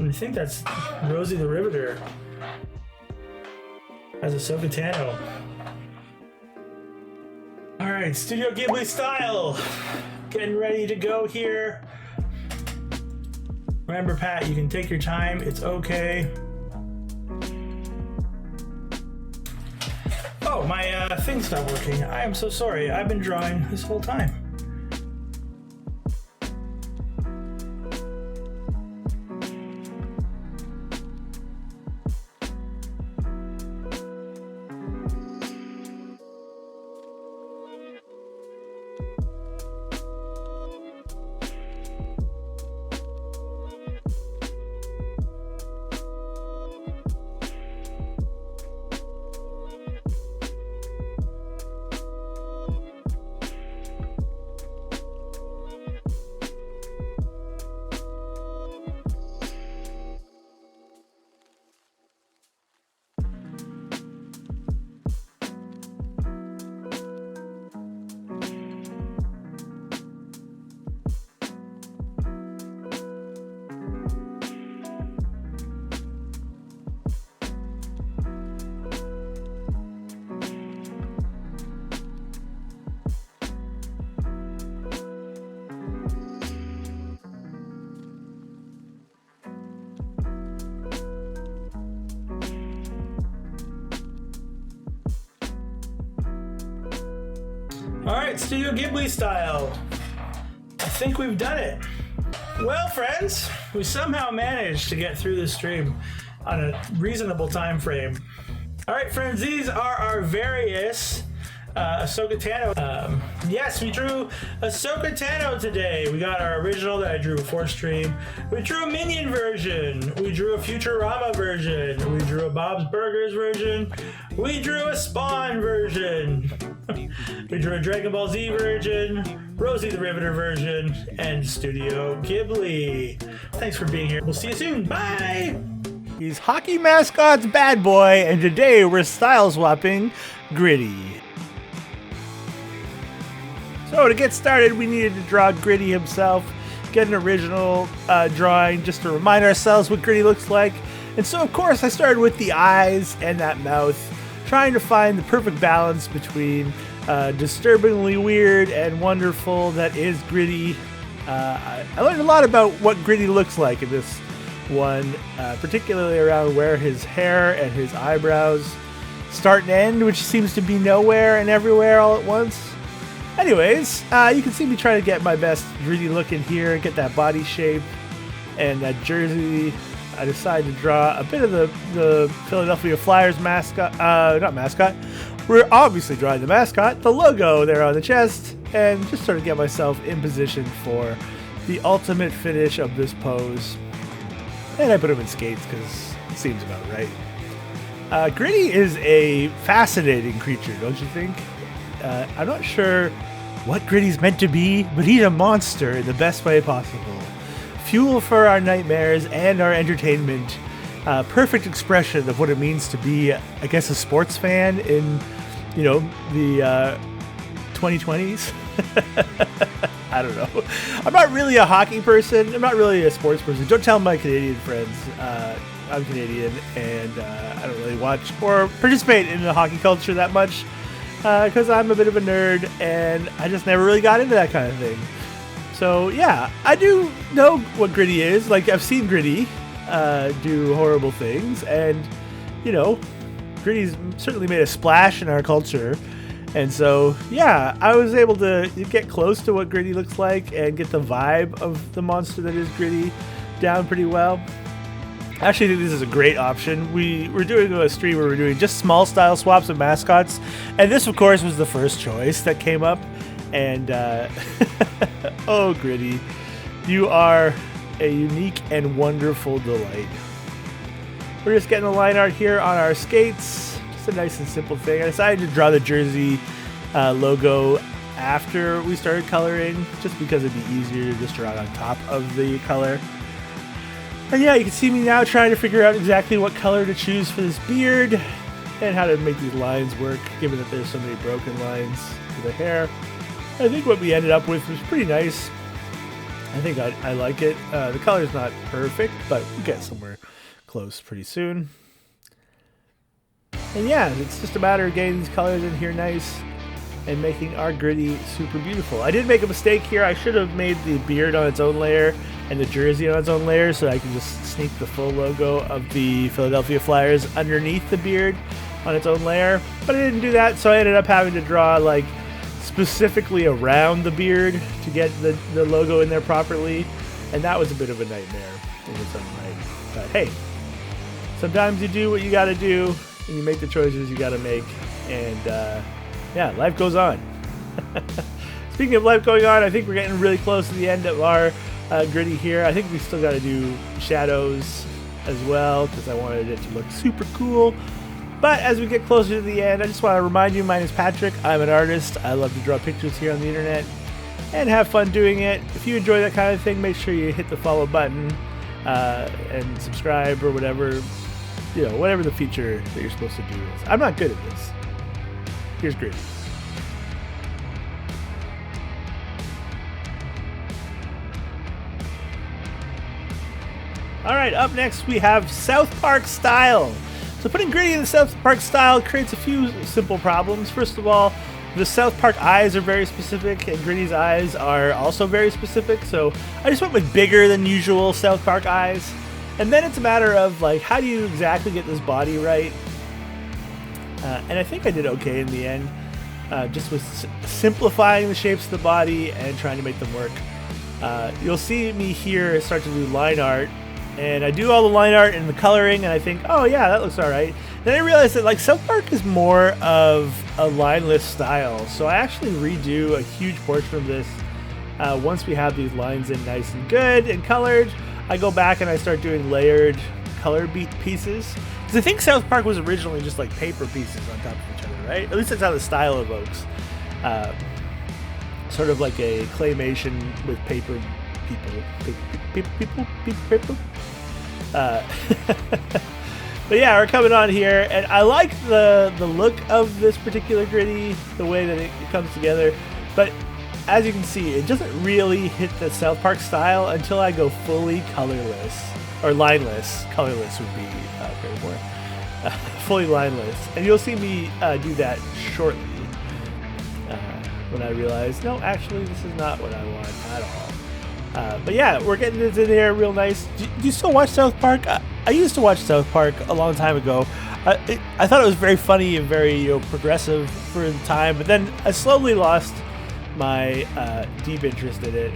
And I think that's Rosie the Riveter as Ahsoka Tano. All right, Studio Ghibli style. Getting ready to go here. Remember, Pat, you can take your time. It's okay. Oh, my thing stopped working. I am so sorry. I've been drawing this whole time. Alright, Studio Ghibli style. I think we've done it. Well, friends, we somehow managed to get through this stream on a reasonable time frame. Alright, friends, these are our various Ahsoka Tano. Yes, we drew Ahsoka Tano today. We got our original that I drew before stream. We drew a Minion version. We drew a Futurama version. We drew a Bob's Burgers version. We drew a Spawn version. We drew a Dragon Ball Z version, Rosie the Riveter version, and Studio Ghibli. Thanks for being here. We'll see you soon. Bye! He's hockey mascot's bad boy, and today we're style swapping Gritty. So to get started, we needed to draw Gritty himself, get an original drawing just to remind ourselves what Gritty looks like. And so, of course, I started with the eyes and that mouth, trying to find the perfect balance between disturbingly weird and wonderful that is Gritty. I learned a lot about what Gritty looks like in this one, particularly around where his hair and his eyebrows start and end, which seems to be nowhere and everywhere all at once. Anyways, you can see me trying to get my best Gritty look in here, get that body shape and that jersey. I decided to draw a bit of the Philadelphia Flyers mascot, not mascot. We're obviously drawing the mascot, the logo there on the chest, and just sort of get myself in position for the ultimate finish of this pose. And I put him in skates because it seems about right. Gritty is a fascinating creature, don't you think? I'm not sure what Gritty's meant to be, but he's a monster in the best way possible. Fuel for our nightmares and our entertainment. Perfect expression of what it means to be, I guess, a sports fan in, the 2020s. I don't know. I'm not really a hockey person. I'm not really a sports person. Don't tell my Canadian friends. I'm Canadian, and I don't really watch or participate in the hockey culture that much because I'm a bit of a nerd, and I just never really got into that kind of thing. So yeah, I do know what Gritty is. Like, I've seen Gritty do horrible things, and Gritty's certainly made a splash in our culture. And so yeah, I was able to get close to what Gritty looks like and get the vibe of the monster that is Gritty down pretty well. I actually think this is a great option. We're doing a stream where we're doing just small style swaps of mascots, and this of course was the first choice that came up. And oh, Gritty, you are a unique and wonderful delight. We're just getting the line art here on our skates. Just a nice and simple thing. I decided to draw the jersey logo after we started coloring, just because it'd be easier to just draw it on top of the color. And yeah, you can see me now trying to figure out exactly what color to choose for this beard and how to make these lines work, given that there's so many broken lines for the hair. I think what we ended up with was pretty nice. I think I like it. The color's not perfect, but we'll get somewhere close pretty soon. And yeah, it's just a matter of getting these colors in here nice and making our gritty super beautiful. I did make a mistake here. I should have made the beard on its own layer and the jersey on its own layer so I can just sneak the full logo of the Philadelphia Flyers underneath the beard on its own layer. But I didn't do that, so I ended up having to draw like specifically around the beard to get the logo in there properly. And that was a bit of a nightmare in its own right. But hey, sometimes you do what you gotta do and you make the choices you gotta make. And yeah, life goes on. Speaking of life going on, I think we're getting really close to the end of our gritty here. I think we still got to do shadows as well because I wanted it to look super cool. But as we get closer to the end, I just want to remind you, my name is Patrick. I'm an artist. I love to draw pictures here on the internet and have fun doing it. If you enjoy that kind of thing, make sure you hit the follow button and subscribe or whatever, whatever the feature that you're supposed to do is. I'm not good at this. Here's gritty. All right, up next we have South Park style. So putting gritty in the South Park style creates a few simple problems. First of all, the South Park eyes are very specific, and Gritty's eyes are also very specific. So I just went with bigger than usual South Park eyes. And then it's a matter of like, how do you exactly get this body right? And I think I did okay in the end, just with simplifying the shapes of the body and trying to make them work. You'll see me here start to do line art, and I do all the line art and the coloring, and I think, oh yeah, that looks all right. Then I realized that like South Park is more of a lineless style, so I actually redo a huge portion of this once we have these lines in nice and good and colored. I go back and I start doing layered color beat pieces. Because I think South Park was originally just like paper pieces on top of each other, right? At least that's how the style evokes. Sort of like a claymation with paper people. But yeah, we're coming on here, and I like the look of this particular gritty, the way that it comes together. But as you can see, it doesn't really hit the South Park style until I go fully colorless. Or lineless. Colorless would be very more. Fully lineless. And you'll see me do that shortly. When I realize, no, actually, this is not what I want at all. But yeah, we're getting this in there real nice. Do you still watch South Park? I used to watch South Park a long time ago. I thought it was very funny and very progressive for the time, but then I slowly lost my deep interest in it.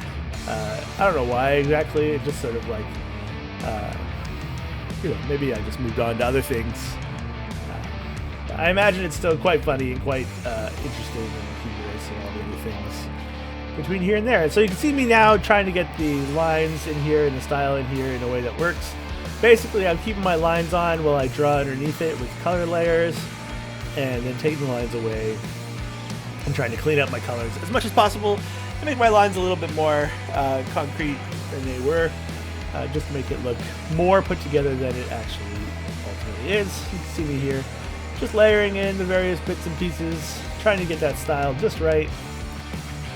I don't know why exactly. It just sort of like, maybe I just moved on to other things. I imagine it's still quite funny and quite interesting and humorous and all the other things between here and there. And so you can see me now trying to get the lines in here and the style in here in a way that works. Basically, I'm keeping my lines on while I draw underneath it with color layers, and then taking the lines away and trying to clean up my colors as much as possible and make my lines a little bit more concrete than they were, just to make it look more put together than it actually ultimately is. You can see me here just layering in the various bits and pieces, trying to get that style just right.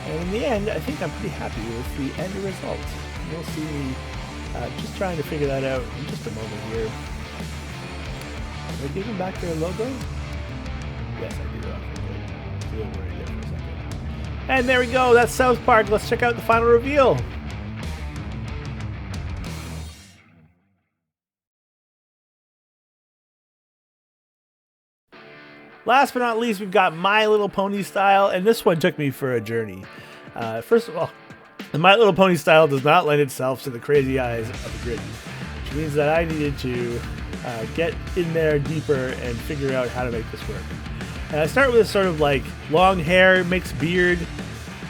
And in the end, I think I'm pretty happy with the end result. You'll see me just trying to figure that out in just a moment here. Did I give them back their logo? Yes, I do. Okay, good. Right there for a second. And there we go. That's South Park. Let's check out the final reveal. Last but not least, we've got My Little Pony style, and this one took me for a journey. First of all, the My Little Pony style does not lend itself to the crazy eyes of the gritty, which means that I needed to get in there deeper and figure out how to make this work. And I start with a sort of like long hair, mixed beard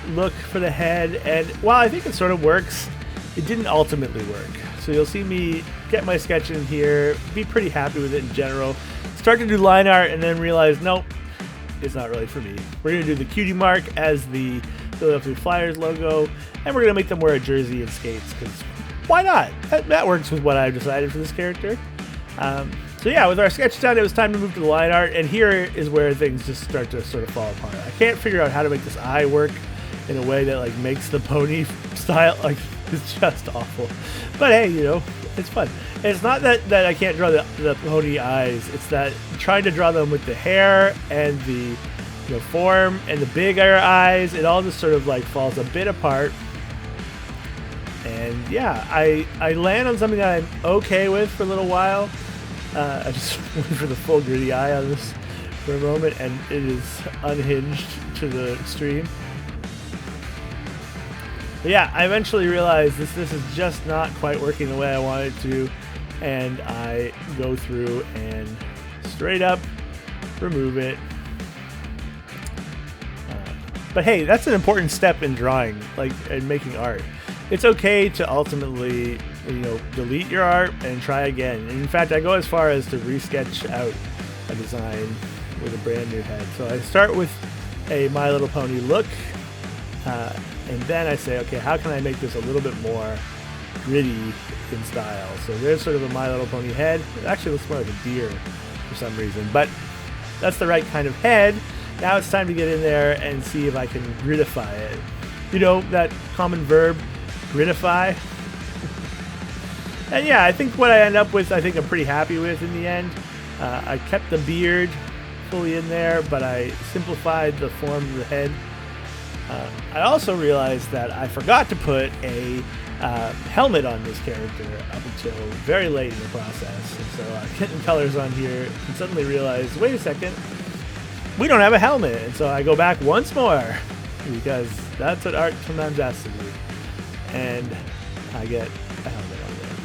look for the head, and while I think it sort of works, it didn't ultimately work. So you'll see me get my sketch in here, be pretty happy with it in general, start to do line art, and then realize, nope, it's not really for me. We're going to do the cutie mark as the Philadelphia Flyers logo, and we're going to make them wear a jersey and skates, because why not? That works with what I've decided for this character. So yeah, with our sketch done, it was time to move to the line art, and here is where things just start to sort of fall apart. I can't figure out how to make this eye work in a way that like makes the pony style, like is just awful. But hey, you know, it's fun. And it's not that I can't draw the pony eyes. It's that trying to draw them with the hair and the form and the bigger eyes, it all just sort of like falls a bit apart. And yeah, I land on something that I'm okay with for a little while. I just went for the full gritty eye on this for a moment, and it is unhinged to the extreme. But yeah, I eventually realized this is just not quite working the way I wanted it to, and I go through and straight up remove it. But hey, that's an important step in drawing, like in making art. It's okay to ultimately, delete your art and try again. And in fact, I go as far as to resketch out a design with a brand new head. So I start with a My Little Pony look, and then I say, okay, how can I make this a little bit more gritty in style? So there's sort of a My Little Pony head. It actually looks more like a deer for some reason, but that's the right kind of head. Now it's time to get in there and see if I can gritify it. You know, that common verb, gritify? And yeah, I think what I end up with, I'm pretty happy with in the end. I kept the beard fully in there, but I simplified the form of the head. I also realized that I forgot to put a helmet on this character up until very late in the process. And so I get the colors on here and suddenly realized, wait a second, we don't have a helmet. And so I go back once more, because that's what art sometimes asks of me. And I get a helmet on there.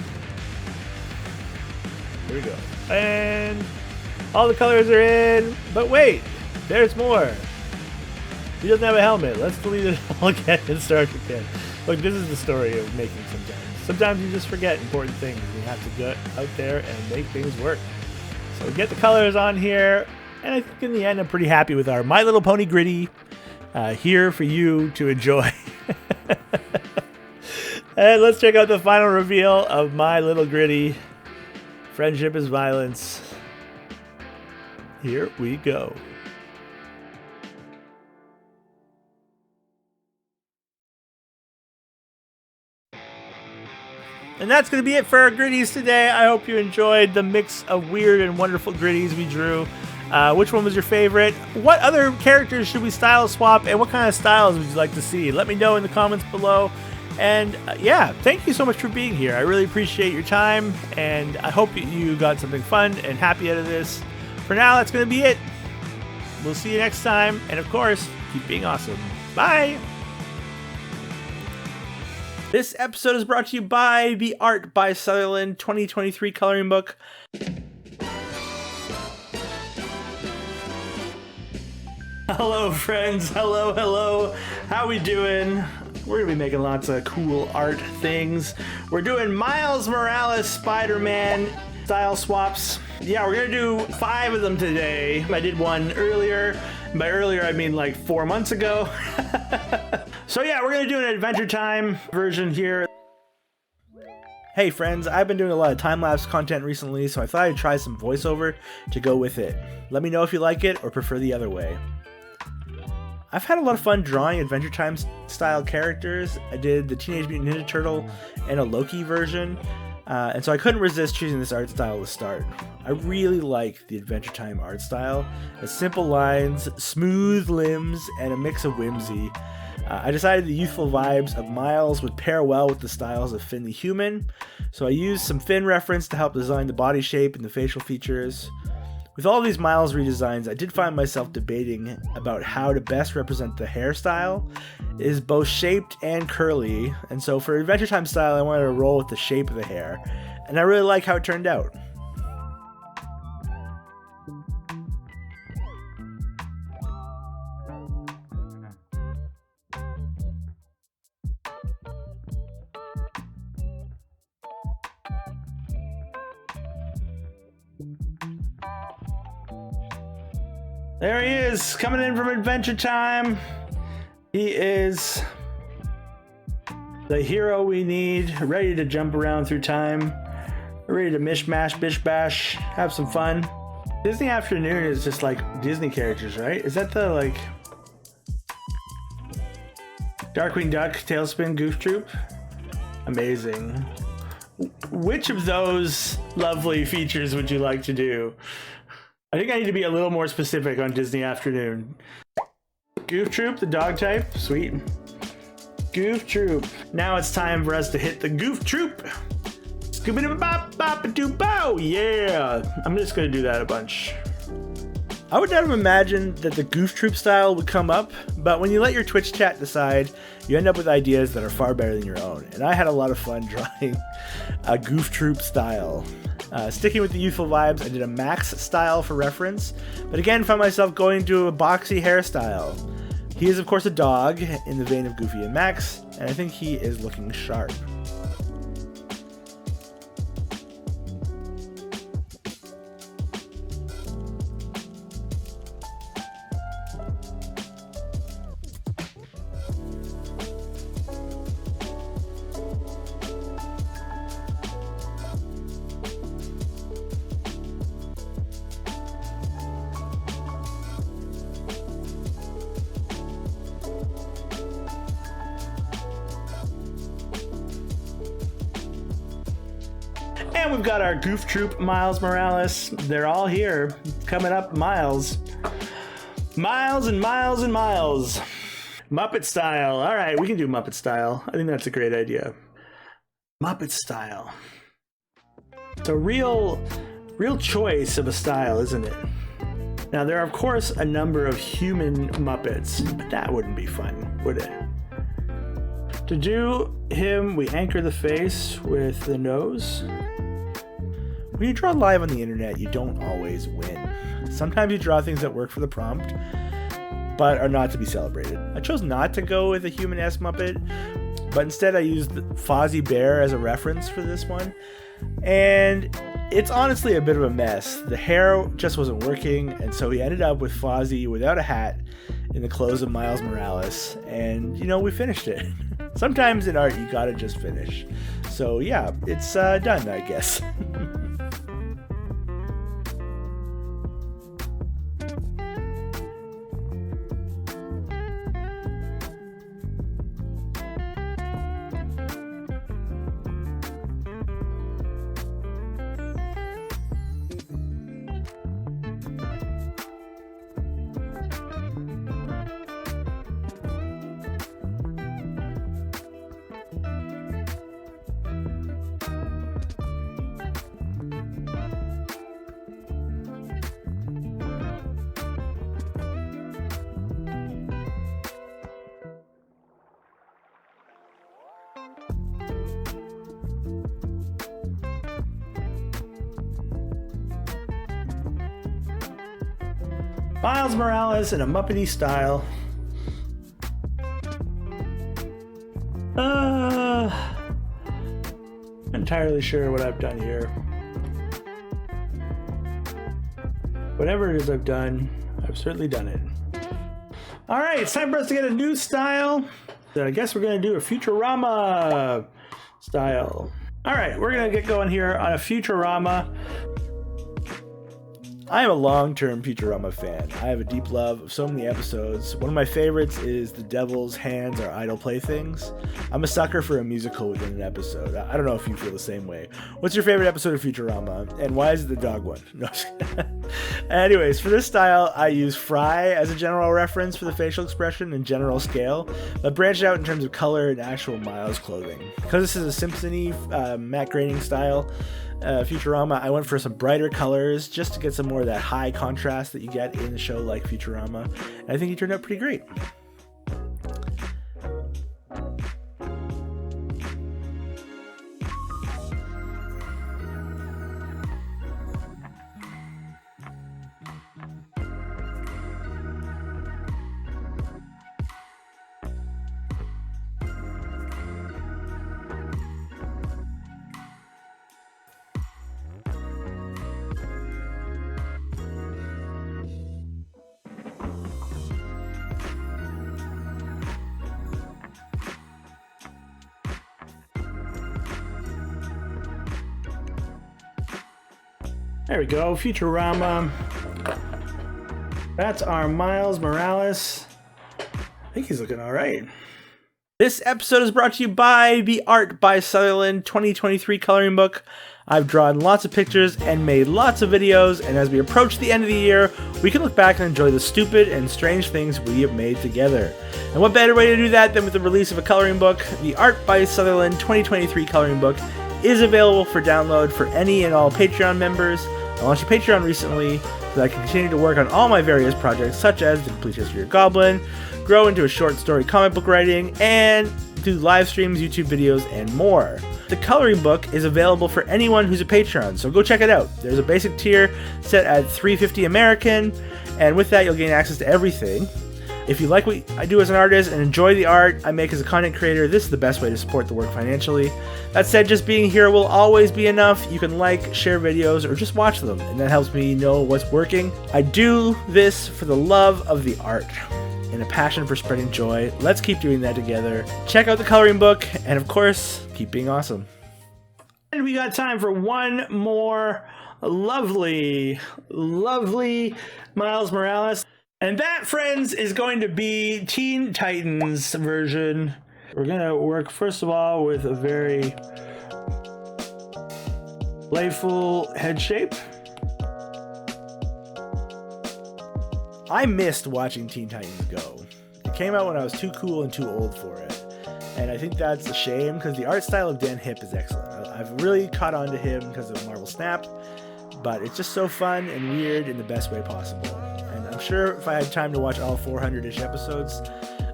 Here we go. And all the colors are in, but wait, there's more. He doesn't have a helmet. Let's delete it all again and start again. Look, this is the story of making sometimes. Sometimes you just forget important things. You have to go out there and make things work. So get the colors on here. And I think in the end, I'm pretty happy with our My Little Pony Gritty here for you to enjoy. And let's check out the final reveal of My Little Gritty. Friendship is Violence. Here we go. And that's going to be it for our gritties today. I hope you enjoyed the mix of weird and wonderful gritties we drew. Which one was your favorite? What other characters should we style swap? And what kind of styles would you like to see? Let me know in the comments below. And yeah, thank you so much for being here. I really appreciate your time. And I hope you got something fun and happy out of this. For now, that's going to be it. We'll see you next time. And of course, keep being awesome. Bye. This episode is brought to you by the Art by Sutherland 2023 coloring book. Hello, friends. Hello. How we doing? We're going to be making lots of cool art things. We're doing Miles Morales Spider-Man style swaps. Yeah, we're going to do 5 of them today. I did one earlier. By earlier, I mean like 4 months ago. So yeah, we're going to do an Adventure Time version here. Hey friends, I've been doing a lot of time-lapse content recently, so I thought I'd try some voiceover to go with it. Let me know if you like it or prefer the other way. I've had a lot of fun drawing Adventure Time style characters. I did the Teenage Mutant Ninja Turtle and a Loki version, and so I couldn't resist choosing this art style to start. I really like the Adventure Time art style. It's simple lines, smooth limbs, and a mix of whimsy. I decided the youthful vibes of Miles would pair well with the styles of Finn the Human, so I used some Finn reference to help design the body shape and the facial features. With all these Miles redesigns, I did find myself debating about how to best represent the hairstyle. It is both shaped and curly, and so for Adventure Time style, I wanted to roll with the shape of the hair, and I really like how it turned out. There he is, coming in from Adventure Time. He is the hero we need, ready to jump around through time, ready to mishmash, bish bash, have some fun. Disney Afternoon is just like Disney characters, right? Is that the like Darkwing Duck, Tailspin, Goof Troop? Amazing. Which of those lovely features would you like to do? I think I need to be a little more specific on Disney Afternoon. Goof Troop, the dog type. Sweet. Goof Troop. Now it's time for us to hit the Goof Troop. Scooby-Doo-Bop-Bop-a-Doo-Bow. Yeah. I'm just going to do that a bunch. I would not have imagined that the Goof Troop style would come up, but when you let your Twitch chat decide, you end up with ideas that are far better than your own. And I had a lot of fun drawing a Goof Troop style. Sticking with the youthful vibes, I did a Max style for reference, but again found myself going to a boxy hairstyle. He is of course a dog in the vein of Goofy and Max, and I think he is looking sharp. And we've got our Goof Troop Miles Morales. They're all here. Coming up, Miles. Miles and Miles and Miles. Muppet style. All right, we can do Muppet style. I think that's a great idea. Muppet style. It's a real choice of a style, isn't it? Now, there are, of course, a number of human Muppets, but that wouldn't be fun, would it? To do him, we anchor the face with the nose. When you draw live on the internet, you don't always win. Sometimes you draw things that work for the prompt, but are not to be celebrated. I chose not to go with a human-esque Muppet, but instead I used Fozzie Bear as a reference for this one. And it's honestly a bit of a mess. The hair just wasn't working, and so he ended up with Fozzie without a hat in the clothes of Miles Morales, and we finished it. Sometimes in art you gotta just finish. So yeah, it's done, I guess. Miles Morales in a Muppety style. Not entirely sure what I've done here. Whatever it is I've done, I've certainly done it. All right, it's time for us to get a new style. I guess we're going to do a Futurama style. All right, we're going to get going here on a Futurama. I am a long-term Futurama fan. I have a deep love of so many episodes. One of my favorites is The Devil's Hands Are Idle Playthings. I'm a sucker for a musical within an episode. I don't know if you feel the same way. What's your favorite episode of Futurama? And why is it the dog one? No. Anyways, for this style, I use Fry as a general reference for the facial expression and general scale, but branch out in terms of color and actual Miles clothing. Because this is a Simpson-y matte grading style, Futurama, I went for some brighter colors just to get some more of that high contrast that you get in a show like Futurama. And I think he turned out pretty great. There we go, Futurama. That's our Miles Morales. I think he's looking all right. This episode is brought to you by the Art by Sutherland 2023 coloring book. I've drawn lots of pictures and made lots of videos, and as we approach the end of the year, we can look back and enjoy the stupid and strange things we have made together. And what better way to do that than with the release of a coloring book? The Art by Sutherland 2023 coloring book is available for download for any and all Patreon members. I launched a Patreon recently so that I can continue to work on all my various projects, such as The Complete History of Goblin, grow into a short story comic book writing, and do live streams, YouTube videos, and more. The coloring book is available for anyone who's a patron, so go check it out. There's a basic tier set at $3.50 American, and with that you'll gain access to everything. If you like what I do as an artist and enjoy the art I make as a content creator, this is the best way to support the work financially. That said, just being here will always be enough. You can like, share videos, or just watch them, and that helps me know what's working. I do this for the love of the art and a passion for spreading joy. Let's keep doing that together. Check out the coloring book, and of course, keep being awesome. And we got time for one more lovely Miles Morales. And that, friends, is going to be Teen Titans version. We're going to work, first of all, with a very playful head shape. I missed watching Teen Titans Go. It came out when I was too cool and too old for it. And I think that's a shame because the art style of Dan Hipp is excellent. I've really caught on to him because of Marvel Snap, but it's just so fun and weird in the best way possible. And I'm sure if I had time to watch all 400-ish episodes,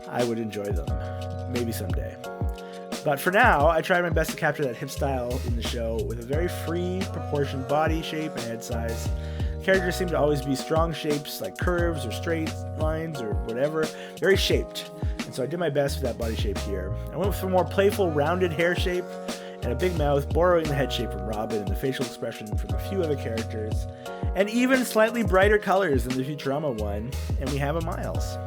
I would enjoy them. Maybe someday. But for now, I tried my best to capture that hip style in the show with a very free, proportioned body shape and head size. Characters seem to always be strong shapes like curves or straight lines or whatever, very shaped. And so I did my best with that body shape here. I went with a more playful, rounded hair shape and a big mouth, borrowing the head shape from Robin and the facial expression from a few other characters, and even slightly brighter colors than the Futurama one, and we have a Miles.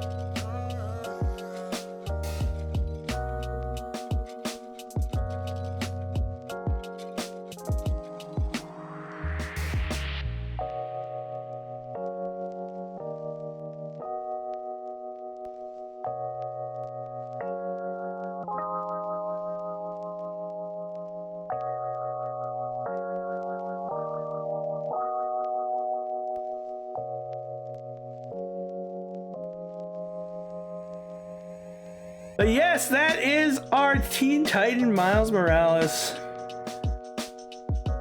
But yes, that is our Teen Titan Miles Morales.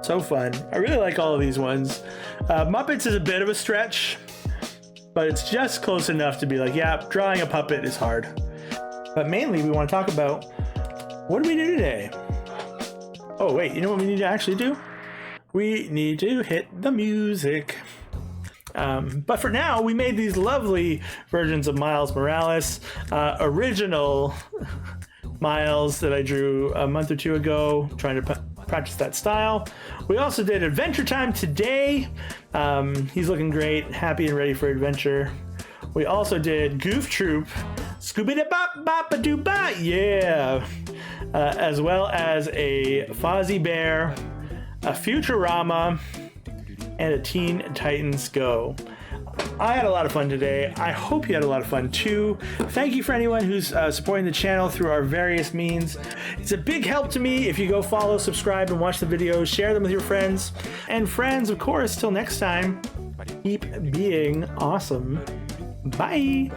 So fun. I really like all of these ones. Muppets is a bit of a stretch, but it's just close enough to be like, yeah, drawing a puppet is hard. But mainly we want to talk about, what do we do today? Oh wait, you know what we need to actually do? We need to hit the music. But for now, we made these lovely versions of Miles Morales, original Miles that I drew a month or two ago, trying to practice that style. We also did Adventure Time today. He's looking great, happy and ready for adventure. We also did Goof Troop, Scooby-Doo-Bop-Bop-a-Doo-Bop, yeah! As well as a Fozzie Bear, a Futurama, and a Teen Titans Go. I had a lot of fun today. I hope you had a lot of fun too. Thank you for anyone who's supporting the channel through our various means. It's a big help to me if you go follow, subscribe, and watch the videos. Share them with your friends. And friends, of course, till next time, keep being awesome. Bye!